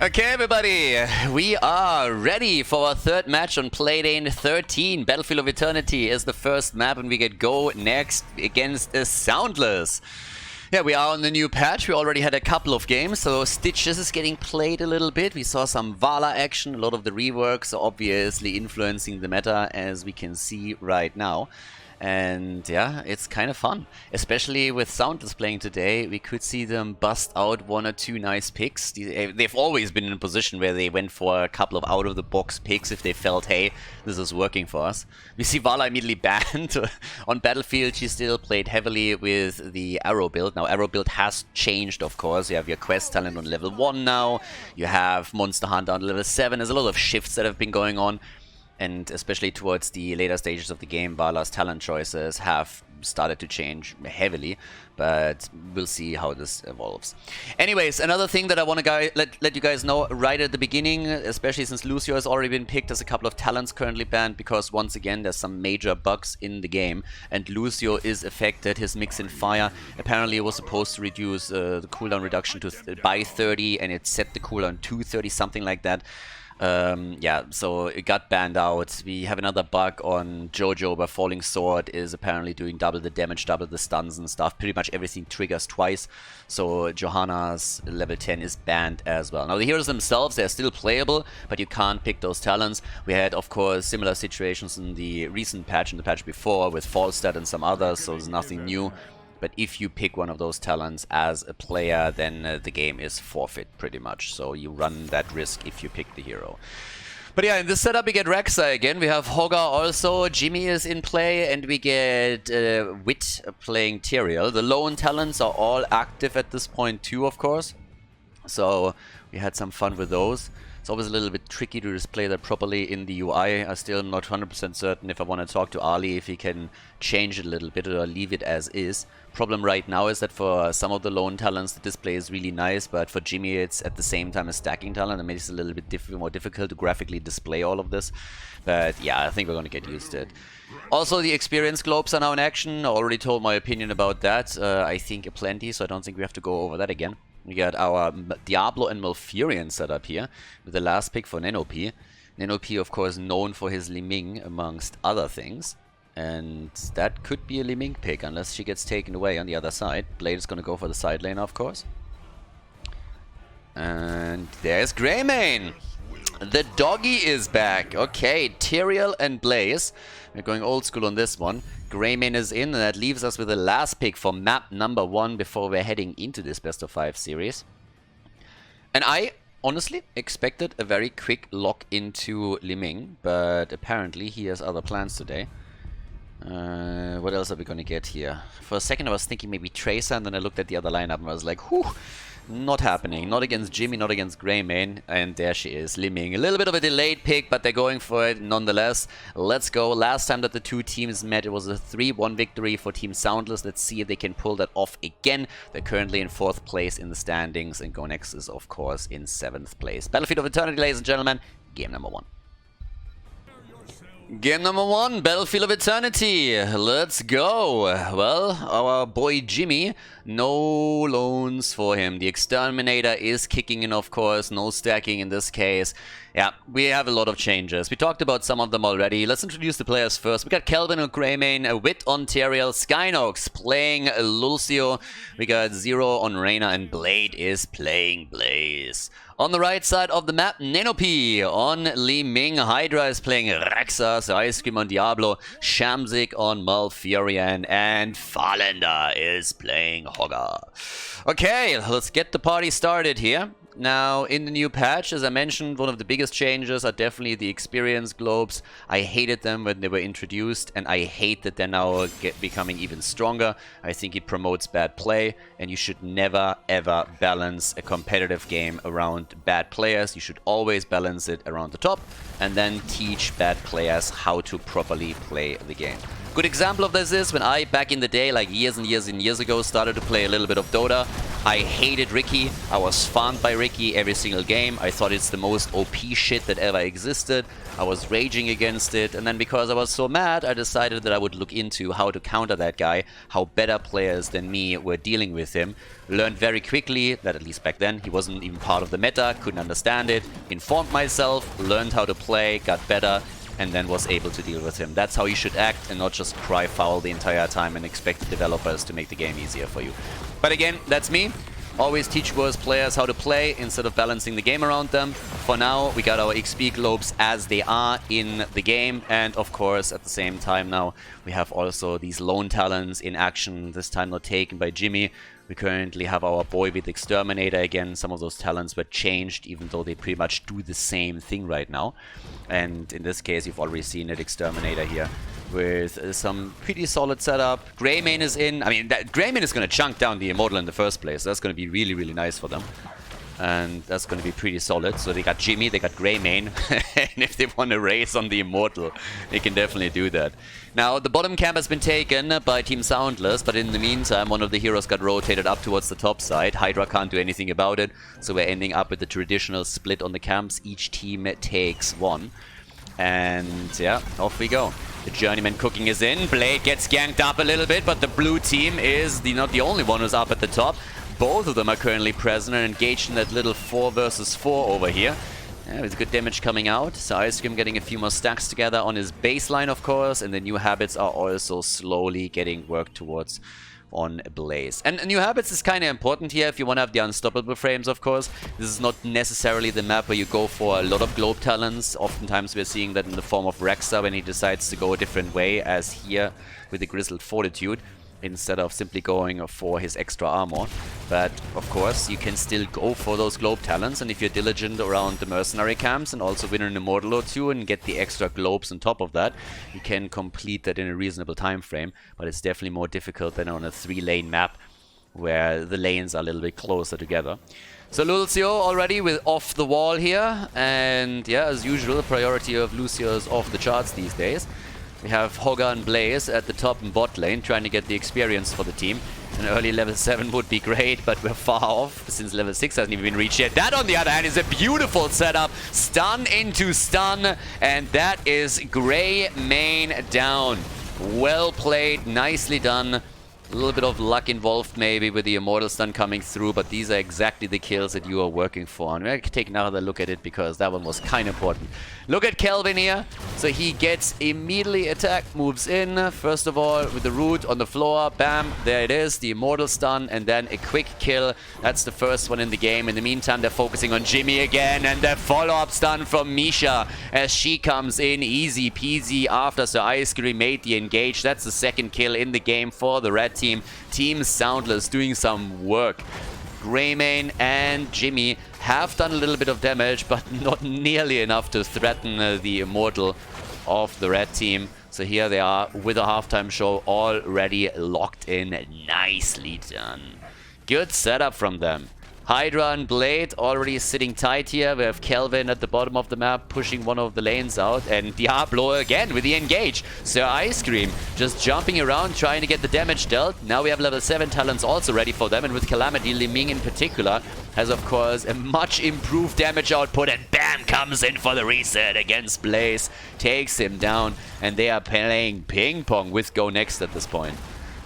Okay, everybody, we are ready for our third match on Playday 13. Battlefield of Eternity is the first map, and we get go next against SoundLess. Yeah, we are on the new patch. We already had a couple of games, so Stitches is getting played a little bit. We saw some Vala action, a lot of the reworks are obviously influencing the meta, as we can see right now. And yeah, it's kind of fun. Especially with SoundLess playing today, we could see them bust out one or two nice picks. They've always been in a position where they went for a couple of out-of-the-box picks if they felt, hey, this is working for us. We see Vala immediately banned. On Battlefield, she still played heavily with the Arrow build. Now, Arrow build has changed, of course. You have your Quest talent on level 1 now. You have Monster Hunter on level 7. There's a lot of shifts that have been going on. And especially towards the later stages of the game, Vala's talent choices have started to change heavily, but we'll see how this evolves. Anyways, another thing that I want to let you guys know right at the beginning, especially since Lucio has already been picked, as a couple of talents currently banned, because once again there's some major bugs in the game, and Lucio is affected. His Mix in Fire apparently was supposed to reduce the cooldown reduction to by 30, and it set the cooldown to 30, something like that. Yeah, so it got banned out. We have another bug on Jojo where Falling Sword is apparently doing double the damage, double the stuns and stuff. Pretty much everything triggers twice. So Johanna's level 10 is banned as well. Now the heroes themselves, they're still playable, but you can't pick those talents. We had, of course, similar situations in the recent patch and the patch before with Falstad and some others, so there's nothing new. But if you pick one of those talents as a player, then the game is forfeit pretty much. So you run that risk if you pick the hero. But yeah, in this setup we get Rexa again. We have Hoga also. Jimmy is in play, and we get Wit playing Tyrael. The lone talents are all active at this point too, of course. So we had some fun with those. It's always a little bit tricky to display that properly in the UI. I still am not 100% certain if I want to talk to Ali if he can change it a little bit or leave it as is. Problem right now is that for some of the lone talents the display is really nice, but for Jimmy it's at the same time a stacking talent. It makes it a little bit more difficult to graphically display all of this. But yeah, I think we're going to get used to it. Also, the experience globes are now in action. I already told my opinion about that. I think plenty, so I don't think we have to go over that again. We got our Diablo and Malfurion set up here with the last pick for Nenopy. Nenopy, of course, known for his Li Ming amongst other things. And that could be a Li Ming pick unless she gets taken away on the other side. Blade is going to go for the side lane, of course. And there's Greymane. The doggy is back. Okay, Tyrael and Blaze. We're going old school on this one. Greymane is in, and that leaves us with the last pick for map number 1 before we're heading into this best of 5 series. And I honestly expected a very quick lock into Li Ming, but apparently he has other plans today. What else are we going to get here? For a second I was thinking maybe Tracer, and then I looked at the other lineup and I was like, whew, not happening. Not against Jimmy, not against Greymane. And there she is, Li Ming. A little bit of a delayed pick, but they're going for it nonetheless. Let's go. Last time that the two teams met, it was a 3-1 victory for Team SoundLess. Let's see if they can pull that off again. They're currently in 4th place in the standings, and GoNext is, of course, in 7th place. Battlefield of Eternity, ladies and gentlemen, game number 1. Game number 1, Battlefield of Eternity. Let's go. Well, our boy Jimmy, no loans for him. The Exterminator is kicking in, of course. No stacking in this case. Yeah, we have a lot of changes. We talked about some of them already. Let's introduce the players first. We got Kelvin on Greymane, Wit on Tyrael, Skynox playing Lucio. We got Zero on Reyna, and Blade is playing Blaze. On the right side of the map, Nenopy on Li Ming, Hydra is playing Rexa, Ice Cream on Diablo, Shamzik on Malfurion, and Falender is playing Hogger. Okay, let's get the party started here. Now, in the new patch, as I mentioned, one of the biggest changes are definitely the experience globes. I hated them when they were introduced, and I hate that they're now becoming even stronger. I think it promotes bad play, and you should never, ever balance a competitive game around bad players. You should always balance it around the top, and then teach bad players how to properly play the game. Good example of this is when I, back in the day, like years and years and years ago, started to play a little bit of Dota. I hated Riki. I was farmed by Riki every single game. I thought it's the most OP shit that ever existed. I was raging against it. And then because I was so mad, I decided that I would look into how to counter that guy, how better players than me were dealing with him. Learned very quickly that, at least back then, he wasn't even part of the meta, couldn't understand it. Informed myself, learned how to play, got better, and then was able to deal with him. That's how you should act and not just cry foul the entire time and expect the developers to make the game easier for you. But again, that's me. Always teach worse players how to play instead of balancing the game around them. For now, we got our XP globes as they are in the game. And of course, at the same time now, we have also these lone talents in action, this time not taken by Jimmy. We currently have our boy with Exterminator again. Some of those talents were changed, even though they pretty much do the same thing right now. And in this case, you've already seen it, Exterminator here, with some pretty solid setup. Greymane is in. I mean, Greymane is going to chunk down the Immortal in the first place. That's going to be really, really nice for them. And that's going to be pretty solid. So they got Jimmy, they got Greymane. And if they want to race on the Immortal, they can definitely do that. Now, the bottom camp has been taken by Team SoundLess, but in the meantime, one of the heroes got rotated up towards the top side. Hydra can't do anything about it, so we're ending up with the traditional split on the camps. Each team takes one. And yeah, off we go. The Journeyman cooking is in. Blade gets ganked up a little bit, but the blue team is not the only one who's up at the top. Both of them are currently present and engaged in that little 4 versus 4 over here. Yeah, with good damage coming out. So Ice Cream getting a few more stacks together on his baseline, of course. And the new habits are also slowly getting worked towards on Blaze. And new habits is kind of important here if you want to have the unstoppable frames, of course. This is not necessarily the map where you go for a lot of globe talents. Oftentimes we're seeing that in the form of Rexa when he decides to go a different way, as here with the Grizzled Fortitude, instead of simply going for his extra armor. But of course, you can still go for those globe talents, and if you're diligent around the mercenary camps and also win an Immortal or two and get the extra globes on top of that, you can complete that in a reasonable time frame. But it's definitely more difficult than on a 3-lane map where the lanes are a little bit closer together. So Lucio already with off the wall here, and yeah, as usual, the priority of Lucio is off the charts these days. We have Hogger and Blaze at the top and bot lane, trying to get the experience for the team. An early level 7 would be great, but we're far off since level 6 hasn't even been reached yet. That, on the other hand, is a beautiful setup. Stun into stun, and that is Greymane down. Well played, nicely done. A little bit of luck involved maybe with the Immortal stun coming through, but these are exactly the kills that you are working for. And we're going to take another look at it because that one was kind of important. Look at Kelvin here. So he gets immediately attacked, moves in. First of all, with the root on the floor. Bam, there it is. The Immortal stun and then a quick kill. That's the first one in the game. In the meantime, they're focusing on Jimmy again. And the follow-up stun from Misha as she comes in. Easy peasy after Sir Ice Cream made the engage. That's the second kill in the game for the red team. Team SoundLess doing some work. Greymane and Jimmy have done a little bit of damage, but not nearly enough to threaten the Immortal of the red team. So here they are with a halftime show already locked in. Nicely done. Good setup from them. Hydra and Blade already sitting tight here. We have Kelvin at the bottom of the map pushing one of the lanes out. And Diablo again with the engage. Sir Ice Cream just jumping around trying to get the damage dealt. Now we have level 7 talents also ready for them. And with Calamity, Li Ming in particular has of course a much improved damage output. And bam, comes in for the reset against Blaze. Takes him down. And they are playing ping pong with Go Next at this point.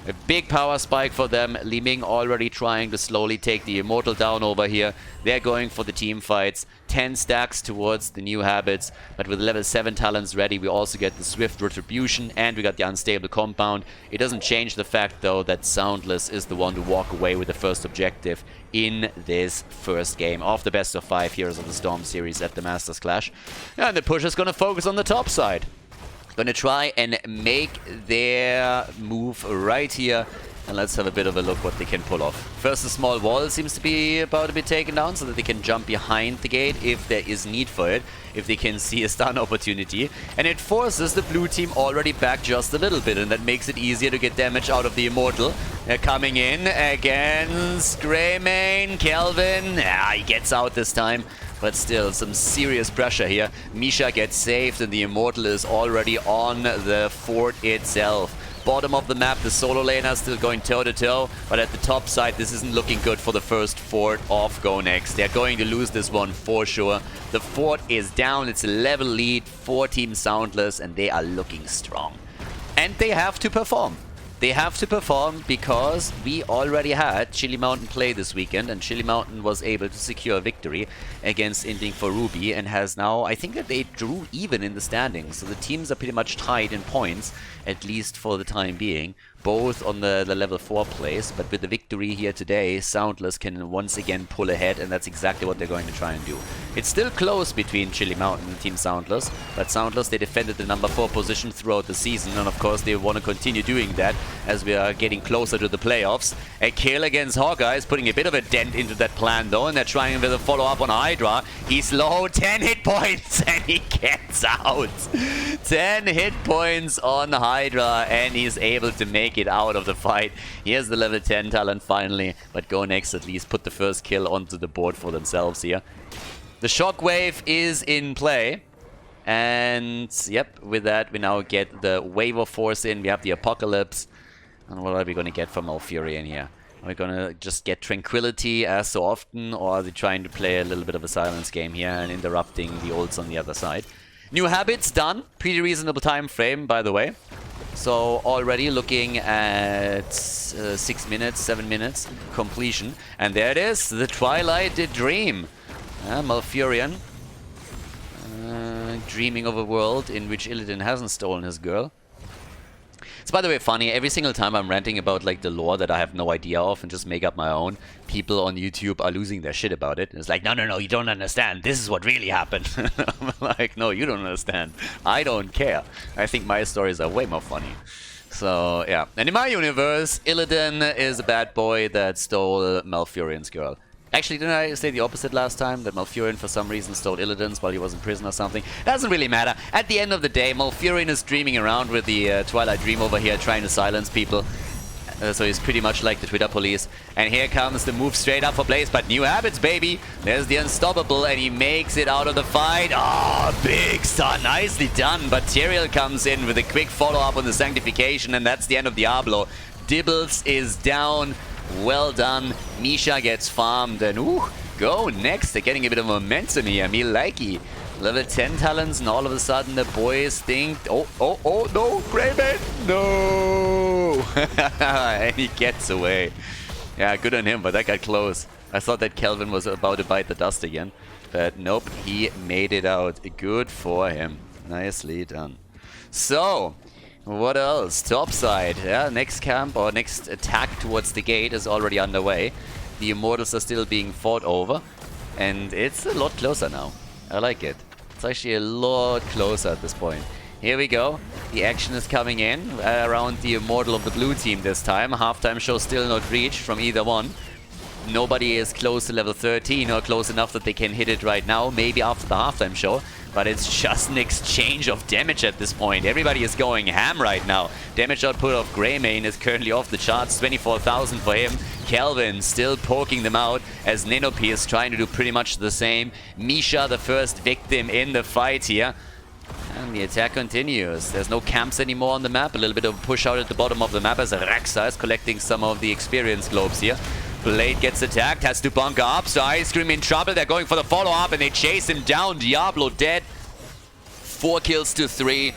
A big power spike for them. Li Ming already trying to slowly take the Immortal down over here. They're going for the team fights. 10 stacks towards the new habits. But with level 7 talents ready, we also get the Swift Retribution and we got the Unstable Compound. It doesn't change the fact, though, that SoundLess is the one to walk away with the first objective in this first game of the best of 5 Heroes of the Storm series at the Masters Clash. And the push is going to focus on the top side. Gonna try and make their move right here And let's have a bit of a look what they can pull off. First, a small wall seems to be about to be taken down so that they can jump behind the gate if there is need for it, if they can see a stun opportunity. And it forces the blue team already back just a little bit, and that makes it easier to get damage out of the Immortal. They're coming in against Greymane. Kelvin, he gets out this time. But still, some serious pressure here. Misha gets saved, and the Immortal is already on the fort itself. Bottom of the map, the solo laner still going toe-to-toe, but at the top side, this isn't looking good for the first fort of Go Next. They're going to lose this one for sure. The fort is down, it's a level lead for Team SoundLess, and they are looking strong. And they have to perform. They have to perform because we already had Chili Mountain play this weekend, and Chili Mountain was able to secure a victory against Inding for Ruby and has now, I think that they drew even in the standings. So the teams are pretty much tied in points, at least for the time being, both on the level 4 place. But with the victory here today, SoundLess can once again pull ahead, and that's exactly what they're going to try and do. It's still close between Chili Mountain and Team SoundLess, but SoundLess, they defended the number 4 position throughout the season, and of course they want to continue doing that as we are getting closer to the playoffs. A kill against Hawkeye is putting a bit of a dent into that plan though, and they're trying with a follow-up on Hydra. He's low, 10 hit points, and he gets out. 10 hit points on Hydra, and he's able to make it out of the fight. Here's the level 10 talent finally, but Go Next at least put the first kill onto the board for themselves here. The Shockwave is in play, and yep, with that we now get the Wave of Force in, we have the Apocalypse, and what are we going to get from Malfurion here? Are we going to just get Tranquility as so often, or are they trying to play a little bit of a silence game here and interrupting the ults on the other side? New habits done, pretty reasonable time frame by the way. So already looking at 6 minutes, 7 minutes completion. And there it is, the Twilight Dream. Malfurion. Dreaming of a world in which Illidan hasn't stolen his girl. It's by the way funny, every single time I'm ranting about like the lore that I have no idea of and just make up my own, people on YouTube are losing their shit about it. It's like, no, you don't understand. This is what really happened. I'm like, no, you don't understand. I don't care. I think my stories are way more funny. So, yeah. And in my universe, Illidan is a bad boy that stole Malfurion's girl. Actually, didn't I say the opposite last time? That Malfurion for some reason stole Illidan's while he was in prison or something? Doesn't really matter. At the end of the day, Malfurion is dreaming around with the Twilight Dream over here trying to silence people. So he's pretty much like the Twitter police. And here comes the move straight up for Blaze, but new habits, baby! There's the Unstoppable, and he makes it out of the fight. Oh, big stun! Nicely done, but Tyrael comes in with a quick follow-up on the Sanctification, and that's the end of Diablo. Dibbles is down. Well done. Misha gets farmed, and Go Next. They're getting a bit of momentum here. Me likey. Level 10 talents, and all of a sudden the boys think, oh, no, Greymane, no! And he gets away. Yeah, good on him, but that got close. I thought that Kelvin was about to bite the dust again, but nope, he made it out. Good for him. Nicely done. So, what else? Topside, yeah, next camp or next attack towards the gate is already underway. The Immortals are still being fought over, and it's a lot closer now. I like it. It's actually a lot closer at this point. Here we go. The action is coming in around the Immortal of the blue team this time. Halftime show still not reached from either one. Nobody is close to level 13 or close enough that they can hit it right now. Maybe after the halftime show. But it's just an exchange of damage at this point. Everybody is going ham right now. Damage output of Greymane is currently off the charts. 24,000 for him. Kelvin still poking them out as Ninopi is trying to do pretty much the same. Misha, the first victim in the fight here. And the attack continues. There's no camps anymore on the map. A little bit of a push out at the bottom of the map as Raxa is collecting some of the experience globes here. Blade gets attacked, has to bunker up, so Ice Cream in trouble. They're going for the follow-up and they chase him down. Diablo dead. 4 kills to 3.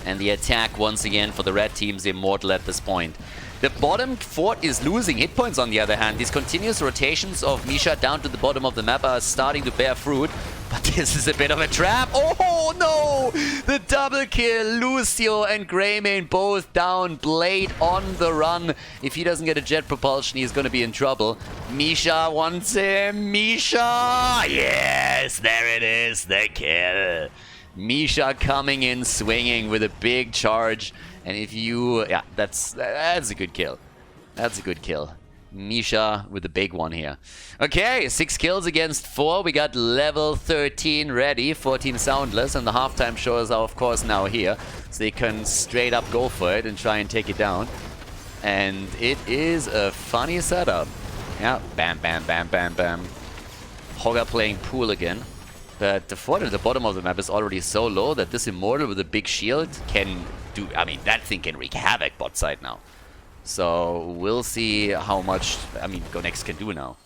And the attack once again for the red team's Immortal at this point. The bottom fort is losing hit points on the other hand. These continuous rotations of Misha down to the bottom of the map are starting to bear fruit. But this is a bit of a trap. Oh no! The double kill. Lucio and Greymane both down. Blade on the run. If he doesn't get a jet propulsion, he's going to be in trouble. Misha wants him. Misha! Yes, there it is. The kill. Misha coming in swinging with a big charge. And if you... yeah, that's a good kill. That's a good kill. Misha with the big one here. Okay, 6 kills against 4. We got level 13 ready for Team SoundLess, and the halftime shows are of course now here. So they can straight up go for it and try and take it down. And it is a funny setup. Yeah, bam, bam, bam, bam, bam. Hogger playing pool again. But the fort at the bottom of the map is already so low that this Immortal with a big shield can do... I mean, that thing can wreak havoc bot side now. So we'll see how much, I mean, GoNext can do now.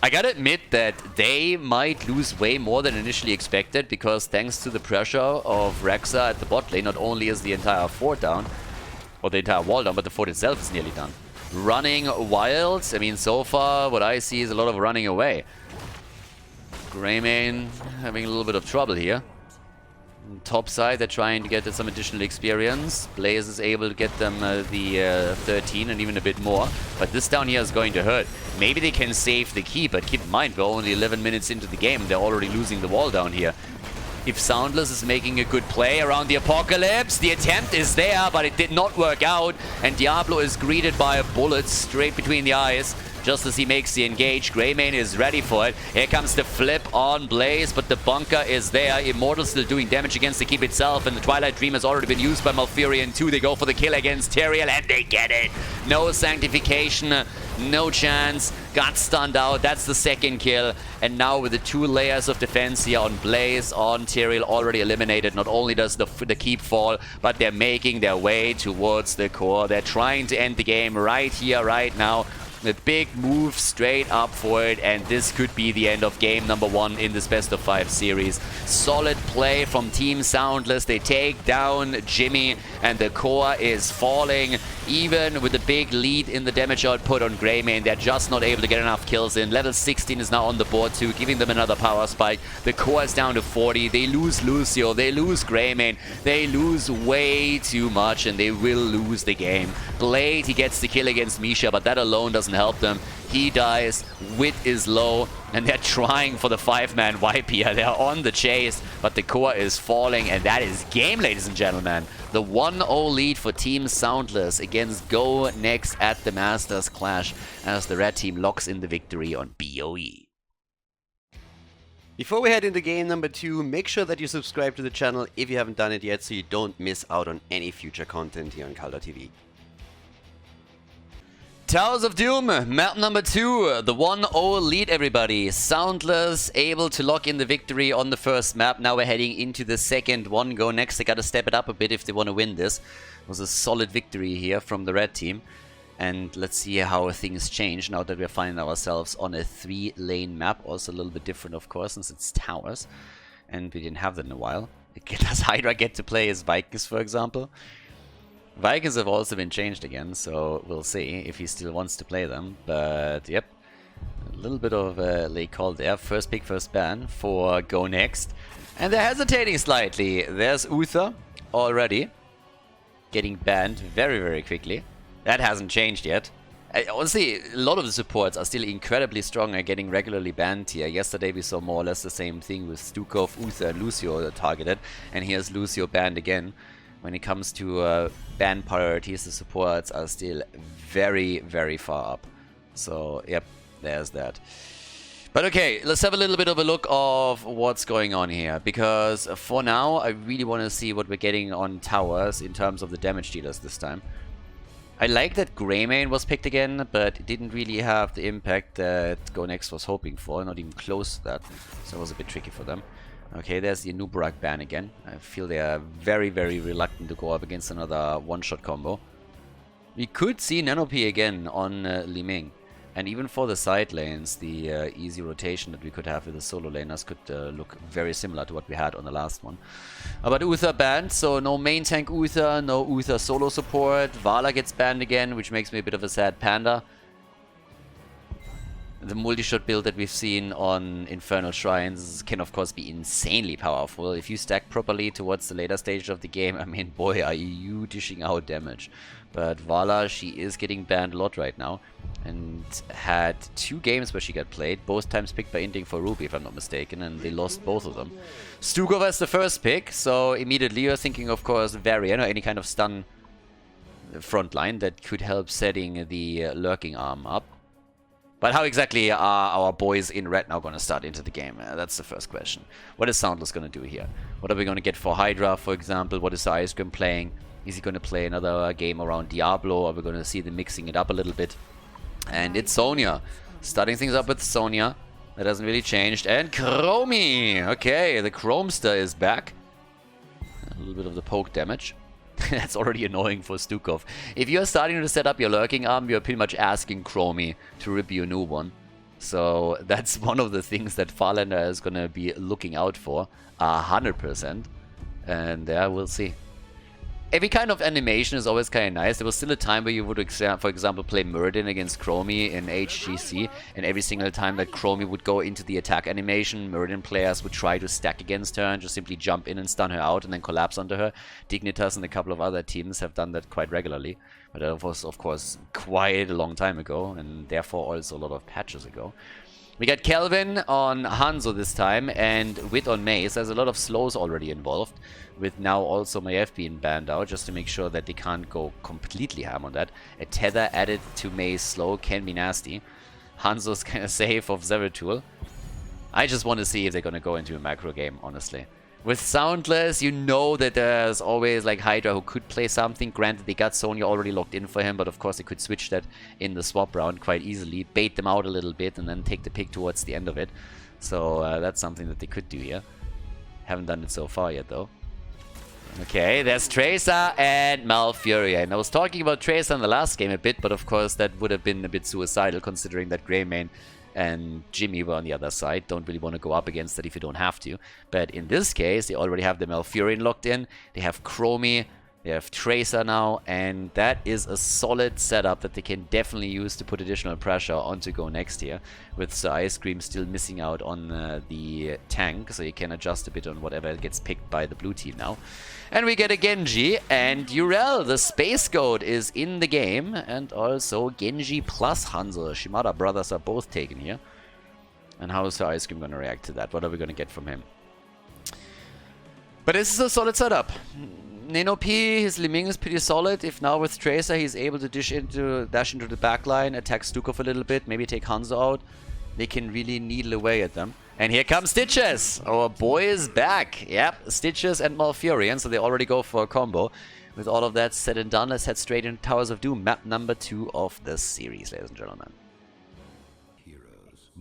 I gotta admit that they might lose way more than initially expected, because thanks to the pressure of Rexa at the bot lane, not only is the entire fort down, or the entire wall down, but the fort itself is nearly done. Running wild, I mean, so far what I see is a lot of running away. Greymane having a little bit of trouble here. Top side, they're trying to get some additional experience. Blaze is able to get them the 13 and even a bit more. But this down here is going to hurt. Maybe they can save the key, but keep in mind, we're only 11 minutes into the game. They're already losing the wall down here. If SoundLess is making a good play around the Apocalypse, the attempt is there, but it did not work out. And Diablo is greeted by a bullet straight between the eyes. Just as he makes the engage, Greymane is ready for it. Here comes the flip on Blaze, but the bunker is there. Immortal still doing damage against the keep itself, and the Twilight Dream has already been used by Malfurion too. They go for the kill against Tyrael, and they get it. No sanctification, no chance. Got stunned out. That's the second kill. And now with the 2 layers of defense here on Blaze, on Tyrael, already eliminated. Not only does the keep fall, but they're making their way towards the core. They're trying to end the game right here, right now. A big move straight up for it, and this could be the end of game number 1 in this best of 5 series. Solid play from Team SoundLess. They take down Jimmy, and the core is falling. Even with the big lead in the damage output on Greymane, they're just not able to get enough kills in. Level 16 is now on the board too, giving them another power spike. The core is down to 40. They lose Lucio, they lose Greymane, they lose way too much, and they will lose the game. Blade, he gets the kill against Misha, but that alone doesn't help them. He dies, wit is low, and they're trying for the 5-man wipe here. They're on the chase, but the core is falling, and that is game, ladies and gentlemen. The 1-0 lead for Team SoundLess against GoNext at the Masters Clash, as the red team locks in the victory on BOE. Before we head into game number 2, make sure that you subscribe to the channel if you haven't done it yet, so you don't miss out on any future content here on Khaldor TV. Towers of Doom, map number 2, the 1-0 lead, everybody. SoundLess able to lock in the victory on the first map. Now we're heading into the second one. GoNext, they gotta step it up a bit if they want to win this. It was a solid victory here from the red team. And let's see how things change now that we're finding ourselves on a 3-lane map. Also a little bit different, of course, since it's towers. And we didn't have that in a while. Does Hydra get to play as Vikings, for example? Vikings have also been changed again, so we'll see if he still wants to play them. But yep, a little bit of a late call there. First pick, first ban for GoNext. And they're hesitating slightly. There's Uther already getting banned very, very quickly. That hasn't changed yet. Honestly, a lot of the supports are still incredibly strong and getting regularly banned here. Yesterday we saw more or less the same thing with Stukov, Uther and Lucio targeted. And here's Lucio banned again. When it comes to ban priorities, the supports are still very, very far up. So, yep, there's that. But okay, let's have a little bit of a look of what's going on here. Because for now, I really want to see what we're getting on towers in terms of the damage dealers this time. I like that Greymane was picked again, but it didn't really have the impact that GoNext was hoping for. Not even close to that. So it was a bit tricky for them. Okay, there's the Anubarak ban again. I feel they are very, very reluctant to go up against another one-shot combo. We could see Nanopy again on Li Ming. And even for the side lanes, the easy rotation that we could have with the solo laners could look very similar to what we had on the last one. But Uther banned, so no main tank Uther, no Uther solo support. Vala gets banned again, which makes me a bit of a sad panda. The multi-shot build that we've seen on Infernal Shrines can of course be insanely powerful. If you stack properly towards the later stage of the game, I mean, boy, are you dishing out damage. But Vala, she is getting banned a lot right now. And had 2 games where she got played, both times picked by Inding for Ruby, if I'm not mistaken, and they lost both of them. Stukov as the first pick, so immediately you're thinking, of course, Varian or any kind of stun front line that could help setting the lurking arm up. But how exactly are our boys in red now going to start into the game? That's the first question. What is SoundLess going to do here? What are we going to get for Hydra, for example? What is Ice Cream playing? Is he going to play another game around Diablo? Are we going to see them mixing it up a little bit? And it's Sonya. Starting things up with Sonya. That hasn't really changed. And Chromie! Okay, the Chromester is back. A little bit of the poke damage. That's already annoying for Stukov. If you're starting to set up your lurking arm, you're pretty much asking Chromie to rip you a new one. So that's one of the things that Farlander is going to be looking out for. 100%. And yeah, we'll see. Every kind of animation is always kind of nice. There was still a time where you would, for example, play Muradin against Chromie in HGC, and every single time that Chromie would go into the attack animation, Muradin players would try to stack against her and just simply jump in and stun her out and then collapse onto her. Dignitas and a couple of other teams have done that quite regularly, but that was, of course, quite a long time ago, and therefore also a lot of patches ago. We got Kelvin on Hanzo this time, and Wit on Maze. There's a lot of slows already involved, with now also Maiev being banned out, just to make sure that they can't go completely ham on that. A tether added to Maze slow can be nasty. Hanzo's kind of safe of Zeratul. I just want to see if they're going to go into a macro game, honestly. With SoundLess, you know that there's always like Hydra who could play something. Granted, they got Sonya already locked in for him, but of course they could switch that in the swap round quite easily, bait them out a little bit, and then take the pick towards the end of it. So that's something that they could do here. Haven't done it so far yet, though. Okay, there's Tracer and Malfurion. I was talking about Tracer in the last game a bit, but of course that would have been a bit suicidal considering that Greymane and Jimmy were on the other side. Don't really want to go up against that if you don't have to. But in this case, they already have the Malfurion locked in. They have Chromie. They have Tracer now. And that is a solid setup that they can definitely use to put additional pressure onto Go next here. With Sir Ice Cream still missing out on the tank. So you can adjust a bit on whatever gets picked by the blue team now. And we get a Genji and Urel. The Space Goat is in the game. And also Genji plus Hanzo. Shimada brothers are both taken here. And how is Sir Ice Cream going to react to that? What are we going to get from him? But this is a solid setup. Nano P, his Liming is pretty solid. If now with Tracer he's able to dash into the backline, attack Stukov a little bit, maybe take Hanzo out, they can really needle away at them. And here comes Stitches! Our boy is back! Yep, Stitches and Malfurion, so they already go for a combo. With all of that said and done, let's head straight into Towers of Doom, map number 2 of the series, ladies and gentlemen.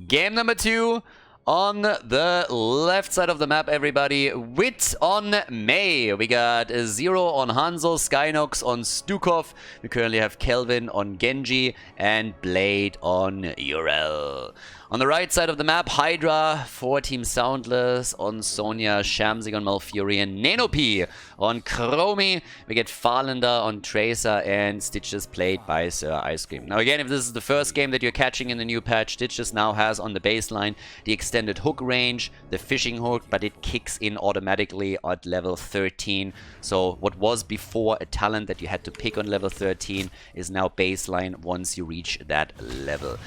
Game number 2. On the left side of the map, everybody, Wit on Mei. We got Zero on Hanzo, Skynox on Stukov. We currently have Kelvin on Genji and Blade on Urel. On the right side of the map, Hydra for Team SoundLess on Sonya, Shamsing on Malfurion, Nanopi on Chromie. We get Farlander on Tracer and Stitches played by Sir Ice Cream. Now again, if this is the first game that you're catching in the new patch, Stitches now has on the baseline the extended hook range, the fishing hook, but it kicks in automatically at level 13. So what was before a talent that you had to pick on level 13 is now baseline once you reach that level.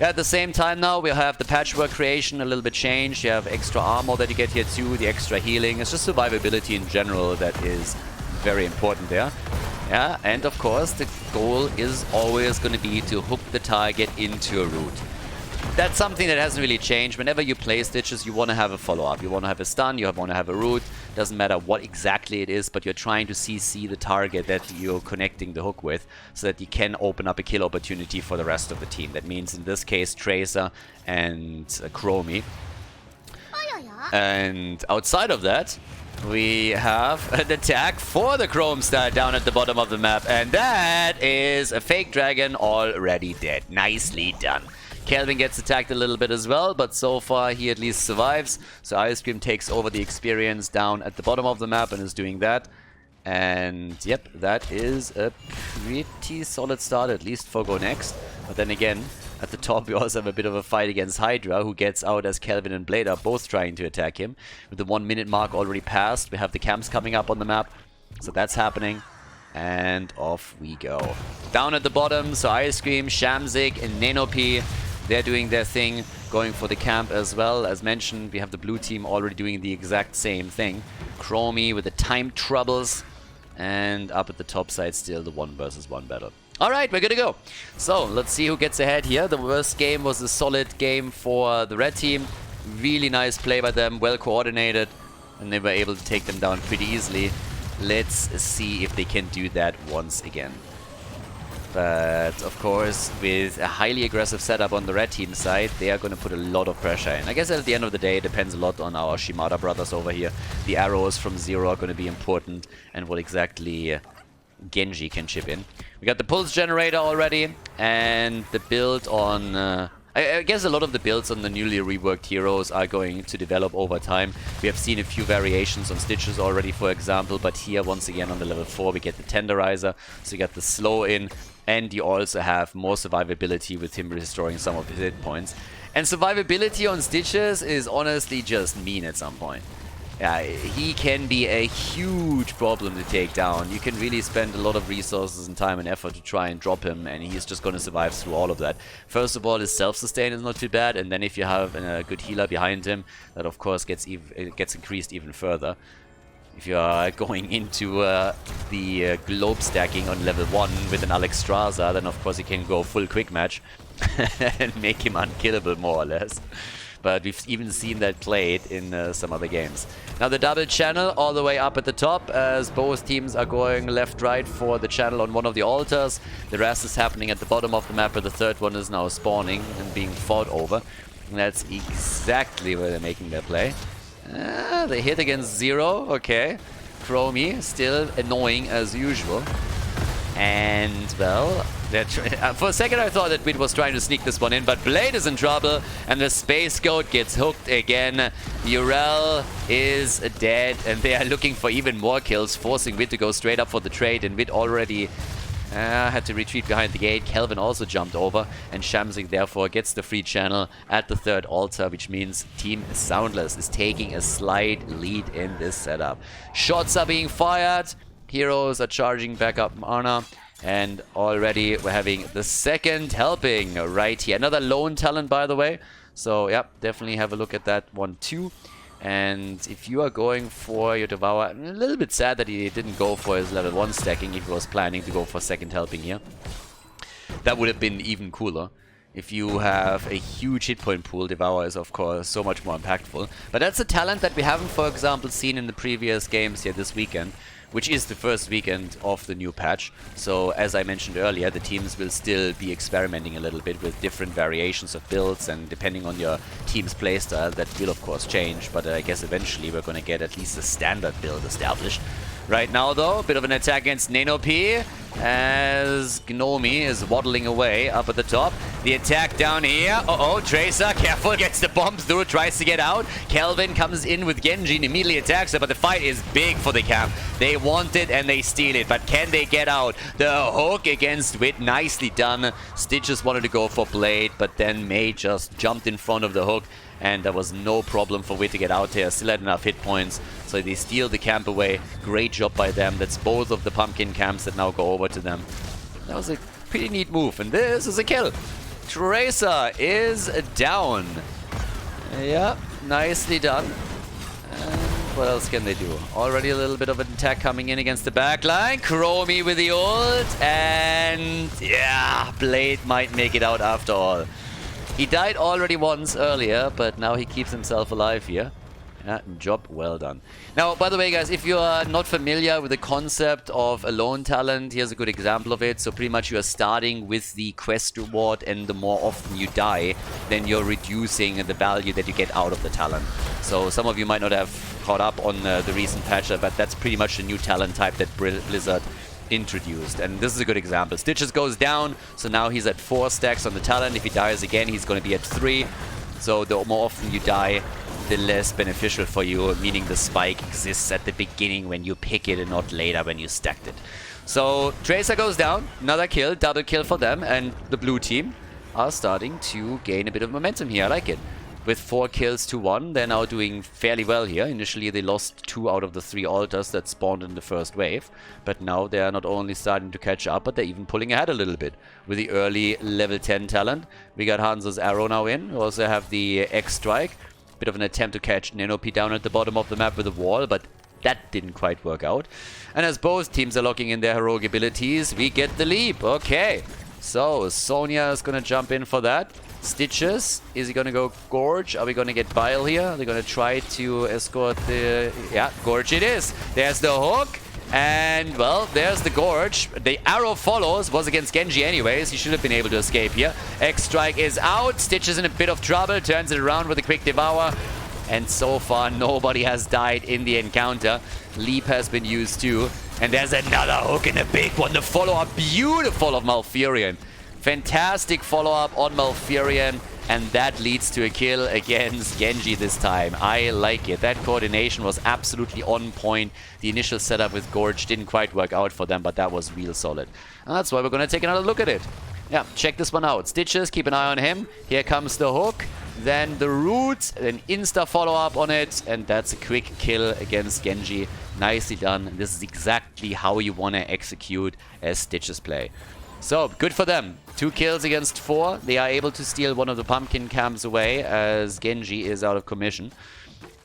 At the same time now, we have the patchwork creation a little bit changed. You have extra armor that you get here too, the extra healing. It's just survivability in general that is very important there. Yeah, and of course the goal is always going to be to hook the target into a root. That's something that hasn't really changed. Whenever you play Stitches, you want to have a follow-up. You want to have a stun, you want to have a root. Doesn't matter what exactly it is, but you're trying to CC the target that you're connecting the hook with so that you can open up a kill opportunity for the rest of the team. That means, in this case, Tracer and Chromie. And outside of that, we have an attack for the Chrome Star down at the bottom of the map. And that is a fake dragon already dead. Nicely done. Kelvin gets attacked a little bit as well, but so far he at least survives. So Ice Cream takes over the experience down at the bottom of the map and is doing that. And yep, that is a pretty solid start, at least for Go Next. But then again, at the top we also have a bit of a fight against Hydra, who gets out as Kelvin and Blade are both trying to attack him. With the 1 minute mark already passed, we have the camps coming up on the map. So that's happening. And off we go. Down at the bottom, so Ice Cream, Shamzik and Nanopi, they're doing their thing, going for the camp as well. As mentioned, we have the blue team already doing the exact same thing. Chromie with the time troubles And up at the top side, still the 1 versus 1 battle. Alright, we're gonna go. So, let's see who gets ahead here. The worst game was a solid game for the red team. Really nice play by them, well coordinated. And they were able to take them down pretty easily. Let's see if they can do that once again. But, of course, with a highly aggressive setup on the red team side, they are going to put a lot of pressure in. I guess at the end of the day, it depends a lot on our Shimada brothers over here. The arrows from Zero are going to be important, and what exactly Genji can chip in. We got the pulse generator already, and the build on... I guess a lot of the builds on the newly reworked heroes are going to develop over time. We have seen a few variations on Stitches already, for example, but here, once again, on the level 4, we get the Tenderizer, so you get the slow in, and you also have more survivability with him restoring some of his hit points. And survivability on Stitches is honestly just mean at some point. Yeah, he can be a huge problem to take down. You can really spend a lot of resources and time and effort to try and drop him, and he's just going to survive through all of that. First of all, his self-sustain is not too bad, and then if you have a good healer behind him, that of course gets increased even further. If you are going into the globe stacking on level 1 with an Alexstrasza, then of course you can go full quick match and make him unkillable more or less. But we've even seen that played in some other games. Now the double channel all the way up at the top, as both teams are going left-right for the channel on one of the altars. The rest is happening at the bottom of the map, where the third one is now spawning and being fought over. And that's exactly where they're making their play. They hit against Zero, okay. Chromie, still annoying as usual. And, well, for a second I thought that Wit was trying to sneak this one in, but Blade is in trouble, and the Space Goat gets hooked again. Urel is dead, and they are looking for even more kills, forcing Wit to go straight up for the trade, and Wit already had to retreat behind the gate. Kelvin also jumped over, and Shamsing therefore gets the free channel at the third altar, which means Team SoundLess is taking a slight lead in this setup. Shots are being fired. Heroes are charging back up mana, and already we're having the second helping right here. Another lone talent, by the way. So, yeah, definitely have a look at that one too. And if you are going for your Devour, I'm a little bit sad that he didn't go for his level 1 stacking if he was planning to go for second helping here. That would have been even cooler. If you have a huge hit point pool, Devour is of course so much more impactful. But that's a talent that we haven't, for example, seen in the previous games here this weekend, which is the first weekend of the new patch. So, as I mentioned earlier, the teams will still be experimenting a little bit with different variations of builds, and depending on your team's playstyle, that will of course change, but I guess eventually we're gonna get at least a standard build established. Right now though, a bit of an attack against Nenopi, as Gnomi is waddling away up at the top. The attack down here. Uh-oh, Tracer, careful, gets the bomb through, tries to get out. Kelvin comes in with Genji and immediately attacks her, but the fight is big for the camp. They want it and they steal it, but can they get out? The hook against Wit, nicely done. Stitches wanted to go for Blade, but then May just jumped in front of the hook, and there was no problem for Wit to get out there. Still had enough hit points, so they steal the camp away. Great job by them. That's both of the pumpkin camps that now go over to them. That was a pretty neat move, and this is a kill. Tracer is down. Yeah, nicely done. And what else can they do? Already a little bit of an attack coming in against the backline. Chromie with the ult, and yeah, Blade might make it out after all. He died already once earlier, but now he keeps himself alive here. Yeah, job well done. Now, by the way, guys, if you are not familiar with the concept of a lone talent, here's a good example of it. So pretty much you are starting with the quest reward, and the more often you die, then you're reducing the value that you get out of the talent. So some of you might not have caught up on the recent patch, but that's pretty much the new talent type that Blizzard introduced, and this is a good example. Stitches goes down, so now he's at 4 stacks on the talent. If he dies again, he's going to be at 3. So the more often you die, the less beneficial for you, meaning the spike exists at the beginning when you pick it and not later when you stacked it. So Tracer goes down, another kill, double kill for them, and the blue team are starting to gain a bit of momentum here. I like it. With 4 kills to 1, they're now doing fairly well here. Initially, they lost 2 out of the 3 altars that spawned in the first wave. But now they are not only starting to catch up, but they're even pulling ahead a little bit. With the early level 10 talent, we got Hanzo's arrow now in. We also have the X-Strike. Bit of an attempt to catch Nenopi down at the bottom of the map with a wall, but that didn't quite work out. And as both teams are locking in their heroic abilities, we get the leap. Okay, so Sonya is going to jump in for that. Stitches, is he going to go Gorge? Are we going to get Bile here? They're going to try to escort the... Yeah, Gorge it is. There's the hook. And, well, there's the Gorge. The arrow follows. Was against Genji anyways. He should have been able to escape here. X-Strike is out. Stitches in a bit of trouble. Turns it around with a quick Devour. And so far, nobody has died in the encounter. Leap has been used too. And there's another hook and a big one. The follow-up, beautiful, of Malfurion. Fantastic follow-up on Malfurion. And that leads to a kill against Genji this time. I like it. That coordination was absolutely on point. The initial setup with Gorge didn't quite work out for them, but that was real solid. And that's why we're going to take another look at it. Yeah, check this one out. Stitches, keep an eye on him. Here comes the hook. Then the root, an insta follow-up on it. And that's a quick kill against Genji. Nicely done. This is exactly how you want to execute as Stitches play. So, good for them. 2 kills against 4. They are able to steal one of the pumpkin camps away as Genji is out of commission.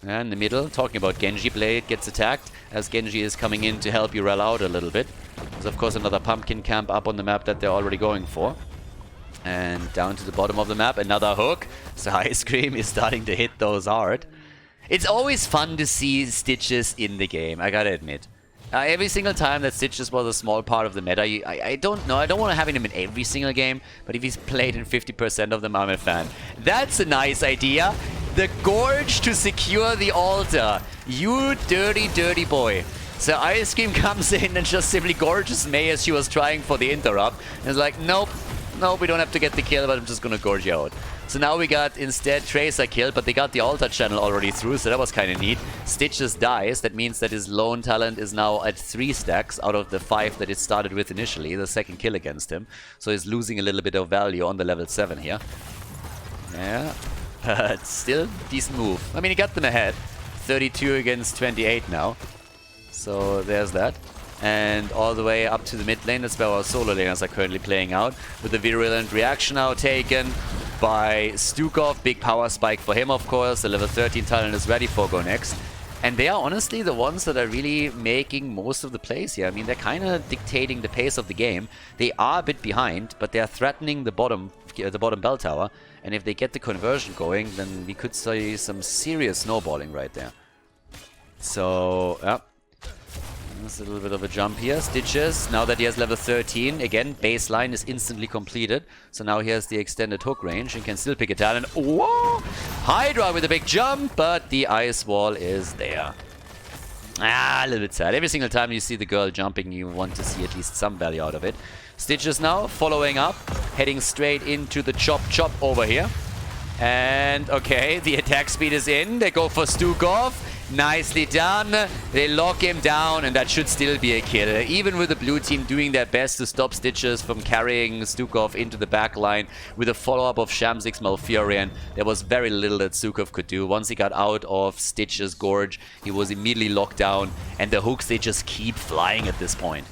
And in the middle, talking about Genji, Blade gets attacked as Genji is coming in to help Urel out a little bit. There's of course another pumpkin camp up on the map that they're already going for. And down to the bottom of the map, another hook. So Ice Cream is starting to hit those hard. It's always fun to see Stitches in the game, I gotta admit. Every single time that Stitches was a small part of the meta, I don't know, I don't want to have him in every single game, but if he's played in 50% of them, I'm a fan. That's a nice idea. The Gorge to secure the altar. You dirty, dirty boy. So Ice Cream comes in and just simply gorges Mei as she was trying for the interrupt. And it's like, nope, we don't have to get the kill, but I'm just gonna gorge you out. So now we got instead Tracer kill, but they got the altar channel already through, so that was kind of neat. Stitches dies. That means that his lone talent is now at 3 stacks out of the 5 that it started with initially, the second kill against him. So he's losing a little bit of value on the level 7 here. Yeah, but still decent move. I mean, he got them ahead. 32 against 28 now. So there's that. And all the way up to the mid lane, that's where our solo laners are currently playing out. With the virulent reaction now taken by Stukov. Big power spike for him, of course. The level 13 talent is ready for go next. And they are honestly the ones that are really making most of the plays here. I mean, they're kind of dictating the pace of the game. They are a bit behind, but they are threatening the bottom bell tower. And if they get the conversion going, then we could see some serious snowballing right there. So, yeah. That's a little bit of a jump here. Stitches, now that he has level 13, again, baseline is instantly completed. So now he has the extended hook range and can still pick a talent. Whoa! Hydra with a big jump, but the ice wall is there. A little bit sad. Every single time you see the girl jumping, you want to see at least some value out of it. Stitches now, following up, heading straight into the chop over here. And, okay, the attack speed is in. They go for Stukov. Nicely done. They lock him down, and that should still be a kill. Even with the blue team doing their best to stop Stitches from carrying Stukov into the back line with a follow-up of Shamsic's Malfurion, there was very little that Stukov could do. Once he got out of Stitches' Gorge, he was immediately locked down, and the hooks, they just keep flying at this point.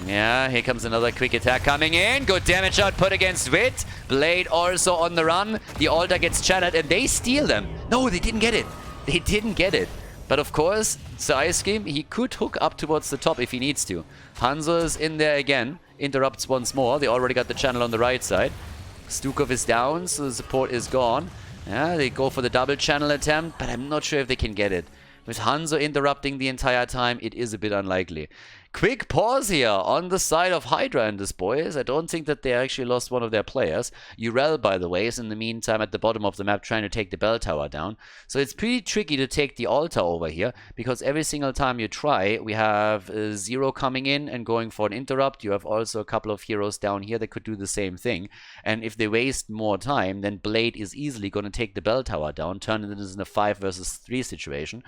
Yeah, here comes another quick attack coming in. Good damage output against Wit. Blade also on the run. The altar gets channeled, and they steal them. No, they didn't get it. They didn't get it. But of course, so Ice Cream, he could hook up towards the top if he needs to. Hanzo is in there again. Interrupts once more. They already got the channel on the right side. Stukov is down, so the support is gone. Yeah, they go for the double channel attempt, but I'm not sure if they can get it. With Hanzo interrupting the entire time, it is a bit unlikely. Quick pause here on the side of Hydra and this boys. I don't think that they actually lost one of their players. Urel, by the way, is in the meantime at the bottom of the map trying to take the bell tower down. So it's pretty tricky to take the altar over here, because every single time you try, we have Zero coming in and going for an interrupt. You have also a couple of heroes down here that could do the same thing. And if they waste more time, then Blade is easily going to take the bell tower down, turn it into a 5 versus 3 situation,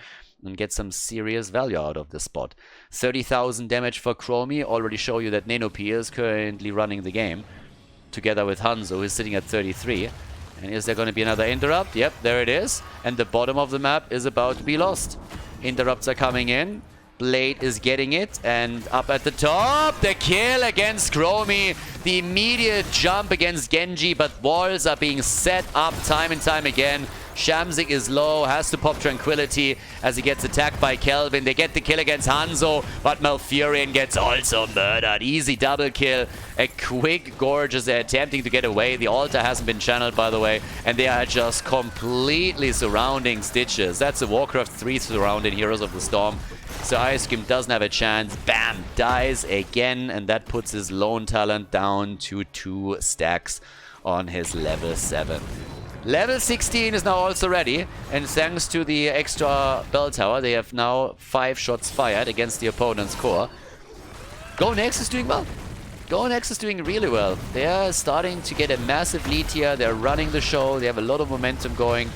and get some serious value out of this spot. 30,000 damage for Chromie. Already show you that Nenopy is currently running the game, together with Hanzo, who's sitting at 33. And is there going to be another interrupt? Yep, there it is. And the bottom of the map is about to be lost. Interrupts are coming in. Blade is getting it, and up at the top, the kill against Chromie. The immediate jump against Genji, but walls are being set up time and time again. Shamsik is low, has to pop Tranquility as he gets attacked by Kelvin. They get the kill against Hanzo, but Malfurion gets also murdered. Easy double kill. A quick Gorge as they're attempting to get away. The altar hasn't been channeled, by the way, and they are just completely surrounding Stitches. That's a Warcraft 3 surrounding Heroes of the Storm. So Ice Cream doesn't have a chance. Bam! Dies again, and that puts his lone talent down to 2 stacks on his level 7. Level 16 is now also ready, and thanks to the extra bell tower, they have now 5 shots fired against the opponent's core. Go Next is doing well. Go Next is doing really well. They are starting to get a massive lead here. They're running the show. They have a lot of momentum going.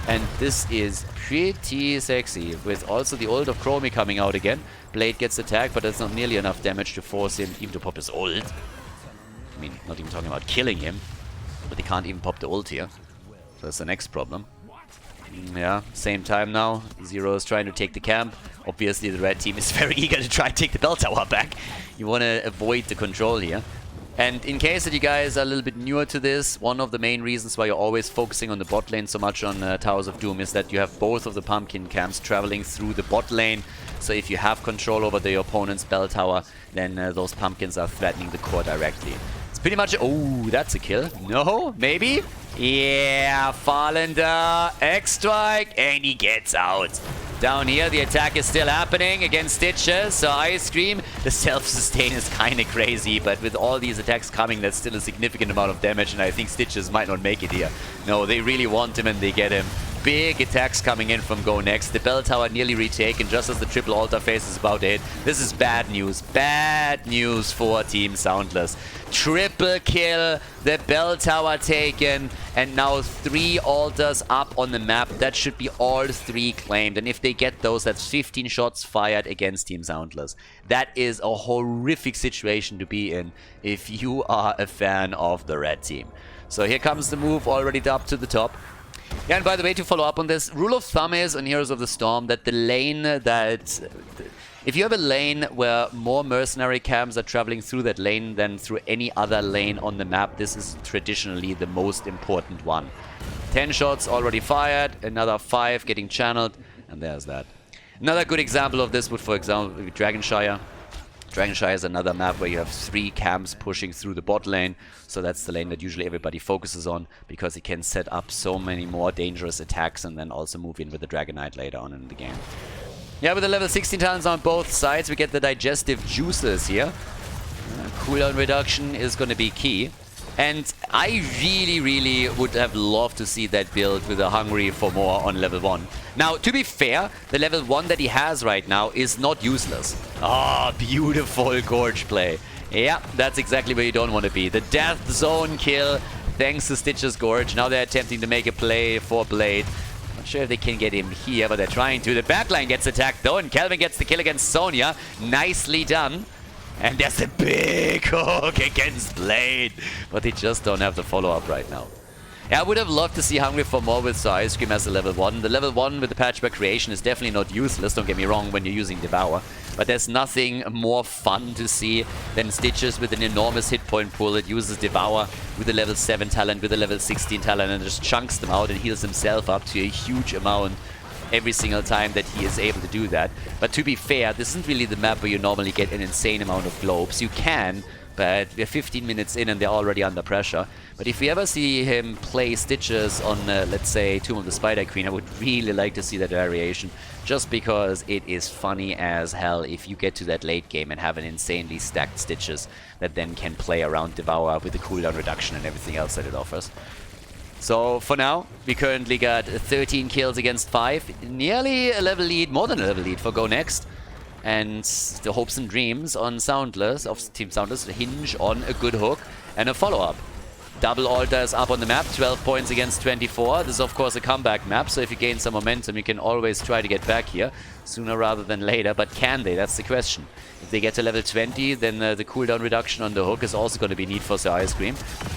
And this is pretty sexy, with also the ult of Chromie coming out again. Blade gets attacked, but that's not nearly enough damage to force him even to pop his ult. I mean, not even talking about killing him, but he can't even pop the ult here. So that's the next problem. Yeah, same time now. Zero is trying to take the camp. Obviously, the red team is very eager to try and take the bell tower back. You want to avoid the control here. And in case that you guys are a little bit newer to this, one of the main reasons why you're always focusing on the bot lane so much on Towers of Doom is that you have both of the pumpkin camps traveling through the bot lane. So if you have control over the opponent's bell tower, then those pumpkins are threatening the core directly. It's pretty much... Oh, that's a kill. No? Maybe? Yeah, Farlander, X-Strike, and he gets out. Down here, the attack is still happening against Stitches, so Ice Cream, the self-sustain is kind of crazy, but with all these attacks coming, that's still a significant amount of damage, and I think Stitches might not make it here. No, they really want him, and they get him. Big attacks coming in from Go Next. The bell tower nearly retaken just as the triple altar phase is about to hit. This is bad news. Bad news for Team SoundLess. Triple kill, the bell tower taken, and now 3 altars up on the map. That should be all 3 claimed, and if they get those, that's 15 shots fired against Team SoundLess. That is a horrific situation to be in if you are a fan of the red team. So here comes the move already up to the top. Yeah, and by the way, to follow up on this, rule of thumb is on Heroes of the Storm that the lane that... If you have a lane where more mercenary camps are traveling through that lane than through any other lane on the map, this is traditionally the most important one. 10 shots already fired, another 5 getting channeled, and there's that. Another good example of this would, for example, be Shire. Shire is another map where you have 3 camps pushing through the bot lane, so that's the lane that usually everybody focuses on, because it can set up so many more dangerous attacks and then also move in with the Dragon Knight later on in the game. Yeah, with the level 16 talents on both sides, we get the digestive juices here. Cooldown reduction is going to be key. And I really would have loved to see that build with a Hungry for More on level 1. Now, to be fair, the level 1 that he has right now is not useless. Ah, beautiful Gorge play. Yeah, that's exactly where you don't want to be. The Death Zone kill, thanks to Stitch's Gorge. Now they're attempting to make a play for Blade. Not sure if they can get him here, but they're trying to. The backline gets attacked though, and Kelvin gets the kill against Sonya. Nicely done. And there's a big hook against Blade. But they just don't have the follow-up right now. Yeah, I would have loved to see Hungry for More with Ice Cream as a level 1. The level 1 with the Patchwork Creation is definitely not useless, don't get me wrong, when you're using Devour. But there's nothing more fun to see than Stitches with an enormous hit point pool that uses Devour with a level 7 talent, with a level 16 talent, and just chunks them out and heals himself up to a huge amount every single time that he is able to do that. But to be fair, this isn't really the map where you normally get an insane amount of globes. You can, but we're 15 minutes in and they're already under pressure. But if we ever see him play Stitches on, let's say, Tomb of the Spider Queen, I would really like to see that variation, just because it is funny as hell if you get to that late game and have an insanely stacked Stitches that then can play around Devour with the cooldown reduction and everything else that it offers. So for now, we currently got 13 kills against 5. Nearly a level lead, more than a level lead for Go Next. And the hopes and dreams on SoundLess, of Team SoundLess, hinge on a good hook and a follow-up. Double altars up on the map, 12 points against 24. This is of course a comeback map, so if you gain some momentum, you can always try to get back here, sooner rather than later. But can they? That's the question. If they get to level 20, then the cooldown reduction on the hook is also going to be neat for the Ice Cream.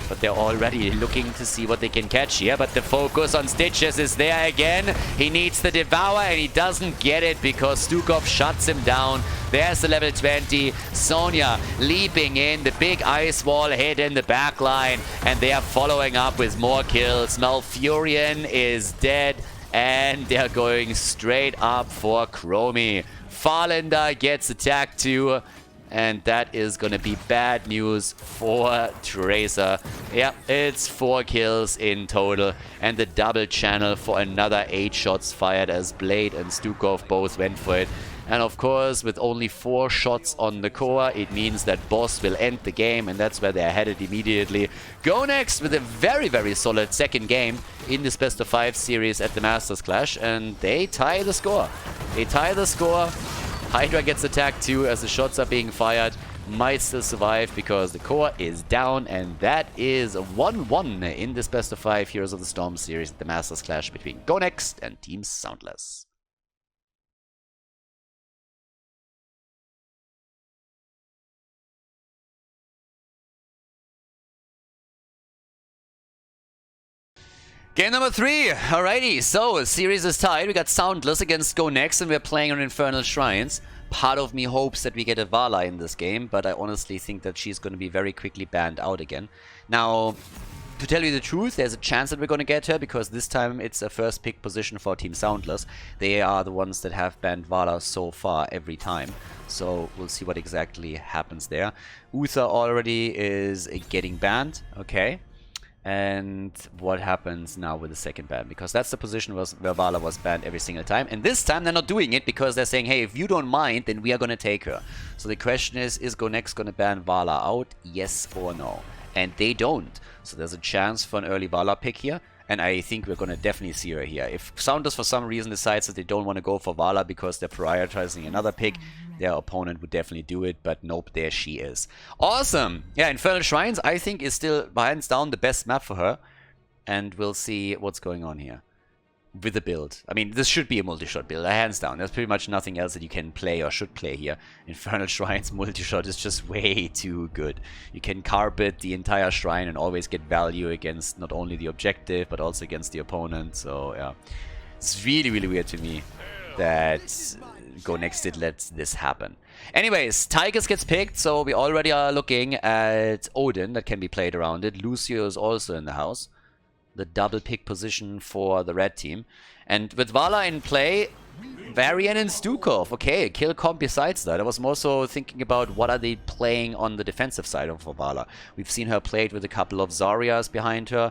But they're already looking to see what they can catch here. But the focus on Stitches is there again. He needs the Devour and he doesn't get it because Stukov shuts him down. There's the level 20. Sonya leaping in. The big ice wall hit in the back line. And they are following up with more kills. Malfurion is dead. And they're going straight up for Chromie. Farlander gets attacked too. And that is going to be bad news for Tracer. Yeah, it's 4 kills in total. And the double channel for another 8 shots fired as Blade and Stukov both went for it. And of course, with only 4 shots on the core, it means that Boss will end the game. And that's where they're headed immediately. Go next with a very, very solid second game in this best of 5 series at the Masters Clash. And they tie the score. They tie the score. Hydra gets attacked too as the shots are being fired. Might still survive because the core is down. And that is 1-1 in this best of 5 Heroes of the Storm series at the Masters Clash between Go Next and Team SoundLess. Game number 3. Alrighty, so series is tied. We got SoundLess against Go Next, and we're playing on Infernal Shrines. Part of me hopes that we get a Vala in this game, but I honestly think that she's going to be very quickly banned out again. Now, to tell you the truth, there's a chance that we're going to get her, because this time it's a first pick position for Team SoundLess. They are the ones that have banned Vala so far every time. So we'll see what exactly happens there. Uther already is getting banned. Okay. And what happens now with the second ban? Because that's the position where Vala was banned every single time. And this time they're not doing it because they're saying, hey, if you don't mind, then we are going to take her. So the question is Go Next going to ban Vala out? Yes or no? And they don't. So there's a chance for an early Vala pick here. And I think we're going to definitely see her here. If SoundLess for some reason decides that they don't want to go for Vala because they're prioritizing another pick, their opponent would definitely do it. But nope, there she is. Awesome! Yeah, Infernal Shrines, I think, is still, hands down, the best map for her. And we'll see what's going on here with the build. I mean, this should be a multi-shot build, hands down. There's pretty much nothing else that you can play or should play here. Infernal Shrine's multi-shot is just way too good. You can carpet the entire shrine and always get value against not only the objective, but also against the opponent. So, yeah. It's really, really weird to me that Go Next did let this happen. Anyways, Tigers gets picked, so we already are looking at Odin that can be played around it. Lucio is also in the house. The double pick position for the red team. And with Vala in play, Varian and Stukov. Okay, kill comp besides that. I was more so thinking about what are they playing on the defensive side of Vala. We've seen her played with a couple of Zaryas behind her.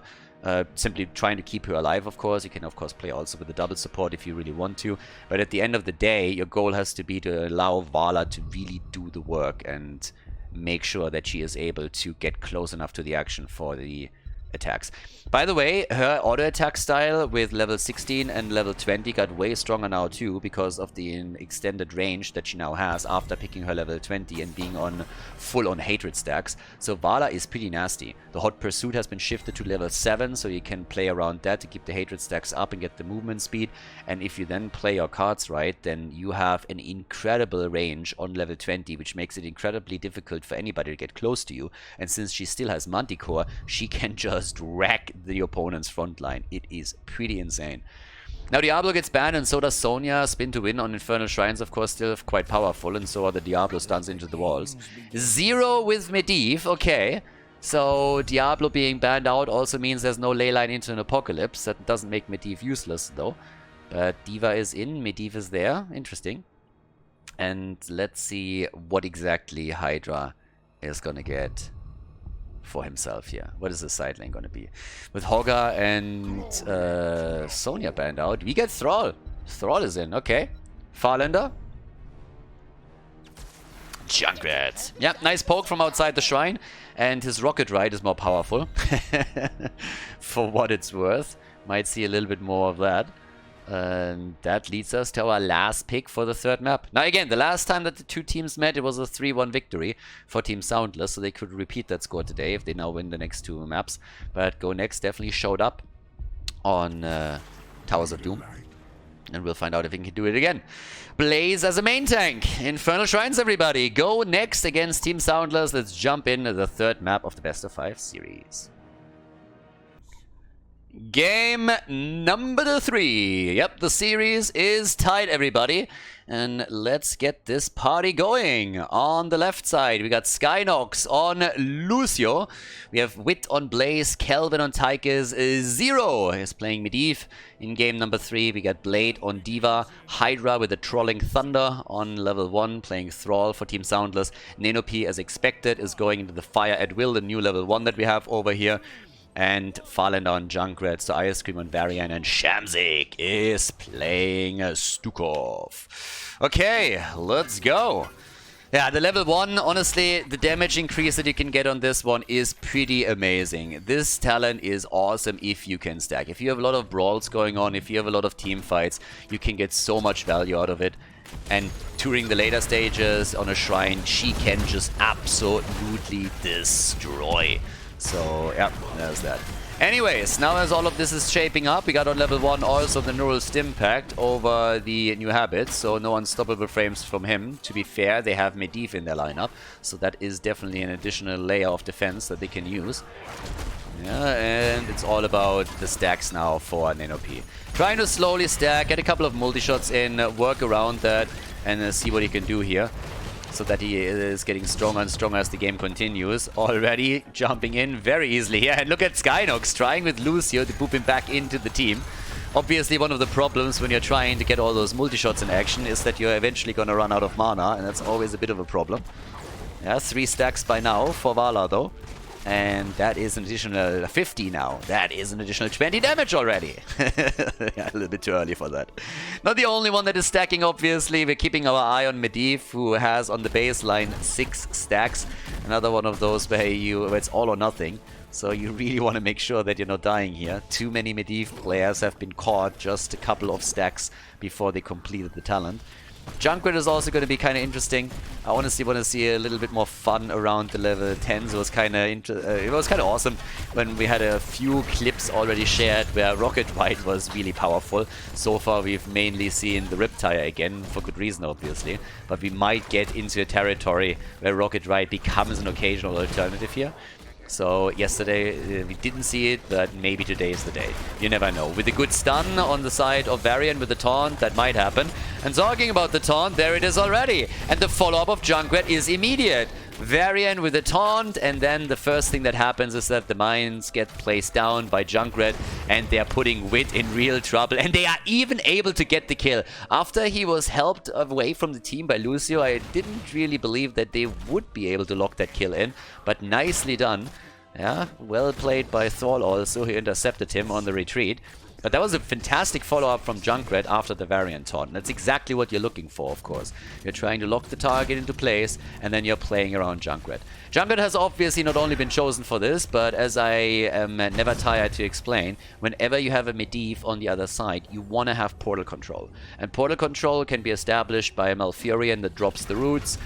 Simply trying to keep her alive, of course. You can, of course, play also with the double support if you really want to. But at the end of the day, your goal has to be to allow Vala to really do the work and make sure that she is able to get close enough to the action for the attacks. By the way, her auto attack style with level 16 and level 20 got way stronger now too, because of the extended range that she now has after picking her level 20 and being on full-on hatred stacks. So Vala is pretty nasty. The hot pursuit has been shifted to level 7, so you can play around that to keep the hatred stacks up and get the movement speed. And if you then play your cards right, then you have an incredible range on level 20, which makes it incredibly difficult for anybody to get close to you. And since she still has Manticore, she can just wreck the opponent's front line. It is pretty insane. Now Diablo gets banned and so does Sonya. Spin to win on Infernal Shrines, of course, still quite powerful, and so are the Diablo stuns into the walls. 0 with Medivh, okay. So Diablo being banned out also means there's no ley line into an Apocalypse. That doesn't make Medivh useless though. But Diva is in, Medivh is there. Interesting. And let's see what exactly Hydra is gonna get for himself here. What is the side lane going to be? With Hogger and Sonya banned out, we get Thrall. Thrall is in, okay. Farlander. Junkrat. Yeah, nice poke from outside the shrine. And his rocket ride is more powerful. For what it's worth. Might see a little bit more of that. And that leads us to our last pick for the third map. Now again, the last time that the two teams met, it was a 3-1 victory for Team SoundLess, so they could repeat that score today if they now win the next 2 maps. But Go Next definitely showed up on Towers of Doom. And we'll find out if he can do it again. Blaze as a main tank. Infernal Shrines, everybody. Go Next against Team SoundLess. Let's jump into the third map of the Best of 5 series. Game number 3. Yep, the series is tied, everybody. And let's get this party going. On the left side, we got Skynox on Lucio. We have Wit on Blaze, Kelvin on Tychus, Zero is playing Medivh. In game number 3, we got Blade on Diva, Hydra with the Trolling Thunder on level 1, playing Thrall for Team SoundLess. Nenopi, as expected, is going into the Fire at Will, the new level 1 that we have over here. And Farlander on Junkrat, so Ice Cream on Varian, and Shamzik is playing Stukov. Okay, let's go. Yeah, the level 1, honestly, the damage increase that you can get on this one is pretty amazing. This talent is awesome if you can stack. If you have a lot of brawls going on, if you have a lot of team fights, you can get so much value out of it. And during the later stages on a shrine, she can just absolutely destroy. So, yeah, there's that. Anyways, now as all of this is shaping up, we got on level 1 also the Neural Stim Pact over the new habits, so no unstoppable frames from him. To be fair, they have Medivh in their lineup, so that is definitely an additional layer of defense that they can use. Yeah, and it's all about the stacks now for Nenopi. Trying to slowly stack, get a couple of multi-shots in, work around that, and see what he can do here. So that he is getting stronger and stronger as the game continues. Already jumping in very easily here. And look at Skynox trying with Lucio to boop him back into the team. Obviously, one of the problems when you're trying to get all those multi-shots in action is that you're eventually going to run out of mana. And that's always a bit of a problem. Yeah, 3 stacks by now for Vala though. And that is an additional 50 now. That is an additional 20 damage already. Yeah, a little bit too early for that. Not the only one that is stacking, obviously. We're keeping our eye on Medivh, who has on the baseline 6 stacks. Another one of those where it's all or nothing. So you really want to make sure that you're not dying here. Too many Medivh players have been caught just a couple of stacks before they completed the talent. Junkrat is also going to be kind of interesting. I honestly want to see a little bit more fun around the level 10s. It was kind of awesome when we had a few clips already shared where Rocket White was really powerful. So far we've mainly seen the Riptire again, for good reason obviously. But we might get into a territory where Rocket White becomes an occasional alternative here. So yesterday we didn't see it, but maybe today is the day. You never know. With a good stun on the side of Varian with the taunt, that might happen. And talking about the taunt, there it is already. And the follow-up of Junkrat is immediate. Varian with a taunt, and then the first thing that happens is that the mines get placed down by Junkrat, and they are putting Wit in real trouble, and they are even able to get the kill. After he was helped away from the team by Lucio, I didn't really believe that they would be able to lock that kill in, but nicely done. Yeah, well played by Thrall also, he intercepted him on the retreat. But that was a fantastic follow-up from Junkrat after the Variant taunt. That's exactly what you're looking for, of course. You're trying to lock the target into place, and then you're playing around Junkrat. Junkrat has obviously not only been chosen for this, but as I am never tired to explain, whenever you have a Medivh on the other side, you want to have portal control. And portal control can be established by a Malfurion that drops the roots,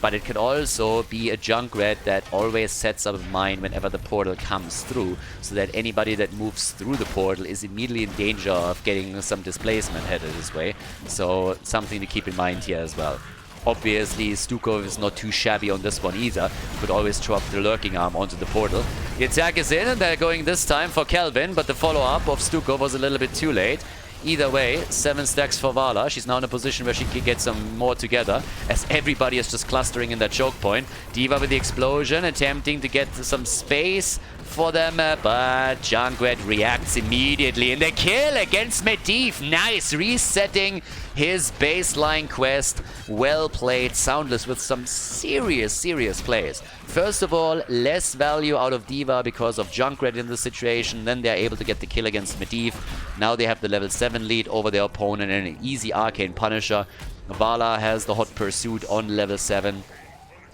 but it can also be a Junkrat that always sets up a mine whenever the portal comes through, so that anybody that moves through the portal is immediately in danger of getting some displacement headed this way. So something to keep in mind here as well. Obviously, Stukov is not too shabby on this one either. Could always drop the Lurking Arm onto the portal. The attack is in, and they're going this time for Kelvin, but the follow-up of Stukov was a little bit too late. Either way, 7 stacks for Vala. She's now in a position where she can get some more together, as everybody is just clustering in that choke point. Diva with the explosion, attempting to get some space for them, but Junkrat reacts immediately. And the kill against Medivh. Nice, resetting his baseline quest. Well played. SoundLess with some serious plays. First of all, less value out of Diva because of Junkrat in the situation. Then they're able to get the kill against Medivh. Now they have the level 7 lead over their opponent and an easy Arcane Punisher. Vala has the Hot Pursuit on level 7.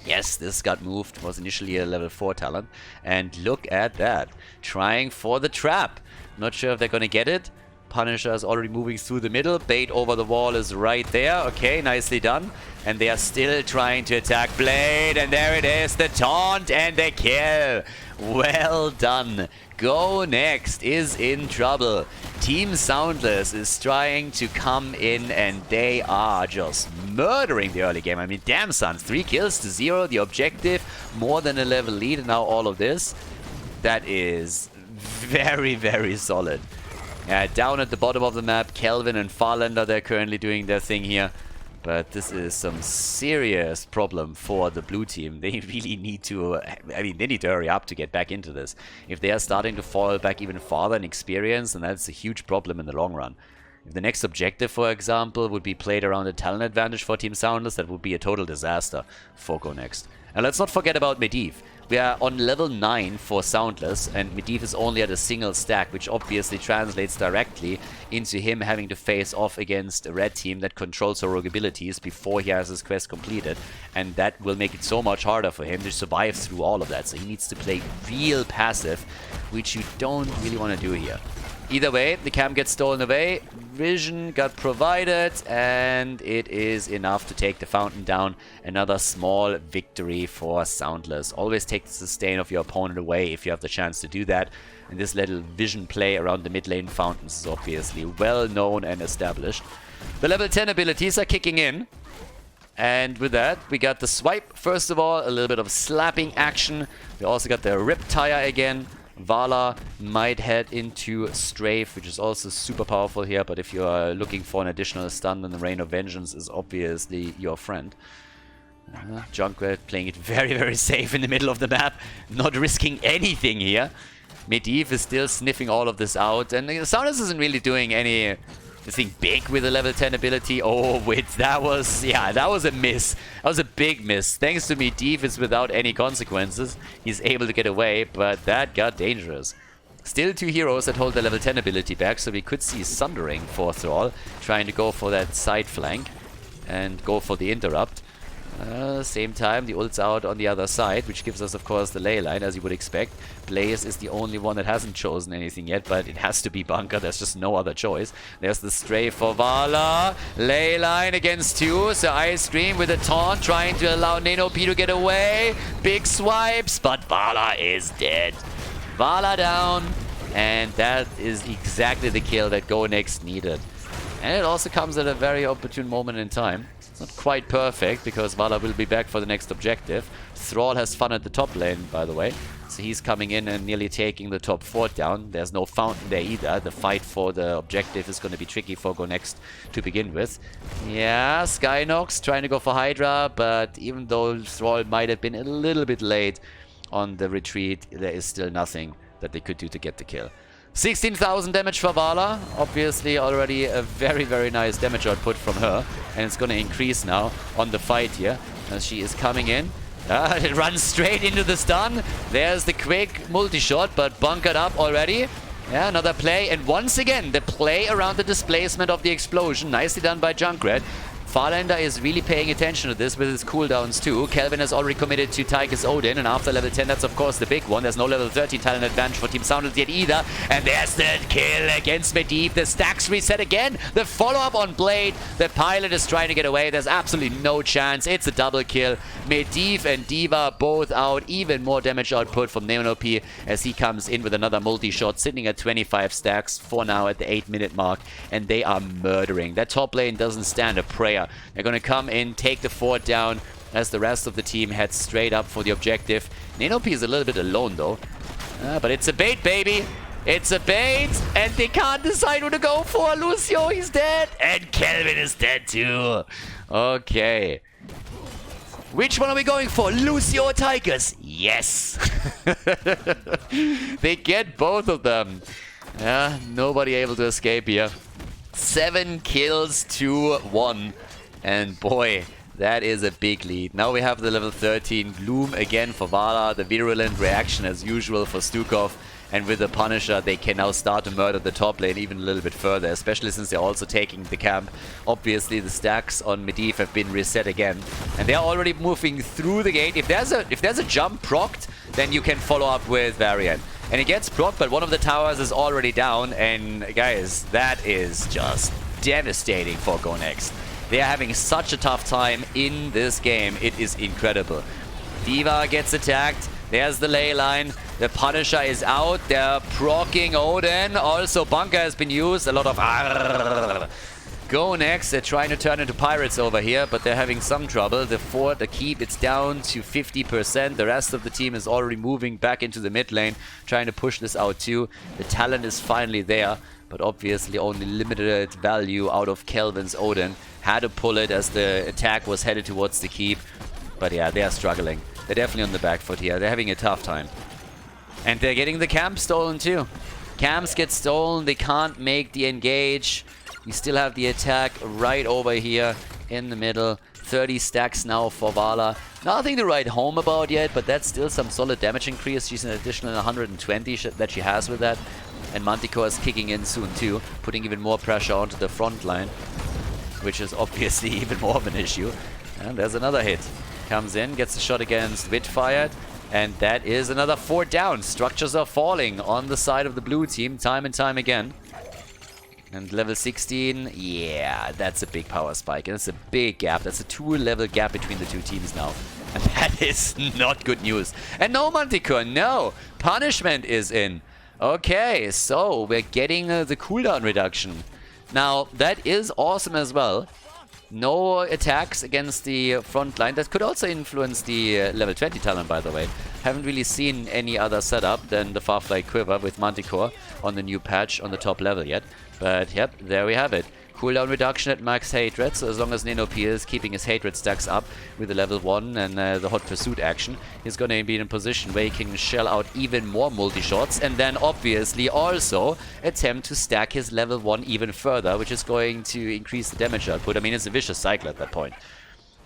Yes, this got moved. Was initially a level 4 talent. And look at that. Trying for the trap. Not sure if they're going to get it. Punisher is already moving through the middle. Bait over the wall is right there. Okay, nicely done. And they are still trying to attack Blade. And there it is. The taunt and the kill. Well done. Go Next is in trouble. Team SoundLess is trying to come in, and they are just murdering the early game. I mean, damn son, 3 kills to 0. The objective, more than a level lead, and now all of this. That is very, very solid. Down at the bottom of the map, Kelvin and Farlander, they're currently doing their thing here. But this is some serious problem for the blue team. They really need to, they need to hurry up to get back into this. If they are starting to fall back even farther in experience, then that's a huge problem in the long run. If the next objective, for example, would be played around a talent advantage for Team SoundLess, that would be a total disaster for Go Next. And let's not forget about Medivh. We are on level 9 for SoundLess, and Medivh is only at a single stack, which obviously translates directly into him having to face off against a red team that controls her rogue abilities before he has his quest completed. And that will make it so much harder for him to survive through all of that. So he needs to play real passive, which you don't really want to do here. Either way, the camp gets stolen away, vision got provided, and it is enough to take the fountain down. Another small victory for SoundLess. Always take the sustain of your opponent away if you have the chance to do that. And this little vision play around the mid lane fountains is obviously well known and established. The level 10 abilities are kicking in. And with that, we got the swipe. First of all, a little bit of slapping action. We also got the rip tire again. Vala might head into Strafe, which is also super powerful here, but if you are looking for an additional stun, then the Rain of Vengeance is obviously your friend. Junkrat playing it very, very safe in the middle of the map, not risking anything here. Medivh is still sniffing all of this out, and SoundLess isn't really doing anything big with the level 10 ability. Oh, wait, that was a miss. That was a big miss. Thanks to Medivh, it's without any consequences. He's able to get away, but that got dangerous. Still 2 heroes that hold the level 10 ability back, so we could see Sundering for Thrall, trying to go for that side flank and go for the interrupt. Same time, the ult's out on the other side, which gives us, of course, the ley line, as you would expect. Blaze is the only one that hasn't chosen anything yet, but it has to be Bunker. There's just no other choice. There's the stray for Vala. Ley line against 2. So Ice Stream with a taunt, trying to allow Nenopi to get away. Big swipes, but Vala is dead. Vala down, and that is exactly the kill that Go Next needed. And it also comes at a very opportune moment in time. It's not quite perfect, because Vala will be back for the next objective. Thrall has fun at the top lane, by the way. So he's coming in and nearly taking the top fort down. There's no fountain there either. The fight for the objective is going to be tricky for Go Next to begin with. Yeah, Skynox trying to go for Hydra, but even though Thrall might have been a little bit late on the retreat, there is still nothing that they could do to get the kill. 16,000 damage for Vala. Obviously already a very, very nice damage output from her. And it's going to increase now on the fight here, as she is coming in. It runs straight into the stun. There's the quick multi-shot, but bunkered up already. Yeah, another play. And once again, the play around the displacement of the explosion. Nicely done by Junkrat. Farlander is really paying attention to this with his cooldowns too. Kelvin has already committed to Tychus Odin, and after level 10, that's of course the big one. There's no level 13 talent advantage for Team SoundLess yet either. And there's the kill against Medivh. The stacks reset again. The follow-up on Blade. The pilot is trying to get away. There's absolutely no chance. It's a double kill. Medivh and D.Va both out. Even more damage output from Nenopi as he comes in with another multi-shot, sitting at 25 stacks for now at the 8-minute mark. And they are murdering. That top lane doesn't stand a prayer. They're going to come in, take the fort down as the rest of the team heads straight up for the objective. Nenopi is a little bit alone though. But it's a bait, baby. It's a bait, and they can't decide who to go for. Lucio, he's dead. And Kelvin is dead too. Okay. Which one are we going for? Lucio or Tychus? Yes. They get both of them. Yeah, nobody able to escape here. 7 kills to 1. And boy, that is a big lead. Now we have the level 13 Gloom again for Vala. The virulent reaction as usual for Stukov. And with the Punisher, they can now start to murder the top lane even a little bit further, especially since they're also taking the camp. Obviously, the stacks on Medivh have been reset again. And they're already moving through the gate. If there's a jump procced, then you can follow up with Varian. And it gets procced, but one of the towers is already down. And guys, that is just devastating for Go Next. They are having such a tough time in this game. It is incredible. D.Va gets attacked. There's the ley line. The Punisher is out. They're proccing Odin. Also, Bunker has been used. A lot of Go next. They're trying to turn into pirates over here, but they're having some trouble. The fort, the keep, it's down to 50%. The rest of the team is already moving back into the mid lane, trying to push this out too. The talent is finally there, but obviously only limited value out of Kelvin's Odin. Had to pull it as the attack was headed towards the keep. But yeah, they are struggling. They're definitely on the back foot here. They're having a tough time. And they're getting the camp stolen too. Camps get stolen. They can't make the engage. We still have the attack right over here in the middle. 30 stacks now for Vala. Nothing to write home about yet, but that's still some solid damage increase. She's an additional 120 that she has with that. And Manticore is kicking in soon too, putting even more pressure onto the front line, which is obviously even more of an issue. And there's another hit. Comes in, gets a shot against Witfired, and that is another 4 down. Structures are falling on the side of the blue team time and time again. And level 16, yeah, that's a big power spike. And it's a big gap. That's a 2-level gap between the two teams now. And that is not good news. And no Manticore, no! Punishment is in. Okay, so we're getting the cooldown reduction. Now, that is awesome as well. No attacks against the front line. That could also influence the level 20 talent, by the way. Haven't really seen any other setup than the Farfly Quiver with Manticore on the new patch on the top level yet. But yep, there we have it. Cooldown reduction at max hatred, so as long as Nino P is keeping his hatred stacks up with the level 1 and the hot pursuit action, he's going to be in a position where he can shell out even more multi-shots and then obviously also attempt to stack his level 1 even further, which is going to increase the damage output. I mean, it's a vicious cycle at that point.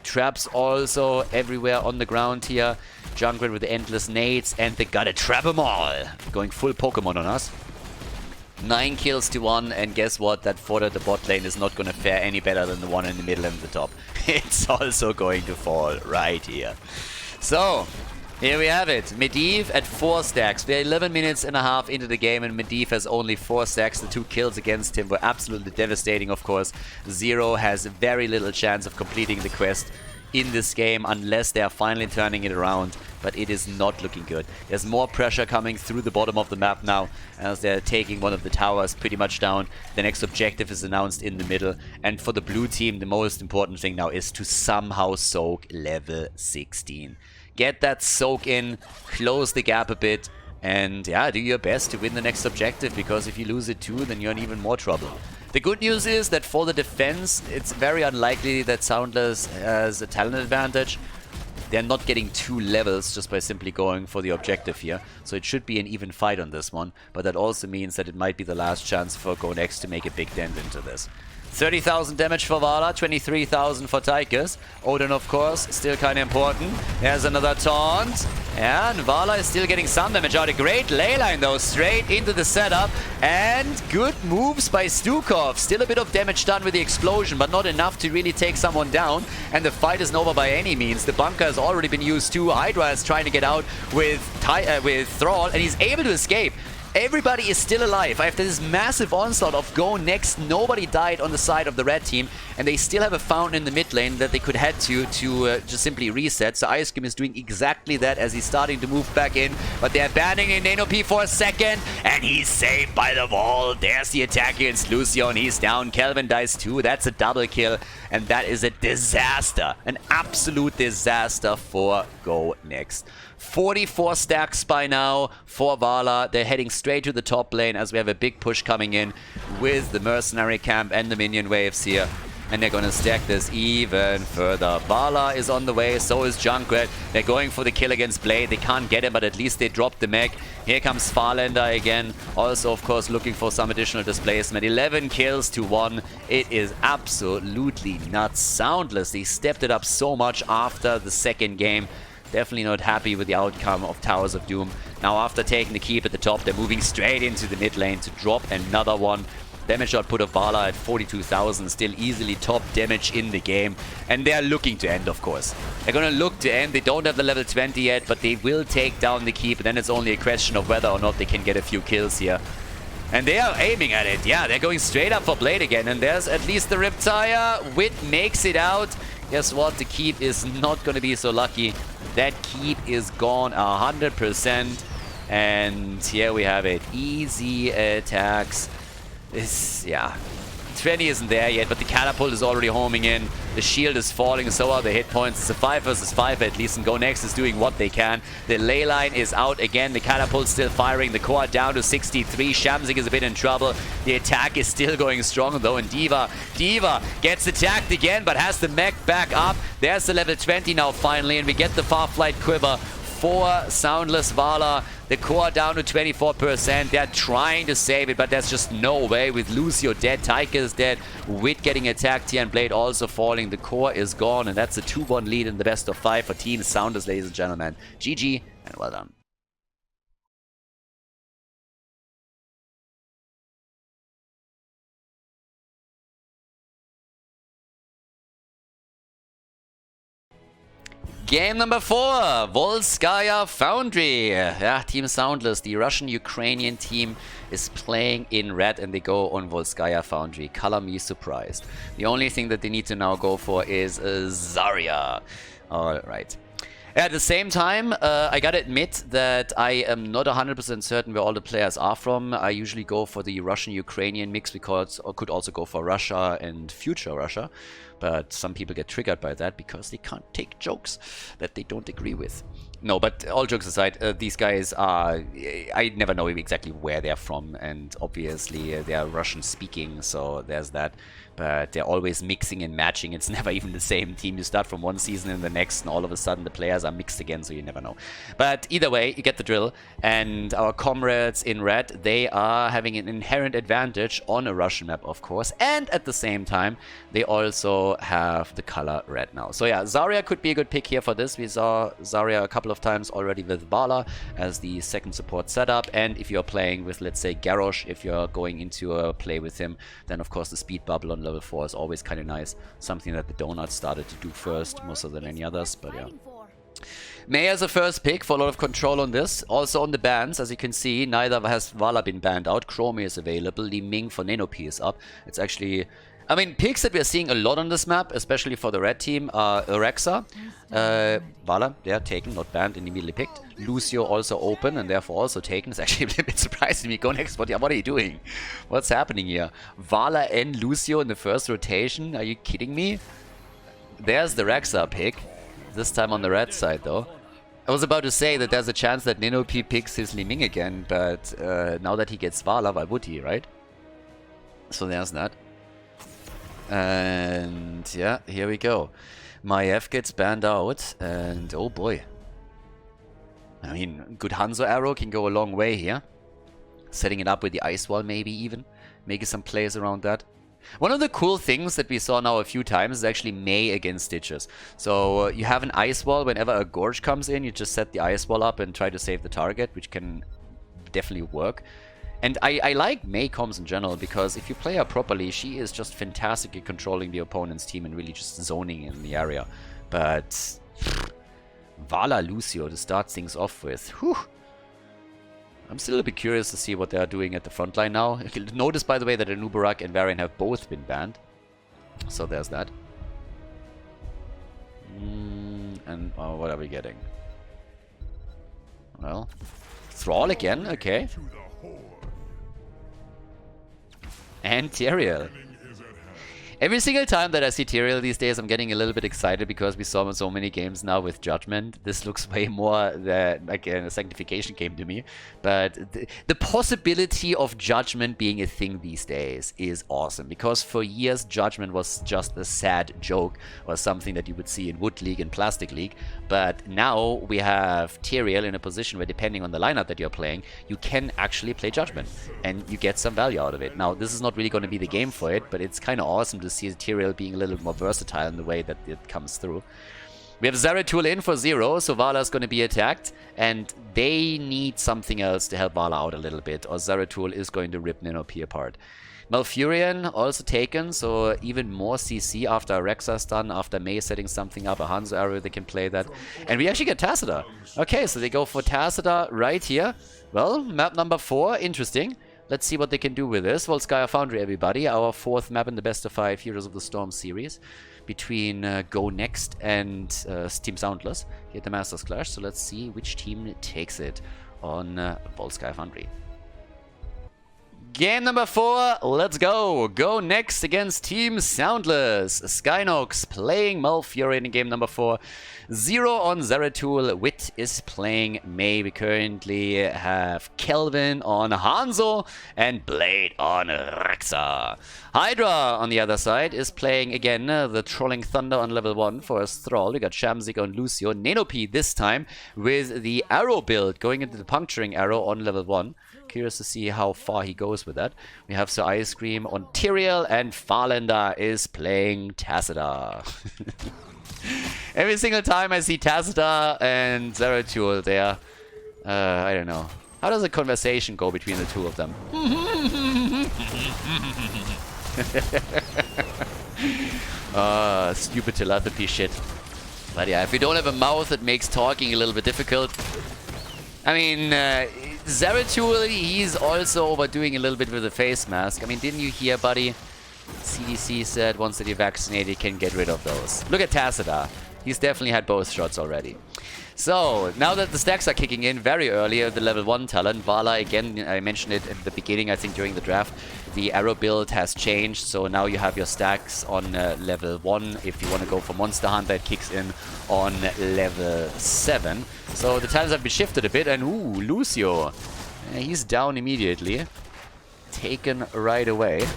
Traps also everywhere on the ground here. Junkrat with endless nades, and they gotta trap them all. Going full Pokemon on us. 9 kills to 1, and guess what? That fort at the bot lane is not going to fare any better than the one in the middle and the top. It's also going to fall right here. So, here we have it. Medivh at 4 stacks. We're 11 minutes and a half into the game, and Medivh has only 4 stacks. The 2 kills against him were absolutely devastating, of course. Zero has very little chance of completing the quest in this game unless they are finally turning it around, but it is not looking good. There's more pressure coming through the bottom of the map now as they're taking one of the towers pretty much down. The next objective is announced in the middle, and for the blue team the most important thing now is to somehow soak level 16. Get that soak in, close the gap a bit, and yeah, do your best to win the next objective, because if you lose it too, then you're in even more trouble. The good news is that for the defense, it's very unlikely that SoundLess has a talent advantage. They're not getting 2 levels just by simply going for the objective here. So it should be an even fight on this one. But that also means that it might be the last chance for Go Next to make a big dent into this. 30,000 damage for Vala, 23,000 for Tychus. Odin, of course, still kind of important. There's another taunt. And Vala is still getting some damage out. A great leyline, though, straight into the setup. And good moves by Stukov. Still a bit of damage done with the explosion, but not enough to really take someone down. And the fight isn't over by any means. The bunker has already been used too. Hydra is trying to get out with Thrall, and he's able to escape. Everybody is still alive. After this massive onslaught of Go Next, nobody died on the side of the red team, and they still have a fountain in the mid lane that they could head to just simply reset. So Ice Cream is doing exactly that as he's starting to move back in, but they're abandoning Nano P for a second, and he's saved by the wall. There's the attack against Lucio, and he's down. Kelvin dies too. That's a double kill, and that is a disaster. An absolute disaster for Go Next. 44 stacks by now for Vala. They're heading straight to the top lane as we have a big push coming in with the mercenary camp and the minion waves here. And they're going to stack this even further. Vala is on the way, so is Junkrat. They're going for the kill against Blade. They can't get him, but at least they dropped the mech. Here comes Farlander again. Also, of course, looking for some additional displacement. 11 kills to 1. It is absolutely nuts. SoundLess, they stepped it up so much after the second game. Definitely not happy with the outcome of Towers of Doom. Now, after taking the keep at the top, they're moving straight into the mid lane to drop another one. Damage output of Vala at 42,000, still easily top damage in the game. And they're looking to end, of course. They're going to look to end. They don't have the level 20 yet, but they will take down the keep. And then it's only a question of whether or not they can get a few kills here. And they are aiming at it. Yeah, they're going straight up for Blade again. And there's at least the Riptire. Wit makes it out. Guess what? The keep is not going to be so lucky. That keep is gone 100%. And here we have it. Easy attacks. Yeah. 20 isn't there yet, but the catapult is already homing in. The shield is falling, so are the hit points. It's a 5 versus 5 at least, and Go Next is doing what they can. The ley line is out again. The catapult's still firing. The core down to 63. Shamsik is a bit in trouble. The attack is still going strong, though, and Diva gets attacked again, but has the mech back up. There's the level 20 now, finally, and we get the Farflight Quiver for SoundLess Vala. The core down to 24%. They're trying to save it, but there's just no way. With Lucio dead, Taika is dead, Wit getting attacked here, and Blade also falling. The core is gone, and that's a 2-1 lead in the best of 5 for Team SoundLess, ladies and gentlemen. GG, and well done. Game number 4, Volskaya Foundry. Yeah, Team SoundLess, the Russian-Ukrainian team, is playing in red, and they go on Volskaya Foundry. Color me surprised. The only thing that they need to now go for is Zarya. Alright. At the same time, I gotta admit that I am not 100% certain where all the players are from. I usually go for the Russian-Ukrainian mix, because I could also go for Russia and future Russia. But some people get triggered by that because they can't take jokes that they don't agree with. No, but all jokes aside, these guys are... I never know exactly where they're from, and obviously they are Russian speaking, so there's that. But they're always mixing and matching. It's never even the same team. You start from one season and the next, and all of a sudden the players are mixed again, so you never know. But either way, you get the drill. And our comrades in red, they are having an inherent advantage on a Russian map, of course. And at the same time, they also have the color red now. So yeah, Zarya could be a good pick here for this. We saw Zarya a couple of times already with Vala as the second support setup. And if you're playing with, let's say, Garrosh, if you're going into a play with him, then of course the speed bubble on level 4 is always kind of nice. Something that the Donuts started to do first, more so than any others, but yeah. May as a first pick for a lot of control on this. Also on the bans, as you can see, neither has Vala been banned out. Chromie is available. Li Ming for Nanopi is up. It's actually... I mean, picks that we are seeing a lot on this map, especially for the red team, are Alexa, Vala, they're taken, not banned, and immediately picked. Lucio also open, and therefore also taken. It's actually a bit surprising me. Go next, what are you doing? What's happening here? Vala and Lucio in the first rotation? Are you kidding me? There's the Rexa pick. This time on the red side, though. I was about to say that there's a chance that Ninopi picks his Li Ming again, but now that he gets Vala, why would he, right? So there's that. And yeah, here we go. Maiev gets banned out, and oh boy. I mean, good Hanzo arrow can go a long way here. Setting it up with the ice wall, maybe even. Making some plays around that. One of the cool things that we saw now a few times is actually Mei against Stitches. So you have an ice wall. Whenever a Gorge comes in, you just set the ice wall up and try to save the target, which can definitely work. And I like Mei comms in general, because if you play her properly, she is just fantastic at controlling the opponent's team and really just zoning in the area. But Vala Lucio to start things off with. Whew. I'm still a bit curious to see what they are doing at the front line now. Notice, by the way, that Anubarak and Varian have both been banned. So there's that. And what are we getting? Well, Thrall again, okay. And Tyrael. Every single time that I see Tyrael these days, I'm getting a little bit excited, because we saw so many games now with Judgment. This looks way more like a Sanctification game to me. But the possibility of Judgment being a thing these days is awesome, because for years Judgment was just a sad joke or something that you would see in Wood League and Plastic League. But now we have Tyrael in a position where, depending on the lineup that you're playing, you can actually play Judgment and you get some value out of it. Now, this is not really going to be the game for it, but it's kind of awesome to see Tyrael being a little more versatile in the way that it comes through. We have Zeratul in for 0, so Vala is going to be attacked, and they need something else to help Vala out a little bit, or Zeratul is going to rip Ninopi apart. Malfurion also taken, so even more CC after Rexa stun, after Mei setting something up, a Hanzo arrow, they can play that. And we actually get Tacita. Okay, so they go for Tacita right here. Well, map number 4, interesting. Let's see what they can do with this. Volskaya Foundry, everybody. Our 4th map in the best of 5 Heroes of the Storm series. Between Go Next and Team SoundLess here at the Masters Clash. So let's see which team takes it on Volskaya Foundry. Game number 4, let's go. Go next against Team SoundLess. Skynox playing Malfurion in game number 4. Zero on Zeratul. Wit is playing May. We currently have Kelvin on Hanzo and Blade on Rexa. Hydra on the other side is playing again the Trolling Thunder on level 1 for his Thrall. We got Shamzik on Lucio. Nenopy this time with the arrow build going into the puncturing arrow on level 1. Curious to see how far he goes with that. We have Sir Ice Cream on Tyrael, and Farlander is playing Tacita. Every single time I see Tacita and Zeratul there, I don't know. How does a conversation go between the two of them? Stupid telepathy shit. But yeah, if you don't have a mouth, it makes talking a little bit difficult. I mean, Zeratul, he's also overdoing a little bit with the face mask. I mean, didn't you hear, buddy? CDC said once that you're vaccinated, you can get rid of those. Look at Tacita. He's definitely had both shots already. So, now that the stacks are kicking in very early, the level 1 talent, Vala, again, I mentioned it at the beginning, I think during the draft, the arrow build has changed, so now you have your stacks on level 1. If you want to go for Monster Hunter, it kicks in on level 7. So the talents have been shifted a bit, and ooh, Lucio, he's down immediately. Taken right away.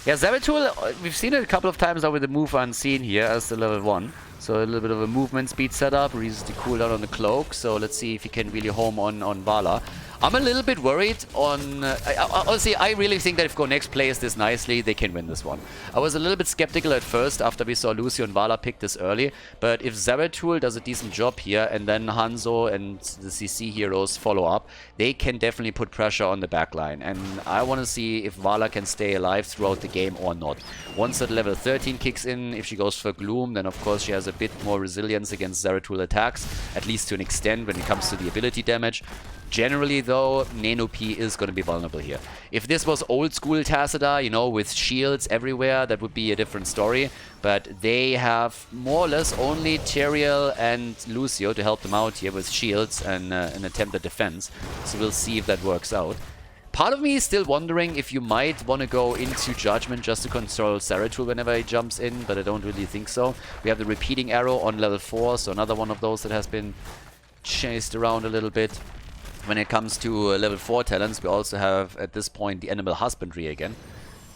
Yeah, Zeratul, we've seen it a couple of times now with the move unseen here as the level 1. So a little bit of a movement speed setup, raises the cooldown on the cloak. So let's see if he can really home on Vala. I'm a little bit worried on... honestly, I really think that if Go Next plays this nicely, they can win this one. I was a little bit skeptical at first after we saw Lucio and Vala pick this early. But if Zeratul does a decent job here and then Hanzo and the CC heroes follow up, they can definitely put pressure on the backline. And I want to see if Vala can stay alive throughout the game or not. Once that level 13 kicks in, if she goes for Gloom, then of course she has a bit more resilience against Zeratul attacks, at least to an extent when it comes to the ability damage. Generally, though, Nenopy is going to be vulnerable here. If this was old school Tacita, you know, with shields everywhere, that would be a different story. But they have more or less only Tyrael and Lucio to help them out here with shields and an attempt at defense. So we'll see if that works out. Part of me is still wondering if you might want to go into Judgment just to control Zeratul whenever he jumps in, but I don't really think so. We have the repeating arrow on level 4, so another one of those that has been chased around a little bit. When it comes to level 4 talents, we also have, at this point, the Animal Husbandry again.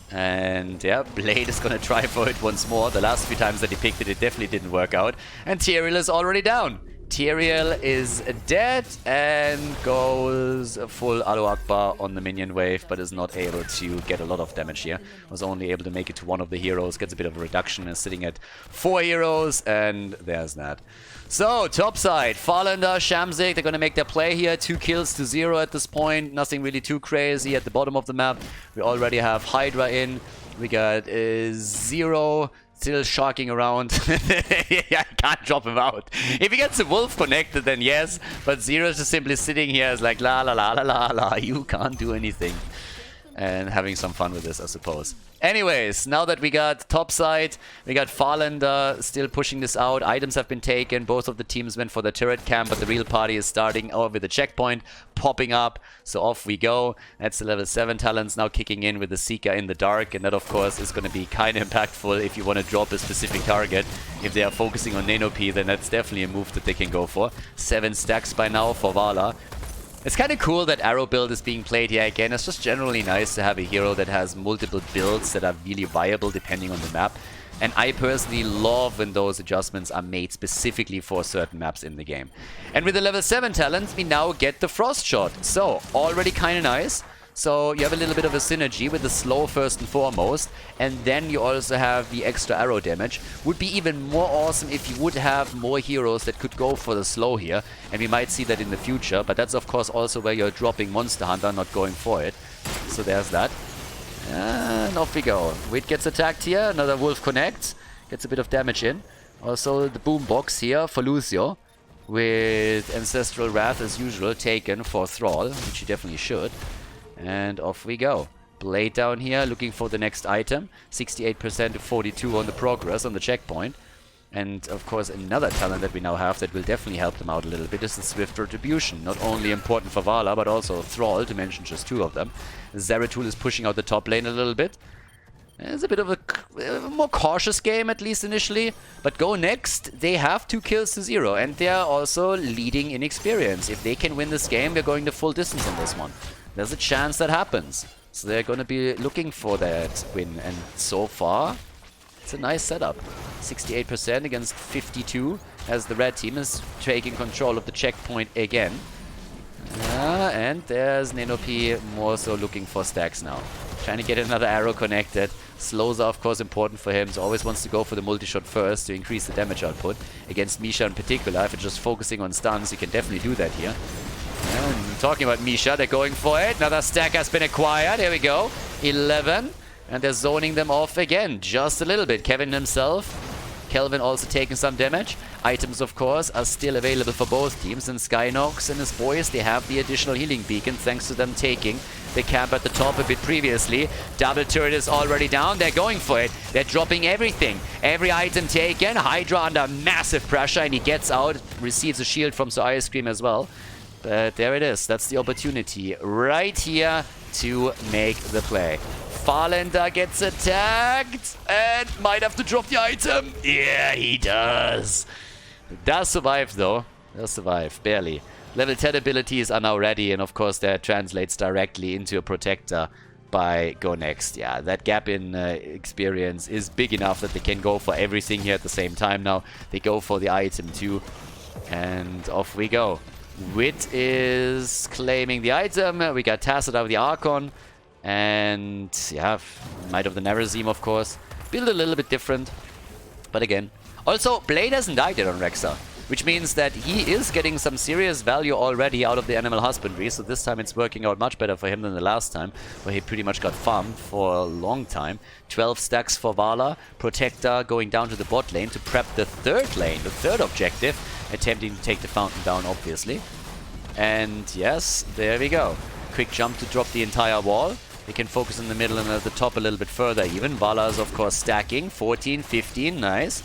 And yeah, Blade is gonna try for it once more. The last few times that he picked it, it definitely didn't work out. And Tyrael is already down. Tyrael is dead and goes full Alu Akbar on the minion wave, but is not able to get a lot of damage here. Was only able to make it to one of the heroes, gets a bit of a reduction, is sitting at 4 heroes, and there's that. So, top side, Farlander, Shamzik, they're going to make their play here. 2 kills to 0 at this point. Nothing really too crazy at the bottom of the map. We already have Hydra in. We got Zero still sharking around. I can't drop him out. If he gets the wolf connected, then yes. But Zero is just simply sitting here as like, la la la la la la. You can't do anything. And having some fun with this, I suppose. Anyways, now that we got topside, we got Farlander still pushing this out. Items have been taken. Both of the teams went for the turret camp, but the real party is starting over with the checkpoint popping up. So off we go. That's the level 7 talents now kicking in with the Seeker in the dark. And that, of course, is going to be kind of impactful if you want to drop a specific target. If they are focusing on Nenopy, then that's definitely a move that they can go for. 7 stacks by now for Vala. It's kind of cool that arrow build is being played here again. It's just generally nice to have a hero that has multiple builds that are really viable depending on the map. And I personally love when those adjustments are made specifically for certain maps in the game. And with the level 7 talent, we now get the Frost Shot. So, already kind of nice. So you have a little bit of a synergy with the slow first and foremost, and then you also have the extra arrow damage. Would be even more awesome if you would have more heroes that could go for the slow here, and we might see that in the future, but that's of course also where you're dropping Monster Hunter, not going for it. So there's that. And off we go. Wit gets attacked here, another Wolf connects, gets a bit of damage in. Also the boombox here for Lucio, with Ancestral Wrath as usual taken for Thrall, which you definitely should. And off we go. Blade down here, looking for the next item. 68% to 42 on the progress on the checkpoint. And of course, another talent that we now have that will definitely help them out a little bit is the Swift Retribution. Not only important for Vala, but also Thrall, to mention just two of them. Zeratul is pushing out the top lane a little bit. It's a bit of a more cautious game, at least initially. But Go Next, they have 2 kills to 0, and they are also leading in experience. If they can win this game, they're going the full distance in this one. There's a chance that happens. So they're going to be looking for that win, and so far, it's a nice setup. 68% against 52, as the red team is taking control of the checkpoint again. And there's Nenopi more so looking for stacks now. Trying to get another arrow connected. Slows are of course important for him, so always wants to go for the multi-shot first to increase the damage output. Against Misha in particular, if you're just focusing on stuns, you can definitely do that here. And talking about Misha, they're going for it. Another stack has been acquired. Here we go. 11. And they're zoning them off again, just a little bit. Kevin himself. Kelvin also taking some damage. Items, of course, are still available for both teams. And Skynox and his boys, they have the additional healing beacon thanks to them taking the camp at the top a bit previously. Double turret is already down. They're going for it. They're dropping everything. Every item taken. Hydra under massive pressure, and he gets out. Receives a shield from Sir Ice Cream as well. But there it is. That's the opportunity right here to make the play. Farlander gets attacked and might have to drop the item. Yeah, he does. Does survive though. Does survive, barely. Level 10 abilities are now ready, and of course that translates directly into a protector by Go Next. Yeah, that gap in experience is big enough that they can go for everything here at the same time now. They go for the item too, and off we go. Wit is claiming the item. We got Tacit out of the Archon. And yeah, Might of the Nerazim, of course. Build a little bit different. But again. Also, Blade hasn't died yet on Rexa, which means that he is getting some serious value already out of the Animal Husbandry. So this time it's working out much better for him than the last time, where he pretty much got farmed for a long time. 12 stacks for Vala. Protector going down to the bot lane to prep the third lane, the third objective. Attempting to take the fountain down, obviously. And yes, there we go. Quick jump to drop the entire wall. They can focus in the middle and at the top a little bit further even. Vala is of course stacking. 14, 15, nice.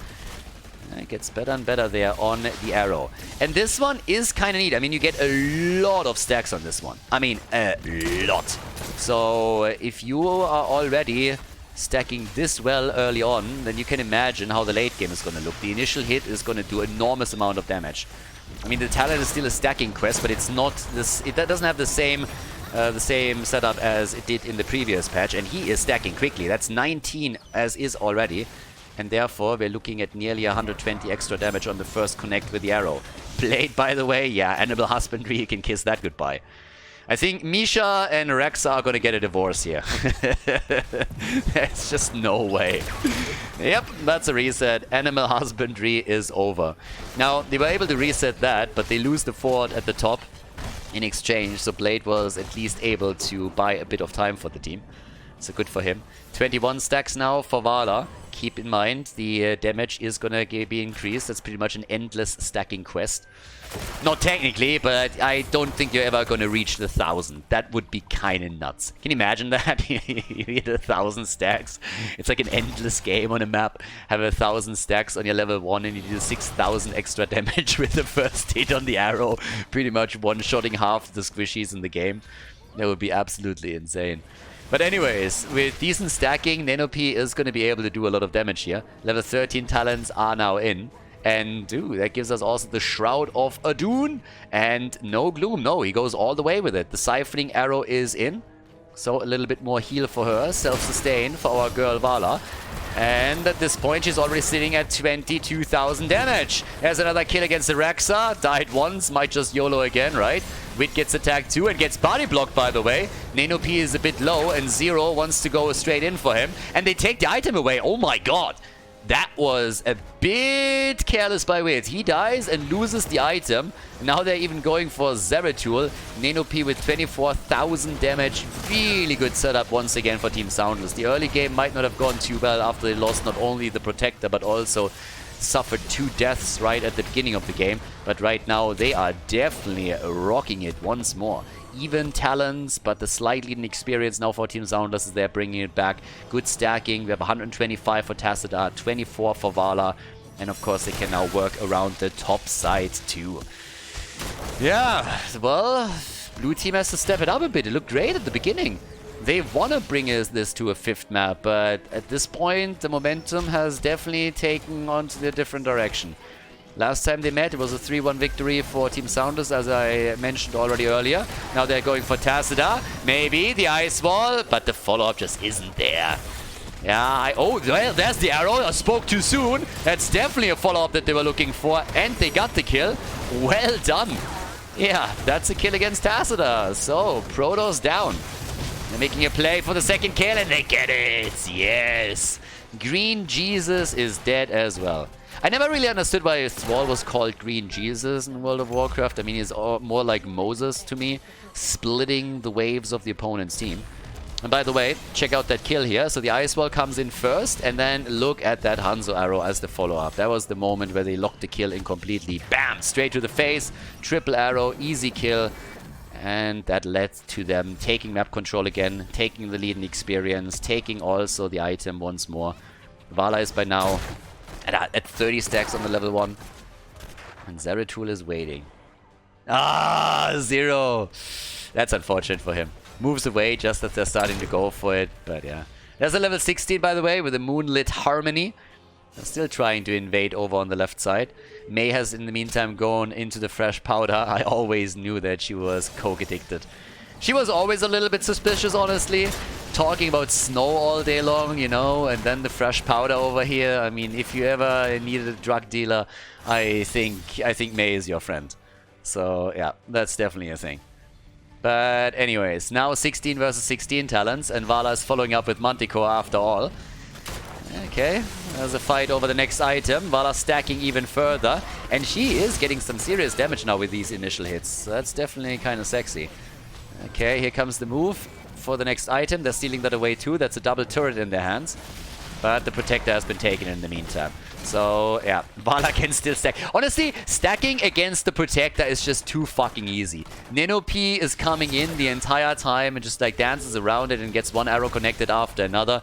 It gets better and better there on the arrow. And this one is kind of neat. I mean, you get a lot of stacks on this one. I mean, a lot. So if you are already stacking this well early on, then you can imagine how the late game is going to look. The initial hit is going to do an enormous amount of damage. I mean, the talent is still a stacking quest, but it's not this. It doesn't have the same setup as it did in the previous patch, and he is stacking quickly. That's 19 as is already, and therefore we're looking at nearly 120 extra damage on the first connect with the arrow. Blade, by the way, yeah, Animal Husbandry, you can kiss that goodbye. I think Misha and Rexa are going to get a divorce here. There's just no way. Yep, that's a reset. Animal Husbandry is over. Now, they were able to reset that, but they lose the fort at the top in exchange, so Blade was at least able to buy a bit of time for the team. So good for him. 21 stacks now for Vala. Keep in mind, the damage is going to be increased. That's pretty much an endless stacking quest. Not technically, but I don't think you're ever going to reach the 1,000. That would be kind of nuts. Can you imagine that? You hit 1,000 stacks. It's like an endless game on a map. Have 1,000 stacks on your level 1 and you do 6,000 extra damage with the first hit on the arrow. Pretty much one-shotting half the squishies in the game. That would be absolutely insane. But anyways, with decent stacking, Nenopi is going to be able to do a lot of damage here. Level 13 talents are now in. And, ooh, that gives us also the Shroud of Adun. And no Gloom. No, he goes all the way with it. The Siphoning Arrow is in. So a little bit more heal for her. Self-sustain for our girl Vala. And at this point, she's already sitting at 22,000 damage. There's another kill against the Rexa. Died once, might just YOLO again, right? Wit gets attacked too and gets body blocked, by the way. Nenopi is a bit low and Zero wants to go straight in for him. And they take the item away. Oh my god. That was a bit careless by Wit. He dies and loses the item. Now they're even going for Zeratul. Nenopi with 24,000 damage. Really good setup once again for Team SoundLess. The early game might not have gone too well after they lost not only the Protector, but also suffered 2 deaths right at the beginning of the game. But right now they are definitely rocking it once more. Even talents, but the slightly inexperience now for Team SoundLess is they're bringing it back. Good stacking. We have 125 for Tacita, 24 for Vala. And of course they can now work around the top side too. Yeah, well, blue team has to step it up a bit. It looked great at the beginning. They want to bring this to a 5th map, but at this point the momentum has definitely taken on to a different direction. Last time they met, it was a 3-1 victory for Team SoundLess, as I mentioned already earlier. Now they're going for Tacida, maybe the ice wall, but the follow-up just isn't there. Yeah, oh, well, there's the arrow. I spoke too soon. That's definitely a follow-up that they were looking for, and they got the kill. Well done. Yeah, that's a kill against Tacida. So, Protoss down. They're making a play for the 2nd kill, and they get it. Yes. Green Jesus is dead as well. I never really understood why Thrall was called Green Jesus in World of Warcraft. I mean, he's more like Moses to me, splitting the waves of the opponent's team. And by the way, check out that kill here. So the ice wall comes in first, and then look at that Hanzo arrow as the follow-up. That was the moment where they locked the kill in completely. Bam! Straight to the face, triple arrow, easy kill. And that led to them taking map control again, taking the lead in experience, taking also the item once more. Vala is by now at 30 stacks on the level 1. And Zeratul is waiting. Ah, 0! That's unfortunate for him. Moves away just as they're starting to go for it, but yeah. There's a level 16, by the way, with a Moonlit Harmony. They're still trying to invade over on the left side. May has, in the meantime, gone into the fresh powder. I always knew that she was coke addicted. She was always a little bit suspicious, honestly. Talking about snow all day long, you know, and then the fresh powder over here. I mean, if you ever needed a drug dealer, I think May is your friend. So, yeah, that's definitely a thing. But anyways, now 16 versus 16 talents, and Vala is following up with Manticore after all. Okay, there's a fight over the next item. Vala stacking even further, and she is getting some serious damage now with these initial hits. So that's definitely kind of sexy. Okay, here comes the move for the next item. They're stealing that away too. That's a double turret in their hands. But the Protector has been taken in the meantime. So, yeah, Vala can still stack. Honestly, stacking against the Protector is just too fucking easy. Nino P is coming in the entire time and just like dances around it and gets one arrow connected after another.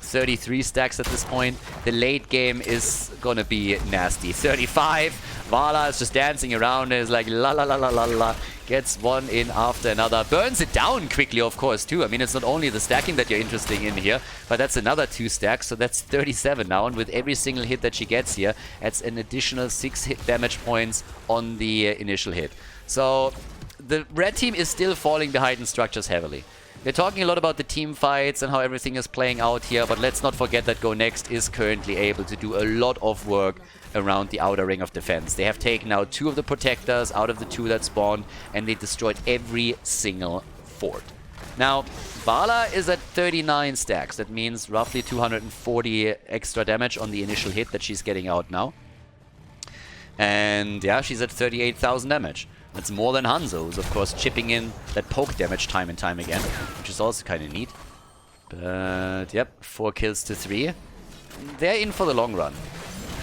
33 stacks at this point. The late game is gonna be nasty. 35. Vala is just dancing around and is like la la la la la la. Gets one in after another. Burns it down quickly, of course, too. I mean, it's not only the stacking that you're interested in here, but that's another 2 stacks, so that's 37 now. And with every single hit that she gets here, that's an additional 6 hit damage points on the initial hit. So the red team is still falling behind in structures heavily. We're talking a lot about the team fights and how everything is playing out here, but let's not forget that Go Next is currently able to do a lot of work around the outer ring of defense. They have taken out 2 of the Protectors out of the 2 that spawned, and they destroyed every single fort. Now, Vala is at 39 stacks. That means roughly 240 extra damage on the initial hit that she's getting out now. And yeah, she's at 38,000 damage. That's more than Hanzo, who's of course chipping in that poke damage time and time again, which is also kind of neat. But yep, 4 kills to 3. They're in for the long run.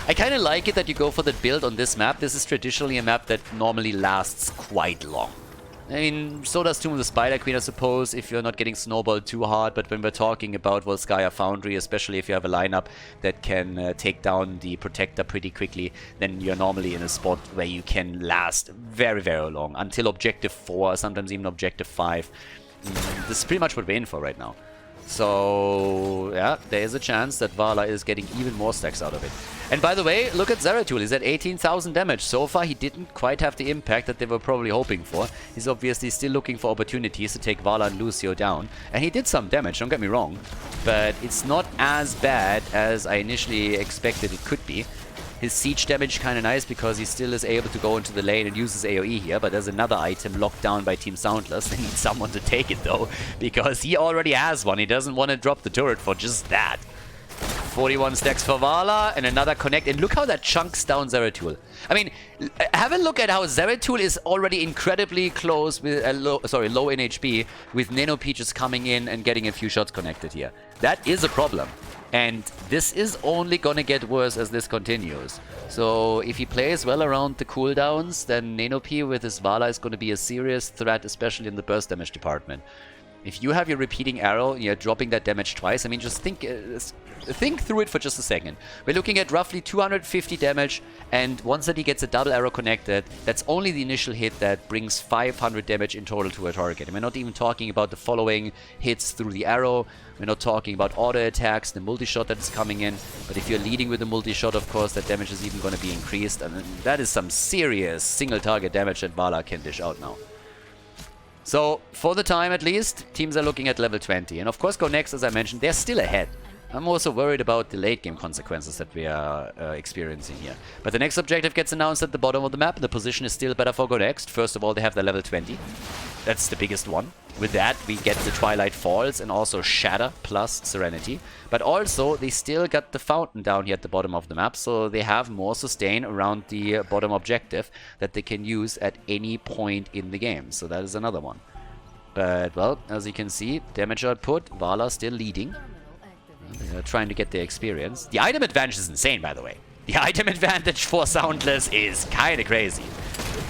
I kind of like it that you go for the build on this map. This is traditionally a map that normally lasts quite long. I mean, so does Tomb of the Spider Queen, I suppose, if you're not getting snowballed too hard. But when we're talking about Volskaya Foundry, especially if you have a lineup that can take down the Protector pretty quickly, then you're normally in a spot where you can last very, very long. Until Objective 4, sometimes even Objective 5. This is pretty much what we're in for right now. So, yeah, there is a chance that Vala is getting even more stacks out of it. And by the way, look at Zeratul. He's at 18,000 damage. So far, he didn't quite have the impact that they were probably hoping for. He's obviously still looking for opportunities to take Vala and Lucio down. And he did some damage, don't get me wrong. But it's not as bad as I initially expected it could be. His siege damage kind of nice because he still is able to go into the lane and use his AoE here, but there's another item locked down by Team SoundLess. They need someone to take it though, because he already has one. He doesn't want to drop the turret for just that. 41 stacks for Vala and another connect, and look how that chunks down Zeratul. I mean, have a look at how Zeratul is already incredibly close with low in HP, with Nano Peaches coming in and getting a few shots connected here. That is a problem. And this is only gonna get worse as this continues. So if he plays well around the cooldowns, then Nano P with his Vala is gonna be a serious threat, especially in the burst damage department. If you have your repeating arrow, you're dropping that damage twice. I mean, just think through it for just a second. We're looking at roughly 250 damage, and once that he gets a double arrow connected, that's only the initial hit that brings 500 damage in total to a target. And we're not even talking about the following hits through the arrow. We're not talking about auto attacks, the multi-shot that's coming in. But if you're leading with a multi-shot, of course, that damage is even going to be increased. And that is some serious single target damage that Vala can dish out now. So, for the time at least, teams are looking at level 20. And of course, Go Next, as I mentioned, they're still ahead. I'm also worried about the late game consequences that we are experiencing here. But the next objective gets announced at the bottom of the map. The position is still better for Go Next. First of all, they have the level 20. That's the biggest one. With that, we get the Twilight Falls and also Shatter plus Serenity. But also, they still got the fountain down here at the bottom of the map. So they have more sustain around the bottom objective that they can use at any point in the game. So that is another one. But, well, as you can see, damage output, Vala still leading. They're trying to get their experience. The item advantage is insane, by the way. The item advantage for SoundLess is kind of crazy.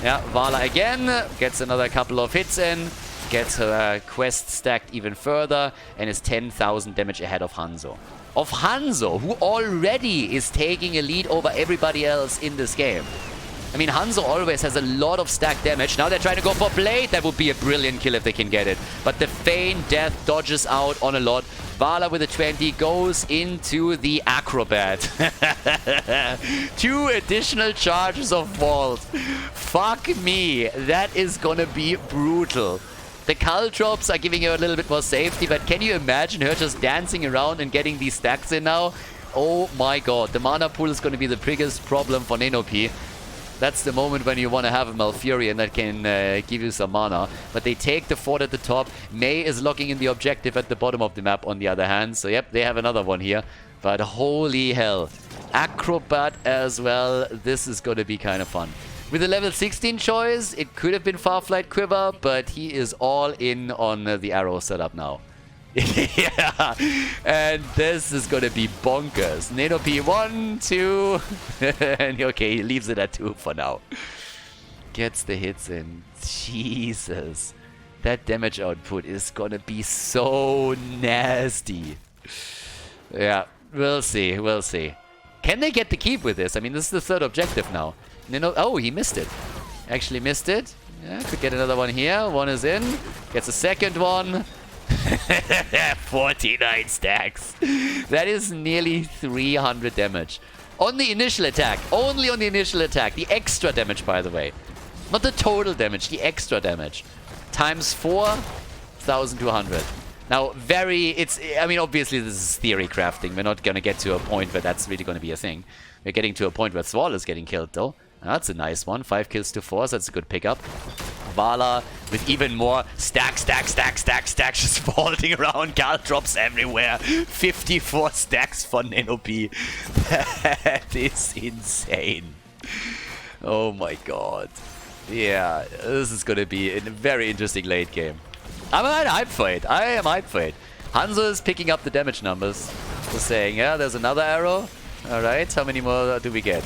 Yeah, Vala again gets another couple of hits in, gets her quest stacked even further, and is 10,000 damage ahead of Hanzo. Of Hanzo, who already is taking a lead over everybody else in this game. I mean, Hanzo always has a lot of stacked damage. Now they're trying to go for Blade. That would be a brilliant kill if they can get it. But the Feign Death dodges out on a lot. Vala with a 20 goes into the Acrobat. 2 additional charges of Vault. Fuck me. That is gonna be brutal. The Cull drops are giving her a little bit more safety, but can you imagine her just dancing around and getting these stacks in now? Oh my god. The mana pool is gonna be the biggest problem for Nenopi. That's the moment when you want to have a Malfurion that can give you some mana. But they take the fort at the top. Mei is locking in the objective at the bottom of the map on the other hand. So yep, they have another one here. But holy hell. Acrobat as well. This is going to be kind of fun. With the level 16 choice, it could have been Farflight Quiver, but he is all in on the arrow setup now. Yeah, and this is gonna be bonkers. Nenopi 1, 2, and okay, he leaves it at 2 for now. Gets the hits in. Jesus, that damage output is gonna be so nasty. Yeah, we'll see, we'll see. Can they get the keep with this? I mean, this is the third objective now. Oh, he missed it. Actually missed it. Yeah, could get another one here. One is in. Gets a second one. 49 stacks. That is nearly 300 damage. On the initial attack. Only on the initial attack. The extra damage, by the way. Not the total damage, the extra damage. Times 4, 1,200. Now, I mean, obviously this is theory crafting. We're not gonna get to a point where that's really gonna be a thing. We're getting to a point where Thrall is getting killed, though. That's a nice one. 5 kills to 4, so that's a good pickup. Vala with even more stacks, just vaulting around. Khaldor drops everywhere. 54 stacks for Nenopi. That is insane. Oh my god. Yeah, this is gonna be a very interesting late game. I'm hyped for it. I am hyped for it. Hanzo is picking up the damage numbers. Just saying, yeah, there's another arrow. Alright, how many more do we get?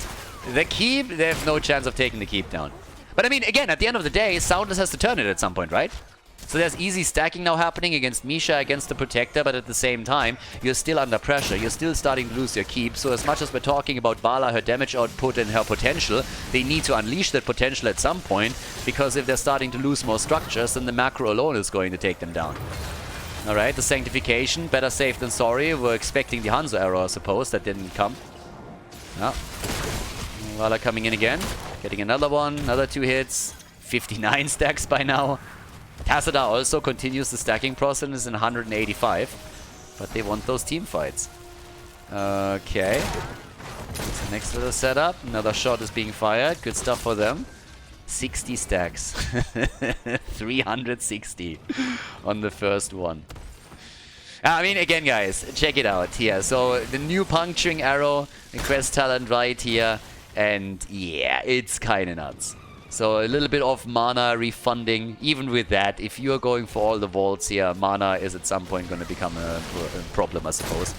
The keep, they have no chance of taking the keep down. But I mean, again, at the end of the day, SoundLess has to turn it at some point, right? So there's easy stacking now happening against Misha, against the Protector, but at the same time, you're still under pressure. You're still starting to lose your keep. So as much as we're talking about Vala, her damage output and her potential, they need to unleash that potential at some point, because if they're starting to lose more structures, then the macro alone is going to take them down. Alright, the Sanctification, better safe than sorry. We're expecting the Hanzo arrow, I suppose. That didn't come. Yeah. Vala coming in again. Getting another one, another 2 hits. 59 stacks by now. Tassadar also continues the stacking process in 185. But they want those team fights. Okay. So next little setup. Another shot is being fired. Good stuff for them. 60 stacks. 360 on the first one. I mean, again, guys, check it out here. So the new puncturing arrow, the quest talent right here. And yeah, it's kind of nuts. So a little bit of mana refunding. Even with that, if you're going for all the vaults here, mana is at some point going to become a problem, I suppose.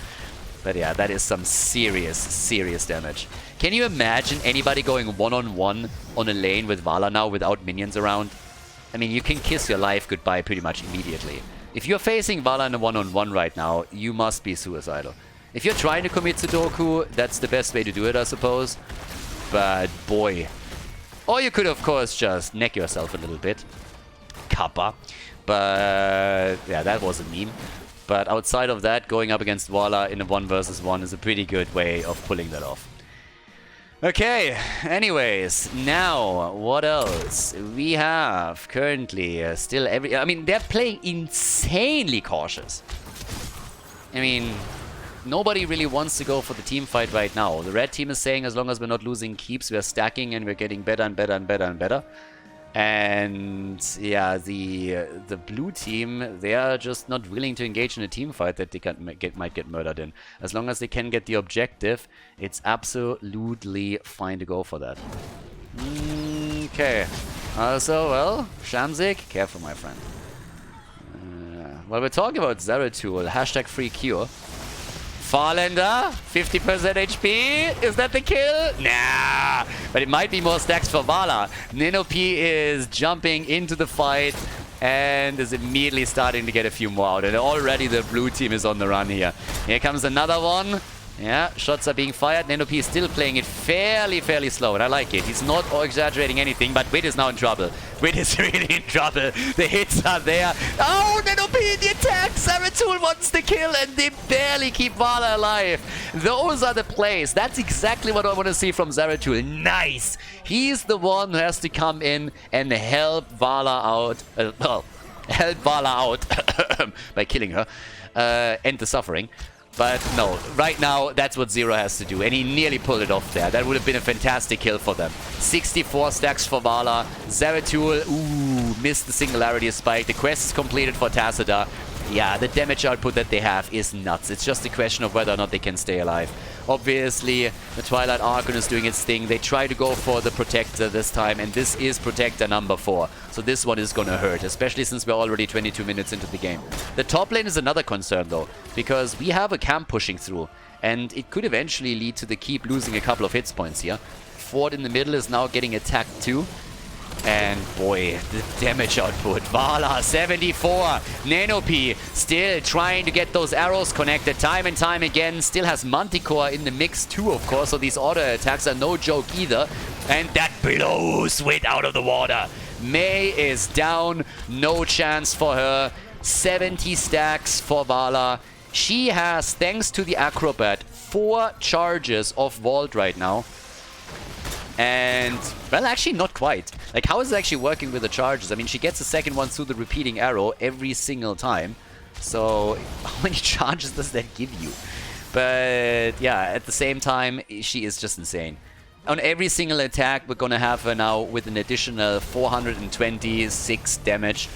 But yeah, that is some serious, serious damage. Can you imagine anybody going one-on-one on a lane with Vala now without minions around? I mean, you can kiss your life goodbye pretty much immediately. If you're facing Vala in a one-on-one right now, you must be suicidal. If you're trying to commit Sudoku, that's the best way to do it, I suppose. But boy. Or you could, of course, just neck yourself a little bit. Kappa. But yeah, that was a meme. But outside of that, going up against Vala in a 1 versus 1 is a pretty good way of pulling that off. Okay, anyways, now, what else? We have currently still I mean, they're playing insanely cautious. I mean, nobody really wants to go for the team fight right now. The red team is saying as long as we're not losing keeps, we're stacking and we're getting better and better and better and better. And yeah, the blue team, they are just not willing to engage in a team fight that they might get murdered in. As long as they can get the objective, it's absolutely fine to go for that. Okay. Also, well, Shamzik, careful, my friend. While we're talking about Zeratul, hashtag free cure. Farlander, 50% HP. Is that the kill? Nah. But it might be more stacks for Vala. Ninopi is jumping into the fight and is immediately starting to get a few more out. And already the blue team is on the run here. Here comes another one. Yeah, shots are being fired. Ninopi is still playing it fairly slow, and I like it. He's not exaggerating anything, but Wit is now in trouble. Wit is really in trouble. The hits are there. Oh, Ninopi, the attack! Zeratul wants the kill, and they barely keep Vala alive. Those are the plays. That's exactly what I want to see from Zeratul. Nice! He's the one who has to come in and help Vala out. Help Vala out by killing her. End the suffering. But no, right now, that's what Zero has to do. And he nearly pulled it off there. That would have been a fantastic kill for them. 64 stacks for Vala. Zeratul, ooh, missed the Singularity Spike. The quest is completed for Tacita. Yeah, the damage output that they have is nuts. It's just a question of whether or not they can stay alive. Obviously, the Twilight Archon is doing its thing. They try to go for the Protector this time, and this is Protector number 4. So this one is gonna hurt, especially since we're already 22 minutes into the game. The top lane is another concern, though, because we have a camp pushing through, and it could eventually lead to the keep losing a couple of hits points here. Ford in the middle is now getting attacked too. And boy, the damage output. Vala, 74. Nanopi still trying to get those arrows connected time and time again. Still has Manticore in the mix too, of course. So these auto attacks are no joke either. And that blows Wit out of the water. Mei is down. No chance for her. 70 stacks for Vala. She has, thanks to the Acrobat, 4 charges of Vault right now. And, well, actually not quite. Like, how is it actually working with the charges? I mean, she gets a second one through the repeating arrow every single time. So, how many charges does that give you? But, yeah, at the same time, she is just insane. On every single attack, we're gonna have her now with an additional 426 damage.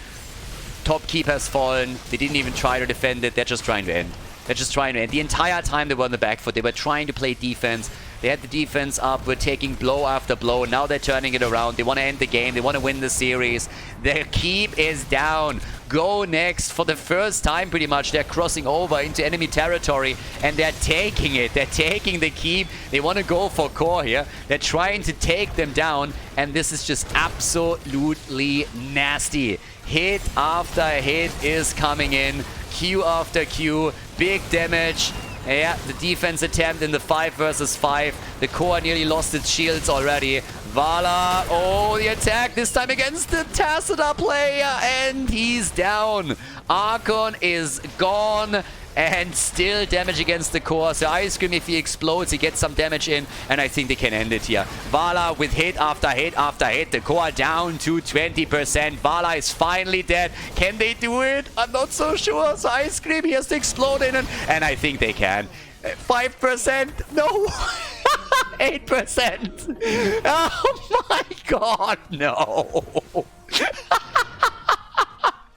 Top keep has fallen. They didn't even try to defend it. They're just trying to end. They're just trying to end. The entire time they were on the back foot. They were trying to play defense. They had the defense up. We're taking blow after blow. Now they're turning it around. They want to end the game. They want to win the series. Their keep is down. Go next. For the first time, pretty much, they're crossing over into enemy territory. And they're taking it. They're taking the keep. They want to go for core here. They're trying to take them down. And this is just absolutely nasty. Hit after hit is coming in. Q after Q. Big damage. Yeah, the defense attempt in the 5 versus 5. The core nearly lost its shields already. Vala, oh, the attack this time against the Tacita player, and he's down. Archon is gone, and still damage against the core. So Ice Cream, if he explodes, he gets some damage in, and I think they can end it here. Vala with hit after hit after hit. The core down to 20%. Vala is finally dead. Can they do it? I'm not so sure. So Ice Cream, he has to explode in, and I think they can. 5%? No. 8%. Oh my god, no.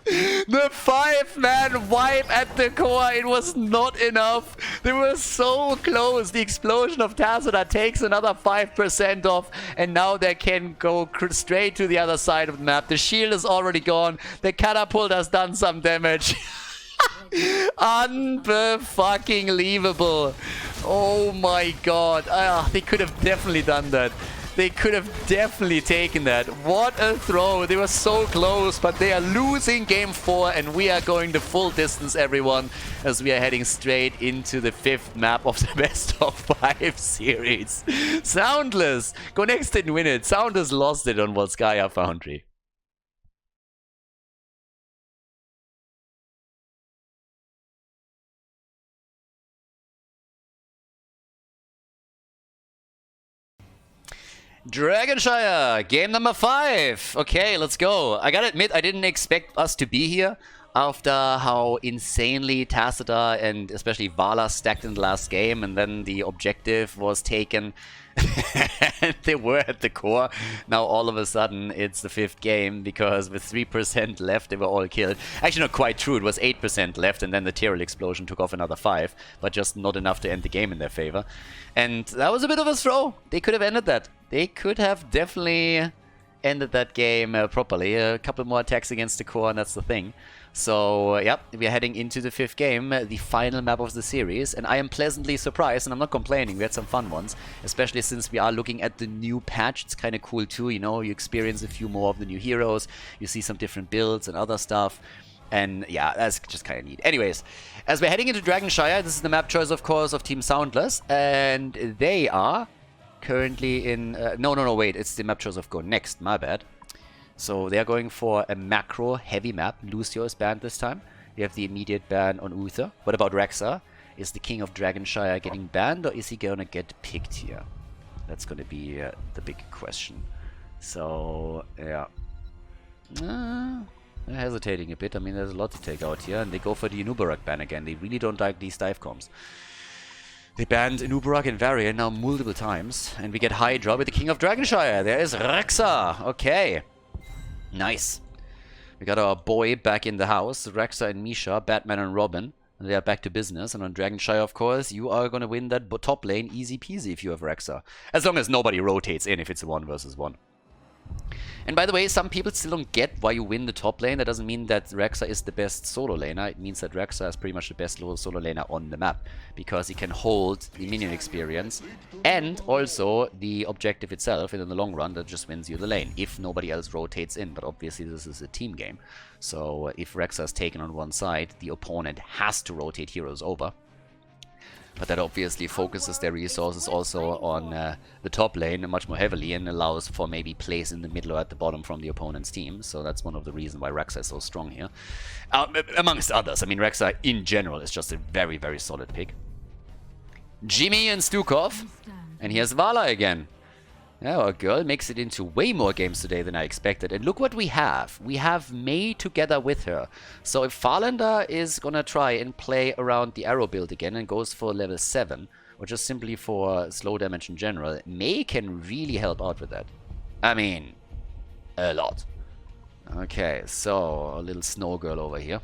The 5-man wipe at the core, it was not enough. They were so close. The explosion of Tacita takes another 5% off, and now they can go straight to the other side of the map. The shield is already gone. The catapult has done some damage. Unfucking-leavable. Oh my god. They could have definitely done that. They could have definitely taken that. What a throw. They were so close, but they are losing game 4, and we are going the full distance, everyone, as we are heading straight into the 5th map of the best of 5 series. SoundLess, go next and win it. SoundLess lost it on Volskaya Foundry. Dragonshire, game number 5. Okay, let's go. I gotta admit, I didn't expect us to be here after how insanely Tacita and especially Vala stacked in the last game, and then the objective was taken. And they were at the core. Now all of a sudden it's the 5th game, because with 3% left they were all killed. Actually, not quite true, it was 8% left, and then the Tyrrell explosion took off another 5, but just not enough to end the game in their favor. And that was a bit of a throw. They could have ended that. They could have definitely ended that game properly. A couple more attacks against the core, and that's the thing. So, yep, we're heading into the 5th game, the final map of the series, and I am pleasantly surprised, and I'm not complaining. We had some fun ones, especially since we are looking at the new patch. It's kind of cool too, you know, you experience a few more of the new heroes, you see some different builds and other stuff, and yeah, that's just kind of neat. Anyways, as we're heading into Dragonshire, this is the map choice, of course, of Team SoundLess, and they are currently in... No, wait, it's the map choice of Go Next, my bad. So they are going for a macro heavy map. Lucio is banned this time. We have the immediate ban on Uther. What about Rexa? Is the King of Dragonshire getting banned, or is he gonna get picked here? That's gonna be the big question. So, yeah. They're hesitating a bit. I mean, there's a lot to take out here, and they go for the Inubarak ban again. They really don't like these dive comms. They banned Inubarak and Varian now multiple times, and we get Hydra with the King of Dragonshire. There is Rexa. Okay. Nice. We got our boy back in the house. Rexa and Misha, Batman and Robin. And they are back to business. And on Dragonshire, of course, you are going to win that top lane easy peasy if you have Rexa. As long as nobody rotates in if it's a 1 versus 1. And by the way, some people still don't get why you win the top lane. That doesn't mean that Rexa is the best solo laner. It means that Rexa is pretty much the best solo laner on the map, because he can hold the minion experience and also the objective itself, and in the long run that just wins you the lane if nobody else rotates in. But obviously this is a team game, so if Rexa is taken on one side, the opponent has to rotate heroes over. But that obviously focuses their resources also on the top lane much more heavily, and allows for maybe plays in the middle or at the bottom from the opponent's team. So that's one of the reasons why Rexa is so strong here. Amongst others. I mean, Rexa in general is just a very, very solid pick. Jimmy and Stukov. And here's Vala again. Yeah, our girl makes it into way more games today than I expected. And look what we have. We have Mei together with her. So if Farlander is gonna try and play around the arrow build again and goes for level 7, or just simply for slow damage in general, Mei can really help out with that. I mean, a lot. Okay, so a little snow girl over here.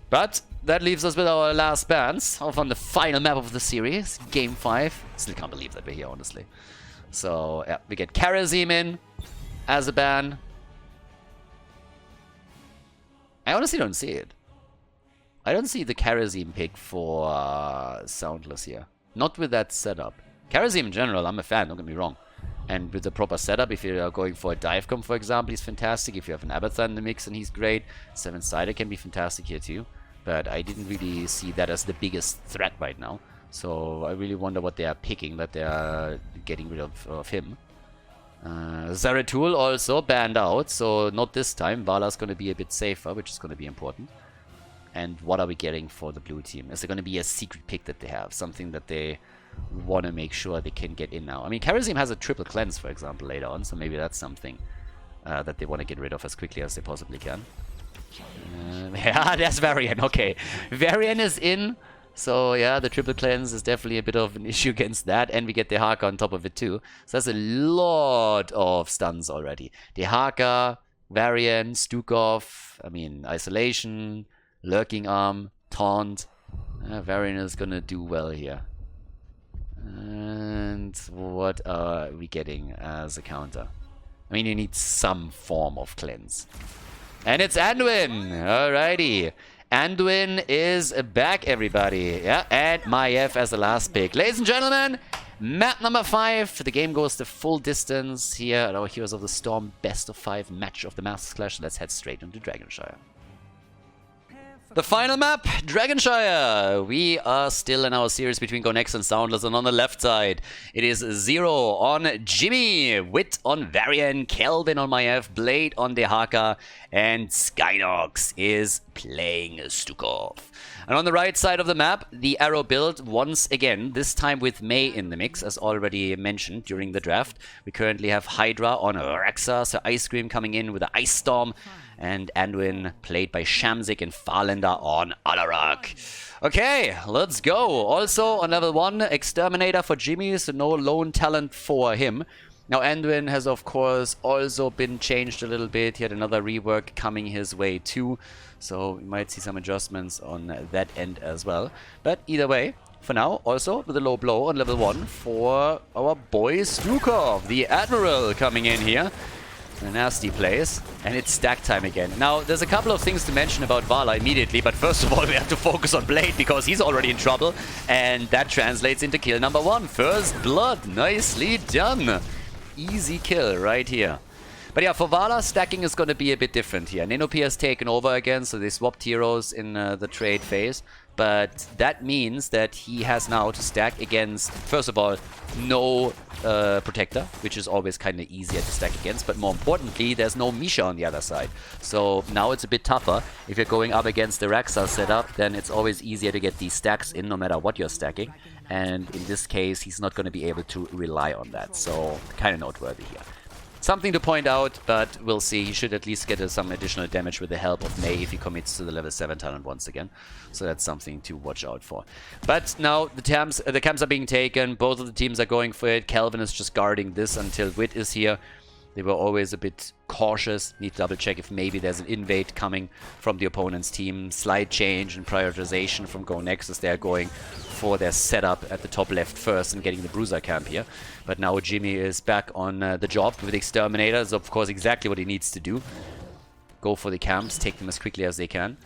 But that leaves us with our last bans off on the final map of the series, Game 5. Still can't believe that we're here, honestly. So, yeah, we get Karazim in as a ban. I honestly don't see it. I don't see the Karazim pick for SoundLess here. Not with that setup. Karazim in general, I'm a fan, don't get me wrong. And with the proper setup, if you're going for a Divecom, for example, he's fantastic. If you have an Abathar in the mix, and he's great. 7-Sider can be fantastic here too. But I didn't really see that as the biggest threat right now. So I really wonder what they are picking, that they are getting rid of him. Zeratul also banned out, so not this time. Vala's going to be a bit safer, which is going to be important. And what are we getting for the blue team? Is there going to be a secret pick that they have? Something that they want to make sure they can get in now. I mean, Karazim has a triple cleanse, for example, later on, so maybe that's something that they want to get rid of as quickly as they possibly can. Yeah, there's Varian. Okay, Varian is in. So yeah, the triple cleanse is definitely a bit of an issue against that, and we get the Haka on top of it too. So that's a lot of stuns already. The Haka, Varian, Stukov, I mean, Isolation, Lurking Arm, Taunt. Varian is gonna do well here. And what are we getting as a counter? I mean, you need some form of cleanse. And it's Anduin! Alrighty. Anduin is back, everybody. Yeah, and Maiev as the last pick. Ladies and gentlemen, Map number 5. The game goes the full distance here at our Heroes of the Storm best of 5 match of the Master Clash. Let's head straight into Dragonshire. The final map, Dragonshire. We are still in our series between GoNext and SoundLess, and on the left side, it is Zero on Jimmy, Wit on Varian, Kelvin on Maiev, Blade on Dehaka, and Skynox is playing Stukov. And on the right side of the map, the Arrow build once again, this time with Mei in the mix, as already mentioned during the draft. We currently have Hydra on Rexa, so Ice Cream coming in with the Ice Storm, and Anduin played by Shamzik and Farlander on Alarak. Okay, let's go. Also on level 1, Exterminator for Jimmy, so no lone talent for him. Now Anduin has of course also been changed a little bit. He had another rework coming his way too, so we might see some adjustments on that end as well. But either way, for now, also with a low blow on level 1 for our boy Stukov, the Admiral coming in here. A nasty place, and it's stack time again. Now, there's a couple of things to mention about Vala immediately, but first of all, we have to focus on Blade because he's already in trouble, and that translates into kill number 1. First blood, nicely done. Easy kill right here. But yeah, for Vala, stacking is going to be a bit different here. Ninopi has taken over again, so they swapped heroes in the trade phase. But that means that he has now to stack against, first of all, no Protector, which is always kind of easier to stack against. But more importantly, there's no Misha on the other side. So now it's a bit tougher. If you're going up against the Rexa setup, then it's always easier to get these stacks in no matter what you're stacking. And in this case, he's not going to be able to rely on that. So kind of noteworthy here. Something to point out, but we'll see. He should at least get some additional damage with the help of Mei if he commits to the level 7 talent once again. So that's something to watch out for. But now the camps are being taken. Both of the teams are going for it. Kelvin is just guarding this until Wit is here. They were always a bit cautious. Need to double check if maybe there's an invade coming from the opponent's team. Slight change in prioritization from GoNext as they're going for their setup at the top left first and getting the Bruiser camp here. But now Jimmy is back on the job with Exterminator. So of course exactly what he needs to do. Go for the camps, take them as quickly as they can.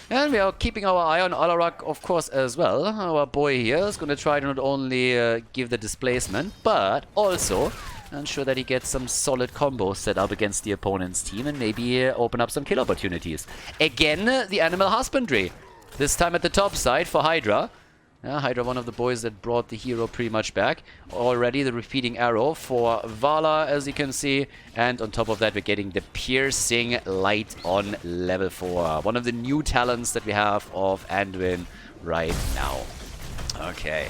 And we are keeping our eye on Alarak, of course, as well. Our boy here is going to try to not only give the displacement, but also ensure that he gets some solid combos set up against the opponent's team and maybe open up some kill opportunities. Again, the Animal Husbandry. This time at the top side for Hydra. Hydra, one of the boys that brought the hero pretty much back. Already the repeating arrow for Vala, as you can see. And on top of that, we're getting the piercing light on level 4. One of the new talents that we have of Anduin right now. Okay.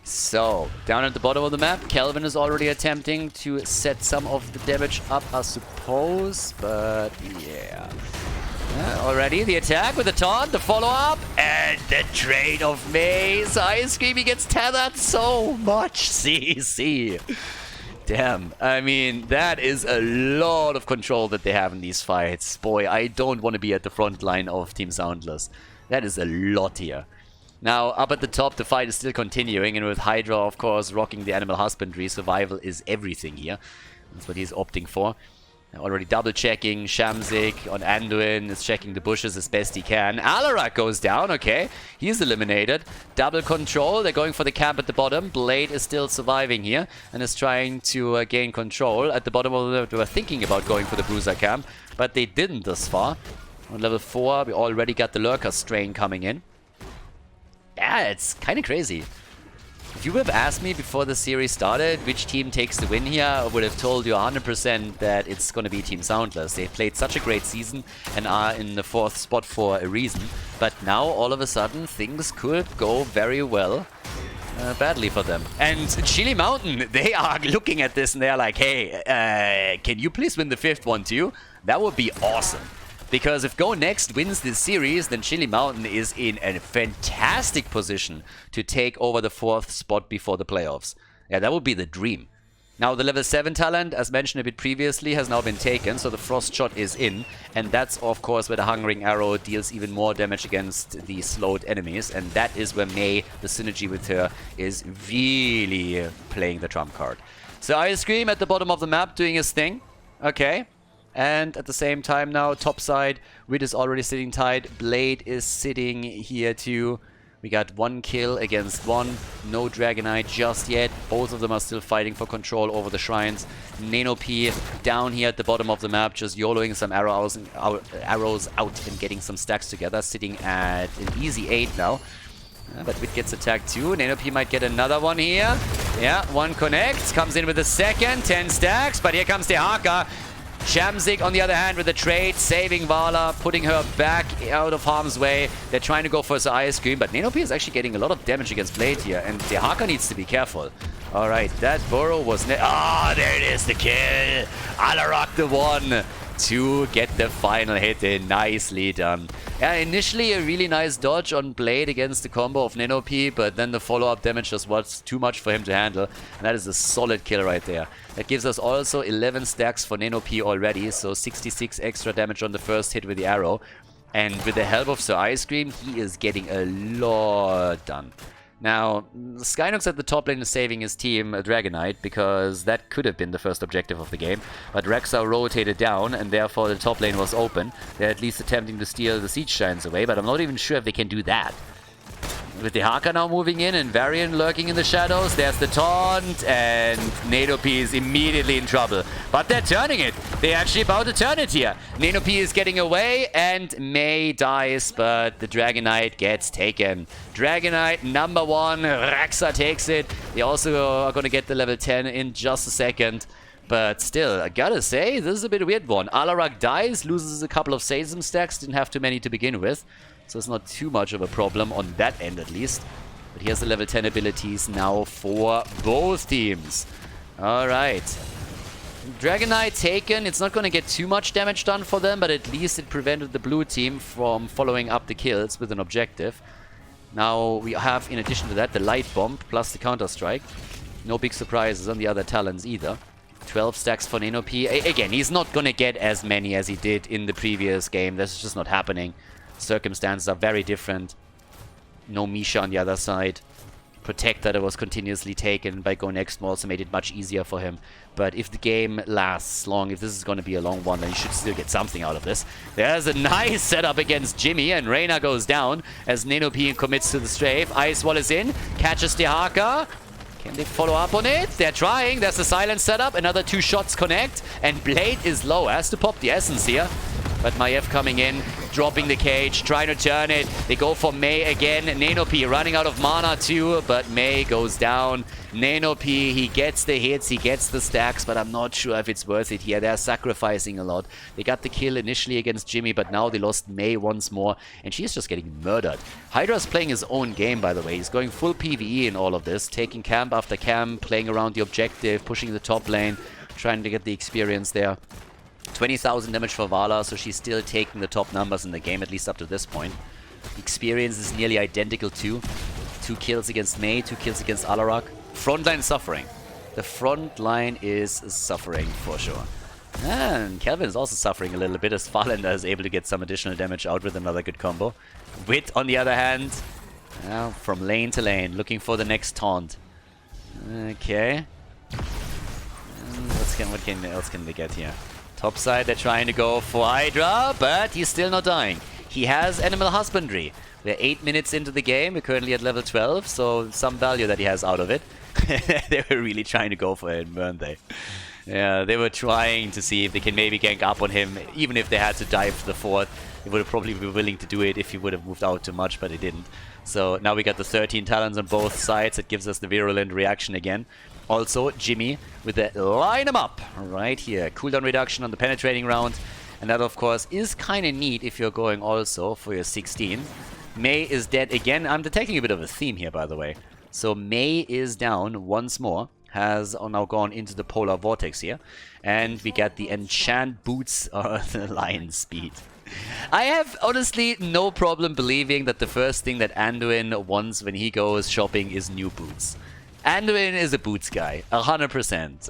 So, down at the bottom of the map, Kelvin is already attempting to set some of the damage up, I suppose. But, yeah. Already the attack with the taunt, the follow-up, and the trade of Mei's Ice Cream. He gets tethered so much. See. Damn. I mean, that is a lot of control that they have in these fights. Boy, I don't want to be at the front line of Team SoundLess. That is a lot here. Now, up at the top, the fight is still continuing, and with Hydra, of course, rocking the Animal Husbandry, survival is everything here. That's what he's opting for. Already double-checking. Shamzik on Anduin is checking the bushes as best he can. Alarak goes down, okay. He's eliminated. Double control. They're going for the camp at the bottom. Blade is still surviving here and is trying to gain control. At the bottom of the... They were thinking about going for the Bruiser camp, but they didn't thus far. On level 4, we already got the Lurker Strain coming in. Yeah, it's kind of crazy. If you would have asked me before the series started which team takes the win here, I would have told you 100% that it's going to be Team SoundLess. They played such a great season and are in the 4th spot for a reason. But now, all of a sudden, things could go very well. Badly for them. And Chili Mountain, they are looking at this and they're like, hey, can you please win the 5th one too? That would be awesome. Because if GoNext wins this series, then Chili Mountain is in a fantastic position to take over the 4th spot before the playoffs. Yeah, that would be the dream. Now, the level 7 talent, as mentioned a bit previously, has now been taken, so the Frost Shot is in. And that's, of course, where the Hungering Arrow deals even more damage against the slowed enemies. And that is where Mei, the synergy with her, is really playing the trump card. So Ice Cream at the bottom of the map doing his thing. Okay. And at the same time now, top side, Wit is already sitting tight. Blade is sitting here too. We got 1 kill against 1. No Dragonite just yet. Both of them are still fighting for control over the shrines. Nano P down here at the bottom of the map, just YOLOing some arrows out and getting some stacks together. Sitting at an easy 8 now. But Wit gets attacked too. Nano P might get another one here. Yeah, 1 connects. Comes in with a second. 10 stacks. But here comes the Haka. Shamzik, on the other hand, with the trade, saving Vala, putting her back out of harm's way. They're trying to go for the Ice Cream, but Nano P is actually getting a lot of damage against Blade here, and the Haka needs to be careful. Alright, that burrow was... there it is, the kill! Alarak the one to get the final hit in. Nicely done. Yeah, initially a really nice dodge on Blade against the combo of Nano P, but then the follow-up damage just was too much for him to handle, and that is a solid kill right there. That gives us also 11 stacks for Nano P already, so 66 extra damage on the first hit with the arrow. And with the help of Sir Ice Cream, he is getting a lot done. Now, Skynox at the top lane is saving his team a Dragonite, because that could have been the first objective of the game. But Rexa rotated down, and therefore the top lane was open. They're at least attempting to steal the Siege Shines away, but I'm not even sure if they can do that. With the Haka now moving in and Varian lurking in the shadows, there's the taunt, and Nano P is immediately in trouble. But they're turning it. They're actually about to turn it here. Nano P is getting away, and Mei dies, but the Dragonite gets taken. Dragonite number 1, Rexa takes it. They also are going to get the level 10 in just a second. But still, I gotta say, this is a bit weird one. Alarak dies, loses a couple of Sazem stacks, didn't have too many to begin with. So it's not too much of a problem on that end at least. But here's the level 10 abilities now for both teams. Alright. Dragonite taken. It's not going to get too much damage done for them, but at least it prevented the blue team from following up the kills with an objective. Now we have, in addition to that, the Light Bomb plus the Counter-Strike. No big surprises on the other talents either. 12 stacks for Nano P. Again, he's not going to get as many as he did in the previous game. That's just not happening. Circumstances are very different. No Misha on the other side. Protector that was continuously taken by Go Next also made it much easier for him. But if the game lasts long, if this is going to be a long one, then you should still get something out of this. There's a nice setup against Jimmy, and Reyna goes down as Nano P commits to the strafe. Ice Wall is in, catches the Haka. Can they follow up on it? They're trying. There's a silence setup. Another 2 shots connect, and Blade is low. Has to pop the essence here. But Maiev coming in, dropping the cage, trying to turn it. They go for Mei again. Nano P running out of mana too, but Mei goes down. Nano P, he gets the hits, he gets the stacks, but I'm not sure if it's worth it here. They're sacrificing a lot. They got the kill initially against Jimmy, but now they lost Mei once more, and she's just getting murdered. Hydra's playing his own game, by the way. He's going full PvE in all of this, taking camp after camp, playing around the objective, pushing the top lane, trying to get the experience there. 20,000 damage for Vala, so she's still taking the top numbers in the game, at least up to this point. Experience is nearly identical too. 2 kills against Mei, 2 kills against Alarak. Frontline suffering. The front line is suffering for sure. And Kelvin is also suffering a little bit as Farlander is able to get some additional damage out with another good combo. Wit, on the other hand, from lane to lane, looking for the next taunt. Okay. What else can they get here? Top side, they're trying to go for Hydra, but he's still not dying. He has Animal Husbandry. We're 8 minutes into the game. We're currently at level 12, so some value that he has out of it. They were really trying to go for him, weren't they? Yeah, they were trying to see if they can maybe gank up on him, even if they had to dive to the 4th. They would have probably been willing to do it if he would have moved out too much, but he didn't. So now we got the 13 talents on both sides. It gives us the virulent reaction again. Also, Jimmy with the line him up right here. Cooldown reduction on the penetrating round. And that, of course, is kind of neat if you're going also for your 16. Mei is dead again. I'm detecting a bit of a theme here, by the way. So Mei is down once more. Has now gone into the polar vortex here. And we got the enchant boots the lion speed. I have honestly no problem believing that the first thing that Anduin wants when he goes shopping is new boots. Anduin is a boots guy, 100%.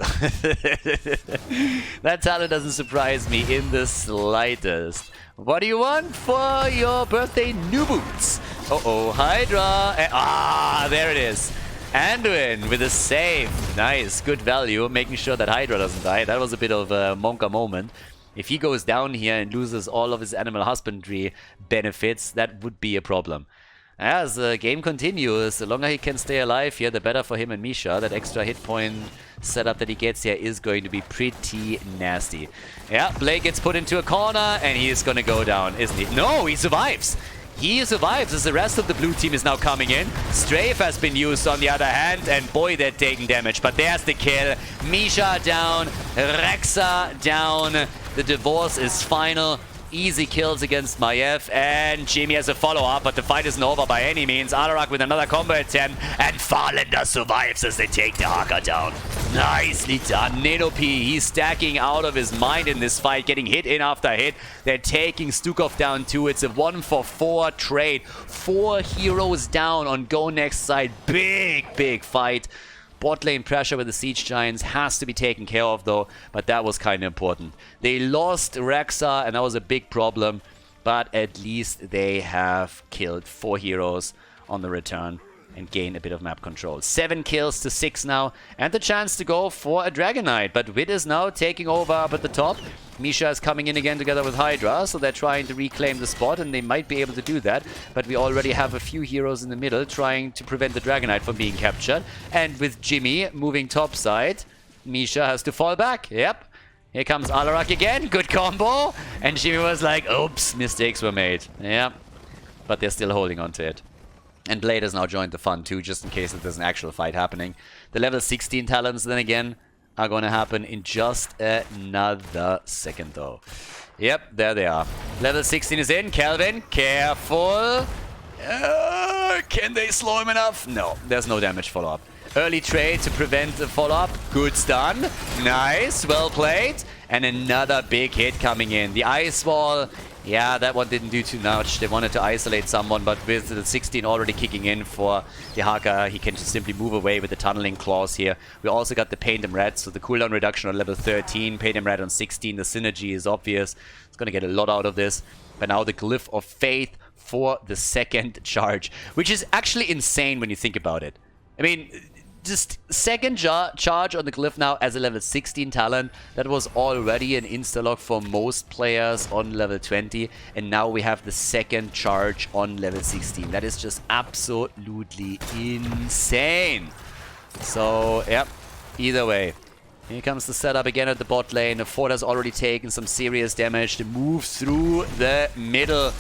That talent doesn't surprise me in the slightest. What do you want for your birthday? New boots. Uh-oh, Hydra. There it is. Anduin with a save. Nice, good value, making sure that Hydra doesn't die. That was a bit of a Monka moment. If he goes down here and loses all of his Animal Husbandry benefits, that would be a problem. As the game continues, the longer he can stay alive here, the better for him and Misha. That extra hit point setup that he gets here is going to be pretty nasty. Yeah, Blade gets put into a corner and he is going to go down, isn't he? No, he survives! He survives as the rest of the blue team is now coming in. Strafe has been used on the other hand, and boy, they're taking damage. But there's the kill. Misha down, Rexa down. The divorce is final. Easy kills against Maiev, and Jimmy has a follow-up, but the fight isn't over by any means. Alarak with another combo attempt, and Farlander survives as they take the Haka down. Nicely done. Nenopi, he's stacking out of his mind in this fight, getting hit in after hit. They're taking Stukov down too. It's a 1-for-4 trade. 4 heroes down on Go Next side. Big fight. Bot lane pressure with the Siege Giants has to be taken care of though, but that was kind of important. They lost Rexa and that was a big problem, but at least they have killed 4 heroes on the return and gain a bit of map control. 7 kills to 6 now, and the chance to go for a Dragon Knight. But Wit is now taking over up at the top. Misha is coming in again together with Hydra, so they're trying to reclaim the spot, and they might be able to do that. But we already have a few heroes in the middle trying to prevent the Dragon Knight from being captured. And with Jimmy moving topside, Misha has to fall back. Yep. Here comes Alarak again. Good combo. And Jimmy was like, oops, mistakes were made. Yeah. But they're still holding on to it. And Blade has now joined the fun too, just in case there's an actual fight happening. The level 16 talents, then again, are going to happen in just another second though. Yep, there they are. Level 16 is in. Kelvin, careful. Can they slow him enough? No, there's no damage follow-up. Early trade to prevent the follow-up. Good stun. Nice, well played. And another big hit coming in. The ice wall. Yeah, that one didn't do too much. They wanted to isolate someone, but with the 16 already kicking in for the Haka, he can just simply move away with the tunneling claws here. We also got the Paint Him Red, so the cooldown reduction on level 13, Paint Him Red on 16. The synergy is obvious. It's going to get a lot out of this. But now the Glyph of Faith for the second charge, which is actually insane when you think about it. I mean, just second charge on the Glyph now as a level 16 talent. That was already an insta-lock for most players on level 20. And now we have the second charge on level 16. That is just absolutely insane. So, yep, either way. Here comes the setup again at the bot lane. The Ford has already taken some serious damage. The move through the middle.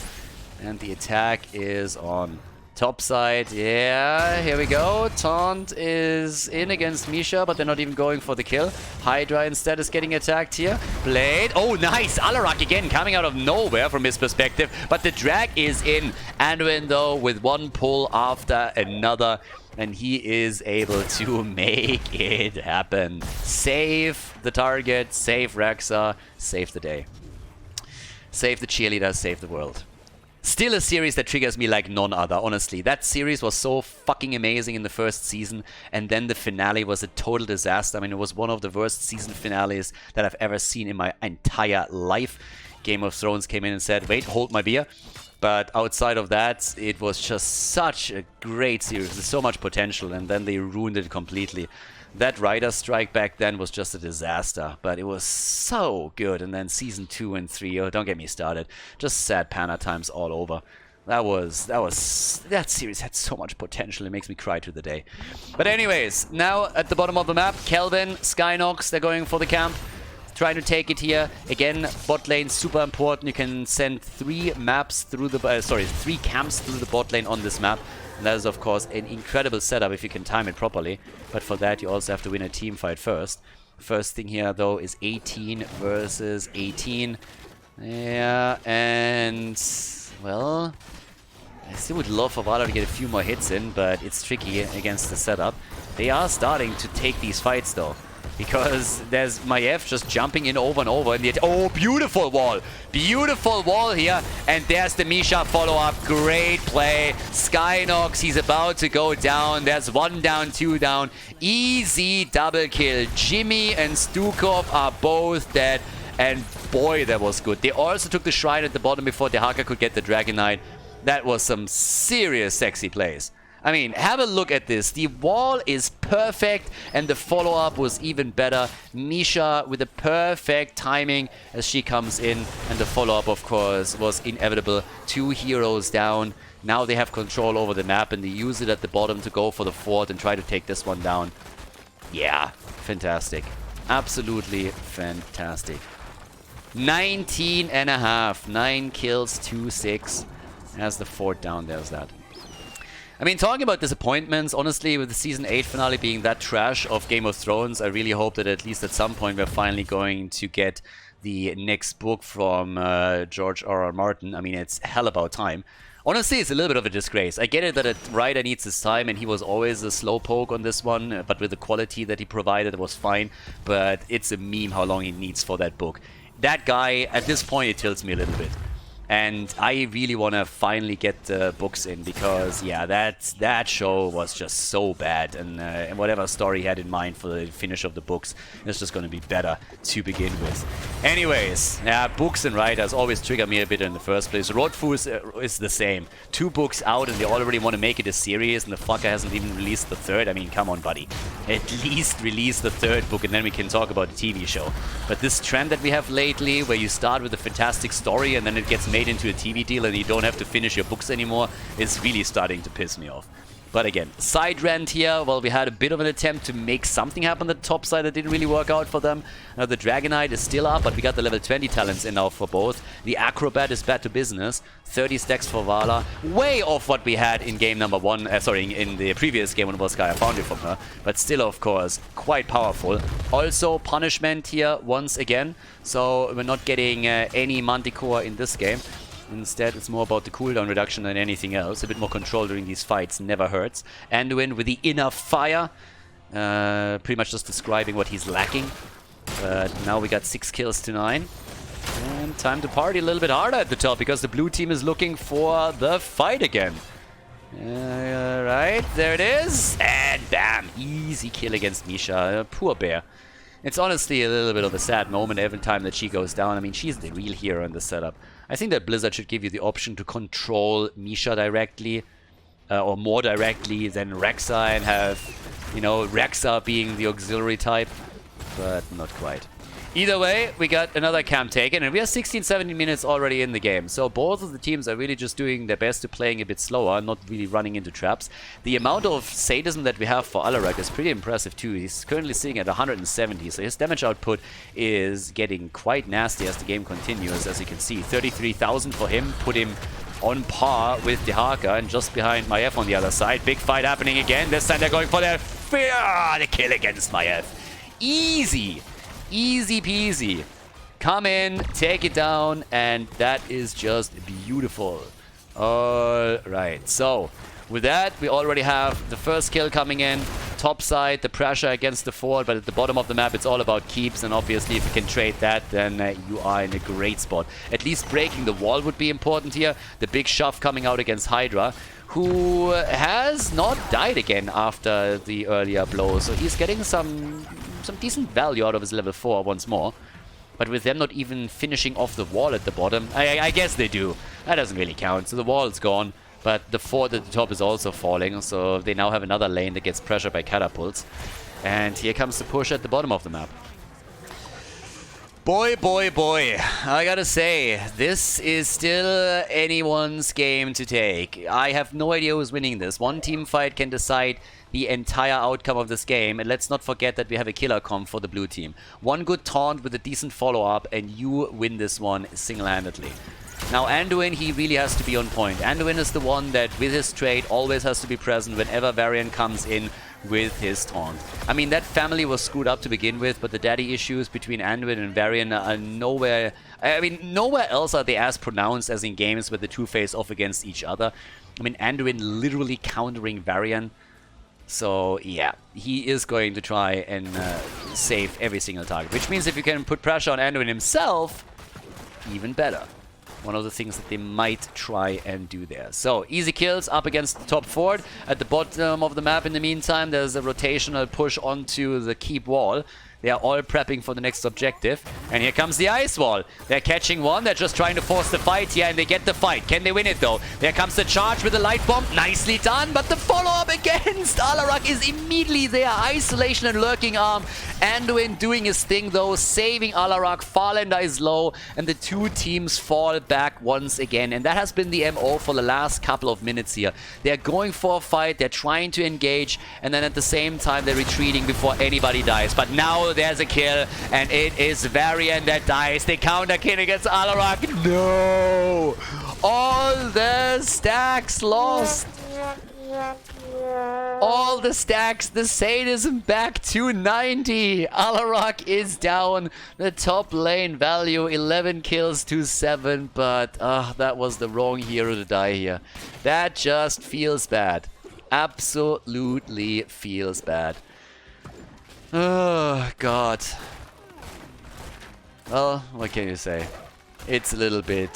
And the attack is on. Top side, yeah, here we go. Taunt is in against Misha, but they're not even going for the kill. Hydra instead is getting attacked here. Blade, oh nice, Alarak again coming out of nowhere from his perspective, but the drag is in. Anduin though with one pull after another, and he is able to make it happen. Save the target, save Rexa, save the day. Save the cheerleader, save the world. Still a series that triggers me like none other, honestly. That series was so fucking amazing in the first season, and then the finale was a total disaster. I mean, it was one of the worst season finales that I've ever seen in my entire life. Game of Thrones came in and said, wait, hold my beer. But outside of that, it was just such a great series. There's so much potential, and then they ruined it completely. That Rider strike back then was just a disaster, but it was so good. And then season 2 and 3, oh, don't get me started. Just sad Pana times all over. That series had so much potential. It makes me cry to the day. But anyways, now at the bottom of the map, Kelvin, Skynox, they're going for the camp. Trying to take it here. Again, bot lane super important. You can send 3 maps through the 3 camps through the bot lane on this map. And that is of course an incredible setup if you can time it properly. But for that you also have to win a team fight first. First thing here though is 18 versus 18. Yeah, and well, I still would love for Valor to get a few more hits in, but it's tricky against the setup. They are starting to take these fights though. Because there's Maiev just jumping in over and over. And oh, beautiful wall. Beautiful wall here. And there's the Misha follow-up. Great play. Skynox, he's about to go down. There's 1 down, 2 down. Easy double kill. Jimmy and Stukov are both dead. And boy, that was good. They also took the Shrine at the bottom before the Haka could get the Dragon Knight. That was some serious sexy plays. I mean, have a look at this. The wall is perfect, and the follow-up was even better. Misha with the perfect timing as she comes in, and the follow-up, of course, was inevitable. 2 heroes down. Now they have control over the map, and they use it at the bottom to go for the fort and try to take this one down. Yeah, fantastic. Absolutely fantastic. 19.5. 9 kills, 2-6. As the fort down, there's that. I mean, talking about disappointments, honestly, with the Season 8 finale being that trash of Game of Thrones, I really hope that at least at some point we're finally going to get the next book from George R.R. Martin. I mean, it's hell about time. Honestly, it's a little bit of a disgrace. I get it that a writer needs his time, and he was always a slowpoke on this one, but with the quality that he provided, it was fine. But it's a meme how long he needs for that book. That guy, at this point, it tilts me a little bit. And I really want to finally get the books in because, yeah, that show was just so bad. And whatever story he had in mind for the finish of the books is just going to be better to begin with. Anyways, yeah, books and writers always trigger me a bit in the first place. Rodfu is the same. 2 books out and they already want to make it a series and the fucker hasn't even released the 3rd. I mean, come on, buddy. At least release the 3rd book and then we can talk about the TV show. But this trend that we have lately where you start with a fantastic story and then it gets made into a TV deal and you don't have to finish your books anymore is really starting to piss me off. But again, side rant here. Well, we had a bit of an attempt to make something happen on the top side that didn't really work out for them. Now the Dragonite is still up, but we got the level 20 talents in now for both. The Acrobat is back to business. 30 stacks for Vala. Way off what we had in game number 1. In the previous game when it was Gaia Foundry from her. But still, of course, quite powerful. Also, punishment here once again. So we're not getting any Manticore in this game. Instead, it's more about the cooldown reduction than anything else. A bit more control during these fights never hurts. Anduin with the inner fire. Pretty much just describing what he's lacking. But now we got 6 kills to 9. And time to party a little bit harder at the top because the blue team is looking for the fight again. Right, there it is. And bam, easy kill against Misha. Poor bear. It's honestly a little bit of a sad moment every time that she goes down. I mean, she's the real hero in the setup. I think that Blizzard should give you the option to control Misha directly, or more directly than Rexa, and have, you know, Rexa being the auxiliary type, but not quite. Either way, we got another camp taken, and we are 16-17 minutes already in the game. So both of the teams are really just doing their best to playing a bit slower, not really running into traps. The amount of sadism that we have for Alarak is pretty impressive too. He's currently sitting at 170, so his damage output is getting quite nasty as the game continues, as you can see. 33,000 for him, put him on par with Dehaka, and just behind Maiev on the other side. Big fight happening again. This time they're going for the kill against Maiev. Easy! Easy peasy. Come in, take it down, and that is just beautiful. Alright, so with that, we already have the first kill coming in. Top side, the pressure against the fort, but at the bottom of the map, it's all about keeps, and obviously if you can trade that, then you are in a great spot. At least breaking the wall would be important here. The big shove coming out against Hydra, who has not died again after the earlier blow, so he's getting some decent value out of his level 4 once more. But with them not even finishing off the wall at the bottom, I guess they do. That doesn't really count, so the wall's gone. But the fort at the top is also falling, so they now have another lane that gets pressured by catapults. And here comes the push at the bottom of the map. Boy, boy, boy. I gotta say, this is still anyone's game to take. I have no idea who's winning this. One team fight can decide the entire outcome of this game, and let's not forget that we have a killer comp for the blue team. One good taunt with a decent follow-up, and you win this one single-handedly. Now Anduin, he really has to be on point. Anduin is the one that, with his trade, always has to be present whenever Varian comes in with his taunt. I mean, that family was screwed up to begin with, but the daddy issues between Anduin and Varian are nowhere... I mean, nowhere else are they as pronounced as in games where the two face off against each other. I mean, Anduin literally countering Varian. So, yeah, he is going to try and save every single target. Which means if you can put pressure on Anduin himself, even better. One of the things that they might try and do there. So, easy kills up against the top fort. At the bottom of the map, in the meantime, there's a rotational push onto the keep wall. They are all prepping for the next objective. And here comes the ice wall. They're catching one. They're just trying to force the fight here, and they get the fight. Can they win it, though? There comes the charge with the light bomb. Nicely done, but the follow-up against Alarak is immediately there. Isolation and lurking arm. Anduin doing his thing, though, saving Alarak. Farlander is low, and the two teams fall back once again. And that has been the MO for the last couple of minutes here. They're going for a fight. They're trying to engage, and then at the same time, they're retreating before anybody dies. But now there's a kill, and it is Varian that dies. They counter kill against Alarak. No! All the stacks lost. All the stacks, the sadism back to 90. Alarak is down. The top lane value 11 kills to 7, but that was the wrong hero to die here. That just feels bad. Absolutely feels bad. Oh god. Well, what can you say? It's a little bit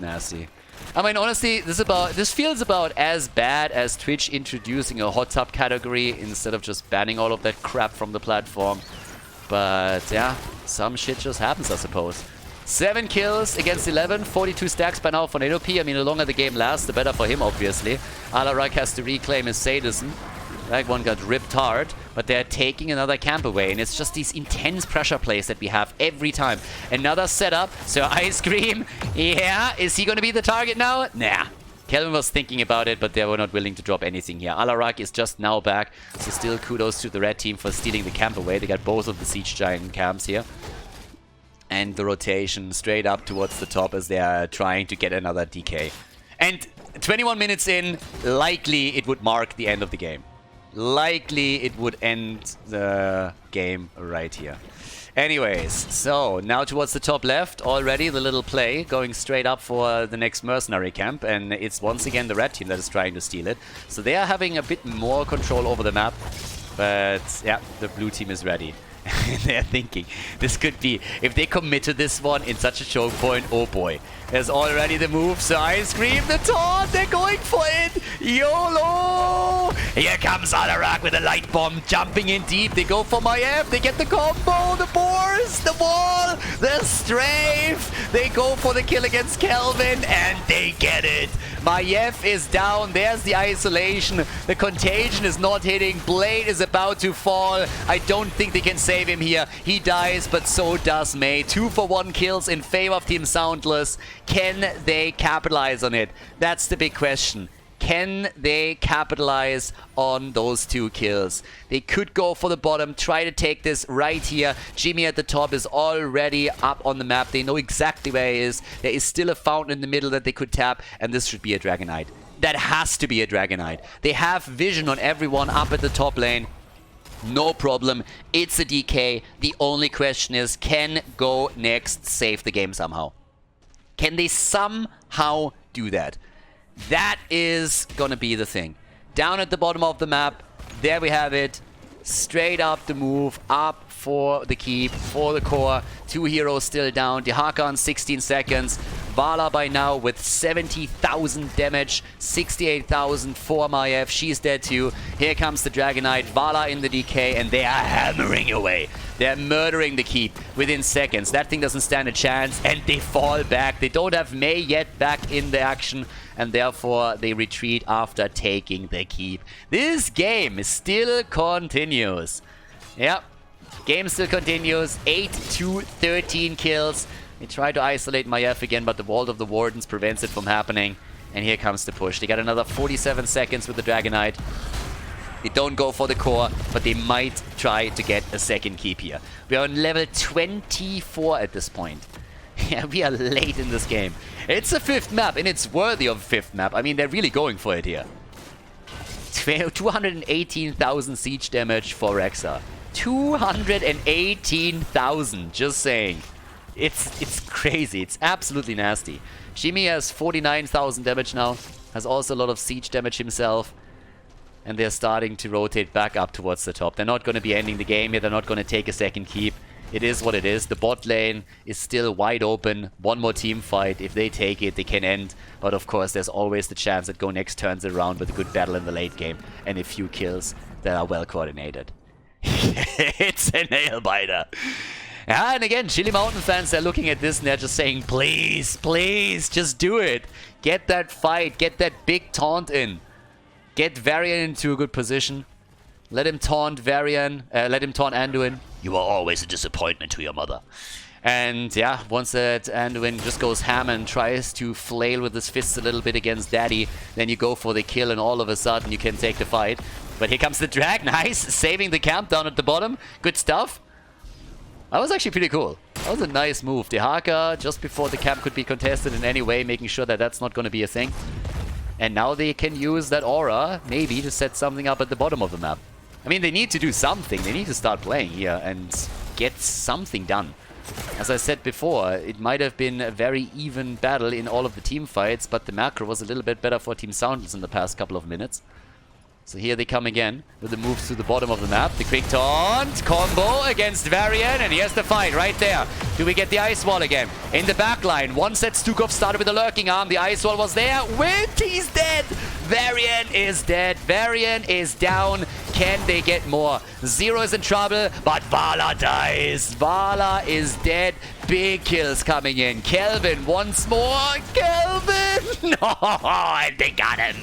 nasty. I mean, honestly, this feels about as bad as Twitch introducing a hot tub category instead of just banning all of that crap from the platform. But yeah, some shit just happens, I suppose. 7 kills against 11, 42 stacks by now for NadoP. I mean, the longer the game lasts, the better for him, obviously. Alarak has to reclaim his sadism. That one got ripped hard, but they're taking another camp away, and it's just these intense pressure plays that we have every time. Another setup, so Ice Cream, yeah, is he going to be the target now? Nah. Kelvin was thinking about it, but they were not willing to drop anything here. Alarak is just now back, so still kudos to the red team for stealing the camp away. They got both of the Siege Giant camps here. And the rotation straight up towards the top as they are trying to get another DK. And 21 minutes in, likely it would mark the end of the game. Likely it would end the game right here. Anyways, so now towards the top left, already the little play going straight up for the next mercenary camp, and it's once again the red team that is trying to steal it. So they are having a bit more control over the map, but yeah, the blue team is ready. They're thinking, this could be, if they commit to this one in such a choke point, oh boy. There's already the move, so Ice Cream, the taunt, they're going for it! YOLO! Here comes Alarak with a light bomb, jumping in deep, they go for Maiev, they get the combo, the boars, the wall, the strafe! They go for the kill against Kelvin, and they get it! Maiev is down, there's the isolation, the contagion is not hitting, Blade is about to fall, I don't think they can save him here, he dies, but so does May. 2-for-1 kills in favor of Team SoundLess. Can they capitalize on it? That's the big question. Can they capitalize on those 2 kills? They could go for the bottom, try to take this right here. Jimmy at the top is already up on the map. They know exactly where he is. There is still a fountain in the middle that they could tap, and this should be a Dragonite. That has to be a Dragonite. They have vision on everyone up at the top lane. No problem. It's a DK. The only question is, can Go Next save the game somehow? Can they somehow do that? That is gonna be the thing. Down at the bottom of the map, there we have it. Straight up the move, up for the keep, for the core. 2 heroes still down. Dehaka on 16 seconds. Vala by now with 70,000 damage. 68,000 for Maiev. She's dead too. Here comes the Dragonite. Vala in the DK, and they are hammering away. They're murdering the keep within seconds. That thing doesn't stand a chance, and they fall back. They don't have May yet back in the action, and therefore they retreat after taking the keep. This game still continues. Yep, game still continues. 8 to 13 kills. They try to isolate Maiev again, but the Vault of the Wardens prevents it from happening. And here comes the push. They got another 47 seconds with the Dragonite. They don't go for the core, but they might try to get a second keep here. We are on level 24 at this point. Yeah, we are late in this game. It's a 5th map, and it's worthy of a 5th map. I mean, they're really going for it here. 218,000 siege damage for Rexa. 218,000, just saying. It's crazy. It's absolutely nasty. Jimmy has 49,000 damage now. Has also a lot of siege damage himself. And they're starting to rotate back up towards the top. They're not going to be ending the game here. They're not going to take a second keep. It is what it is. The bot lane is still wide open. One more team fight. If they take it, they can end. But of course, there's always the chance that Go Next turns it around with a good battle in the late game. And a few kills that are well coordinated. It's a nail biter. Yeah, and again, Chili Mountain fans, they're looking at this and they're just saying, please, please, just do it. Get that fight, get that big taunt in. Get Varian into a good position. Let him taunt Varian, let him taunt Anduin. You are always a disappointment to your mother. And yeah, once that Anduin just goes ham and tries to flail with his fists a little bit against Daddy, then you go for the kill and all of a sudden you can take the fight. But here comes the drag, nice, saving the camp down at the bottom. Good stuff. That was actually pretty cool. That was a nice move. The Haka just before the camp could be contested in any way, making sure that that's not going to be a thing. And now they can use that aura, maybe, to set something up at the bottom of the map. I mean, they need to do something. They need to start playing here and get something done. As I said before, it might have been a very even battle in all of the team fights, but the macro was a little bit better for Team SoundLess in the past couple of minutes. So here they come again with the moves to the bottom of the map. The quick taunt combo against Varian, and here's the fight right there. Do we get the ice wall again? In the back line, one set Stukov started with a lurking arm. The ice wall was there. Wait, he's dead. Varian is dead. Varian is down. Can they get more? Zero is in trouble, but Vala dies. Vala is dead. Big kills coming in. Kelvin once more. Kelvin! No, and they got him.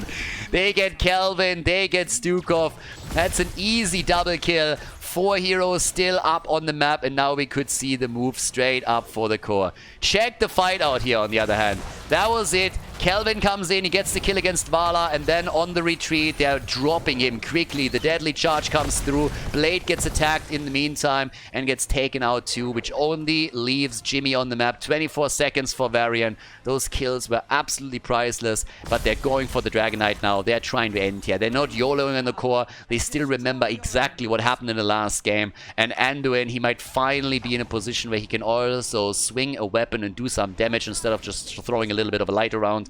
They get Kelvin, they get Stukov. That's an easy double kill. 4 heroes still up on the map, and now we could see the move straight up for the core. Check the fight out here, on the other hand. That was it. Kelvin comes in, he gets the kill against Vala, and then on the retreat, they're dropping him quickly. The deadly charge comes through. Blade gets attacked in the meantime and gets taken out too, which only leaves Jimmy on the map. 24 seconds for Varian. Those kills were absolutely priceless, but they're going for the Dragon Knight now. They're trying to end here. They're not YOLOing in the core. They still remember exactly what happened in the last game. And Anduin, he might finally be in a position where he can also swing a weapon and do some damage instead of just throwing a little bit of a light around.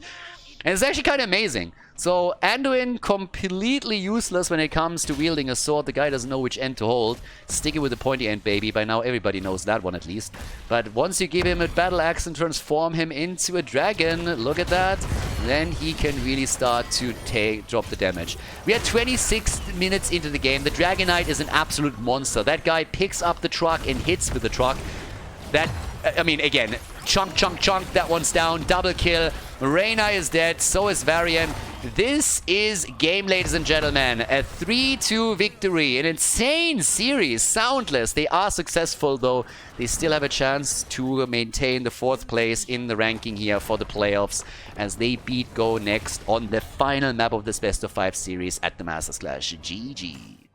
And it's actually kind of amazing. So Anduin completely useless when it comes to wielding a sword. The guy doesn't know which end to hold. Stick it with the pointy end, baby. By now everybody knows that one at least. But once you give him a battle axe and transform him into a dragon, look at that, then he can really start to drop the damage. We are 26 minutes into the game. The Dragon Knight is an absolute monster. That guy picks up the truck and hits with the truck. That, I mean, again, chunk, chunk, chunk. That one's down. Double kill. Reyna is dead. So is Varian. This is game, ladies and gentlemen. A 3-2 victory. An insane series. SoundLess. They are successful, though. They still have a chance to maintain the 4th place in the ranking here for the playoffs as they beat Go next on the final map of this best of 5 series at the Masters Clash. GG.